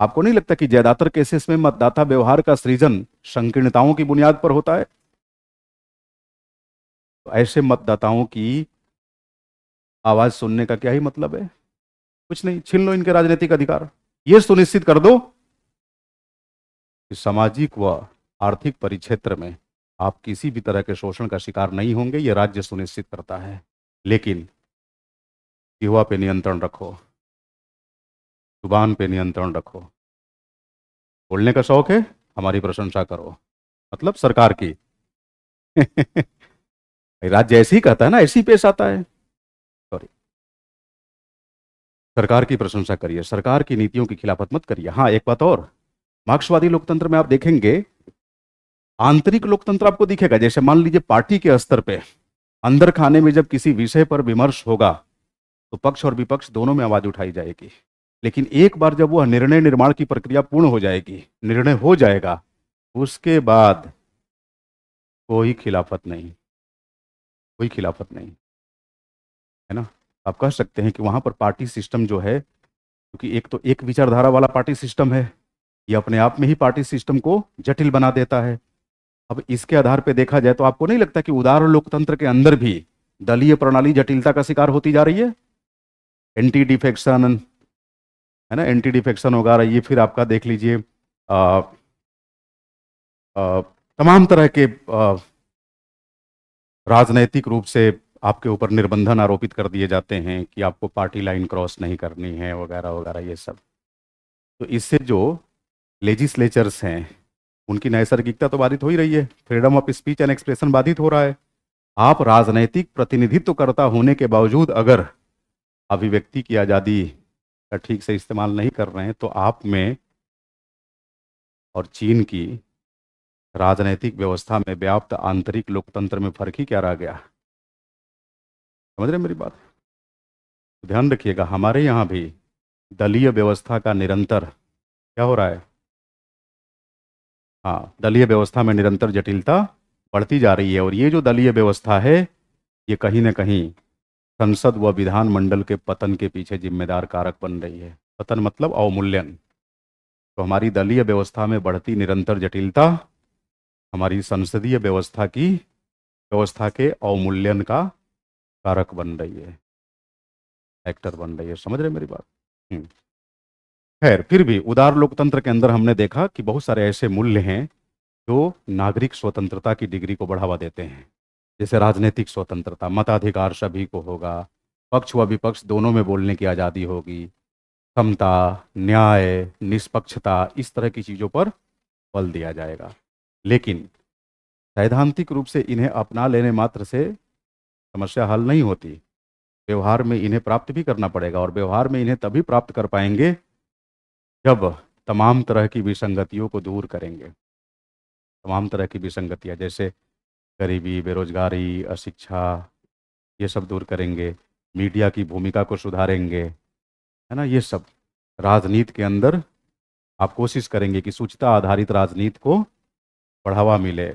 आपको नहीं लगता कि ज्यादातर केसेस में मतदाता व्यवहार का सृजन संकीर्णताओं की बुनियाद पर होता है? तो ऐसे मतदाताओं की आवाज सुनने का क्या ही मतलब है? कुछ नहीं, छीन लो इनके राजनीतिक अधिकार। ये सुनिश्चित कर दो कि सामाजिक व आर्थिक परिक्षेत्र में आप किसी भी तरह के शोषण का शिकार नहीं होंगे, ये राज्य सुनिश्चित करता है। लेकिन युवा पे नियंत्रण रखो, जुबान पे नियंत्रण रखो, बोलने का शौक है, हमारी प्रशंसा करो, मतलब सरकार की। राज्य ऐसे ही कहता है ना, ऐसे ही पेश आता है। सॉरी, सरकार की प्रशंसा करिए, सरकार की नीतियों की खिलाफत मत करिए। हाँ, एक बात और, मार्क्सवादी लोकतंत्र में आप देखेंगे आंतरिक लोकतंत्र आपको दिखेगा। जैसे मान लीजिए पार्टी के स्तर पे अंदर खाने में जब किसी विषय पर विमर्श होगा तो पक्ष और विपक्ष दोनों में आवाज उठाई जाएगी। लेकिन एक बार जब वह निर्णय निर्माण की प्रक्रिया पूर्ण हो जाएगी, निर्णय हो जाएगा, उसके बाद कोई खिलाफत नहीं, कोई खिलाफत नहीं, है ना। आप कह सकते हैं कि वहां पर पार्टी सिस्टम जो है, क्योंकि एक तो एक विचारधारा वाला पार्टी सिस्टम है, ये अपने आप में ही पार्टी सिस्टम को जटिल बना देता है। अब इसके आधार पर देखा जाए तो आपको नहीं लगता कि उदार लोकतंत्र के अंदर भी दलीय प्रणाली जटिलता का शिकार होती जा रही है? एंटी डिफेक्शन, है ना, एंटी डिफेक्शन होगा रही है। फिर आपका देख लीजिए अ, तमाम तरह के राजनैतिक रूप से आपके ऊपर निर्बंधन आरोपित कर दिए जाते हैं कि आपको पार्टी लाइन क्रॉस नहीं करनी है, वगैरह वगैरह, ये सब। तो इससे जो लेजिस्लेचर्स हैं उनकी नैसर्गिकता तो बाधित हो ही रही है, freedom of speech and expression बाधित हो रहा है। आप राजनैतिक प्रतिनिधित्व करता होने के बावजूद अगर अभिव्यक्ति की आज़ादी का ठीक से इस्तेमाल नहीं कर रहे हैं तो आप में और चीन की राजनैतिक व्यवस्था में व्याप्त आंतरिक लोकतंत्र में फर्क ही क्या रह गया? समझ रहे हैं मेरी बात? तो ध्यान रखिएगा, हमारे यहाँ भी दलीय व्यवस्था का निरंतर क्या हो रहा है? हाँ, दलीय व्यवस्था में निरंतर जटिलता बढ़ती जा रही है। और ये जो दलीय व्यवस्था है, ये कहीं ना कहीं संसद व विधानमंडल के पतन के पीछे जिम्मेदार कारक बन रही है। पतन मतलब अवमूल्यन। तो हमारी दलीय व्यवस्था में बढ़ती निरंतर जटिलता हमारी संसदीय व्यवस्था के अवमूल्यन का कारक बन रही है, फैक्टर बन रही है। समझ रहे हैं मेरी बात? हम्म। खैर, फिर भी उदार लोकतंत्र के अंदर हमने देखा कि बहुत सारे ऐसे मूल्य हैं जो नागरिक स्वतंत्रता की डिग्री को बढ़ावा देते हैं। जैसे राजनीतिक स्वतंत्रता, मताधिकार सभी को होगा, पक्ष व विपक्ष दोनों में बोलने की आज़ादी होगी, समता, न्याय, निष्पक्षता, इस तरह की चीज़ों पर बल दिया जाएगा। लेकिन सैद्धांतिक रूप से इन्हें अपना लेने मात्र से समस्या हल नहीं होती। व्यवहार में इन्हें प्राप्त भी करना पड़ेगा, और व्यवहार में इन्हें तभी प्राप्त कर पाएंगे जब तमाम तरह की विसंगतियों को दूर करेंगे। तमाम तरह की विसंगतियाँ, जैसे गरीबी, बेरोजगारी, अशिक्षा, ये सब दूर करेंगे। मीडिया की भूमिका को सुधारेंगे, है ना। ये सब राजनीति के अंदर आप कोशिश करेंगे कि सूचिता आधारित राजनीति को बढ़ावा मिले,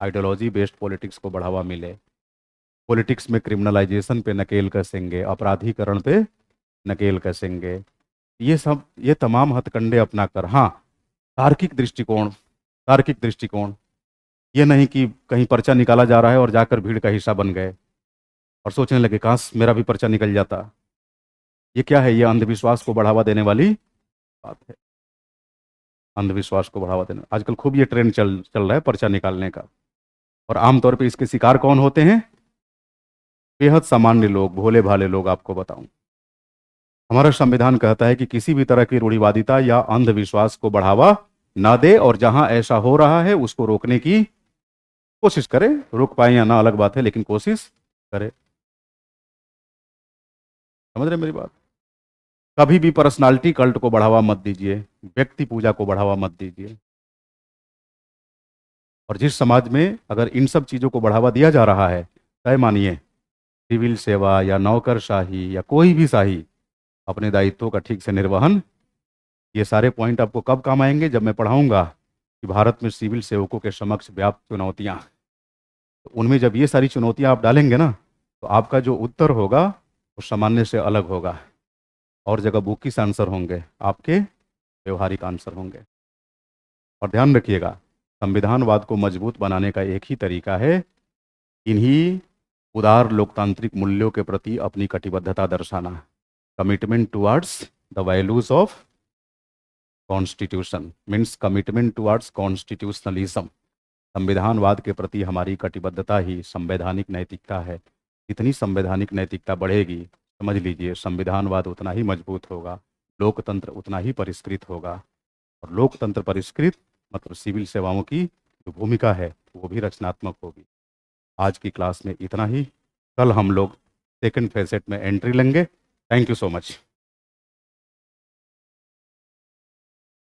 आइडियोलॉजी बेस्ड पॉलिटिक्स को बढ़ावा मिले, पॉलिटिक्स में क्रिमिनलाइजेशन पे नकेल कसेंगे, अपराधीकरण पे नकेल कसेंगे। ये सब, ये तमाम हथकंडे अपनाकर, हाँ, तार्किक दृष्टिकोण, तार्किक दृष्टिकोण, ये नहीं कि कहीं पर्चा निकाला जा रहा है और जाकर भीड़ का हिस्सा बन गए और सोचने लगे काश मेरा भी पर्चा निकल जाता। ये क्या है? ये अंधविश्वास को बढ़ावा देने वाली बात है। अंधविश्वास को बढ़ावा देना, आजकल खूब ये ट्रेंड चल चल रहा है पर्चा निकालने का। और आमतौर पे इसके शिकार कौन होते हैं? बेहद सामान्य लोग, भोले भाले लोग। आपको बताऊं, हमारा संविधान कहता है कि किसी भी तरह की रूढ़िवादिता या अंधविश्वास को बढ़ावा ना दे, और जहां ऐसा हो रहा है उसको रोकने की कोशिश करे। रोक पाए या ना अलग बात है, लेकिन कोशिश करे। समझ रहे मेरी बात? कभी भी पर्सनालिटी कल्ट को बढ़ावा मत दीजिए, व्यक्ति पूजा को बढ़ावा मत दीजिए। और जिस समाज में अगर इन सब चीज़ों को बढ़ावा दिया जा रहा है, तय मानिए सिविल सेवा या नौकरशाही या कोई भी शाही अपने दायित्वों का ठीक से निर्वहन, ये सारे पॉइंट आपको कब काम आएंगे? जब मैं पढ़ाऊंगा कि भारत में सिविल सेवकों के समक्ष व्याप्त चुनौतियां। तो उनमें जब ये सारी चुनौतियां आप डालेंगे ना, तो आपका जो उत्तर होगा वो सामान्य से अलग होगा। और जगह बुकिश आंसर होंगे, आपके व्यवहारिक आंसर होंगे। और ध्यान रखिएगा, संविधानवाद को मजबूत बनाने का एक ही तरीका है, इन्हीं उदार लोकतांत्रिक मूल्यों के प्रति अपनी कटिबद्धता दर्शाना। Commitment towards the values of constitution means commitment towards constitutionalism. संविधानवाद के प्रति हमारी कटिबद्धता ही संवैधानिक नैतिकता है। इतनी संवैधानिक नैतिकता बढ़ेगी, समझ लीजिए संविधानवाद उतना ही मजबूत होगा, लोकतंत्र उतना ही परिष्कृत होगा। और लोकतंत्र परिष्कृत मतलब सिविल सेवाओं की जो भूमिका है वो भी रचनात्मक होगी। आज की क्लास में इतना ही। कल हम लोग सेकंड फैसेट में एंट्री लेंगे। Thank you so much.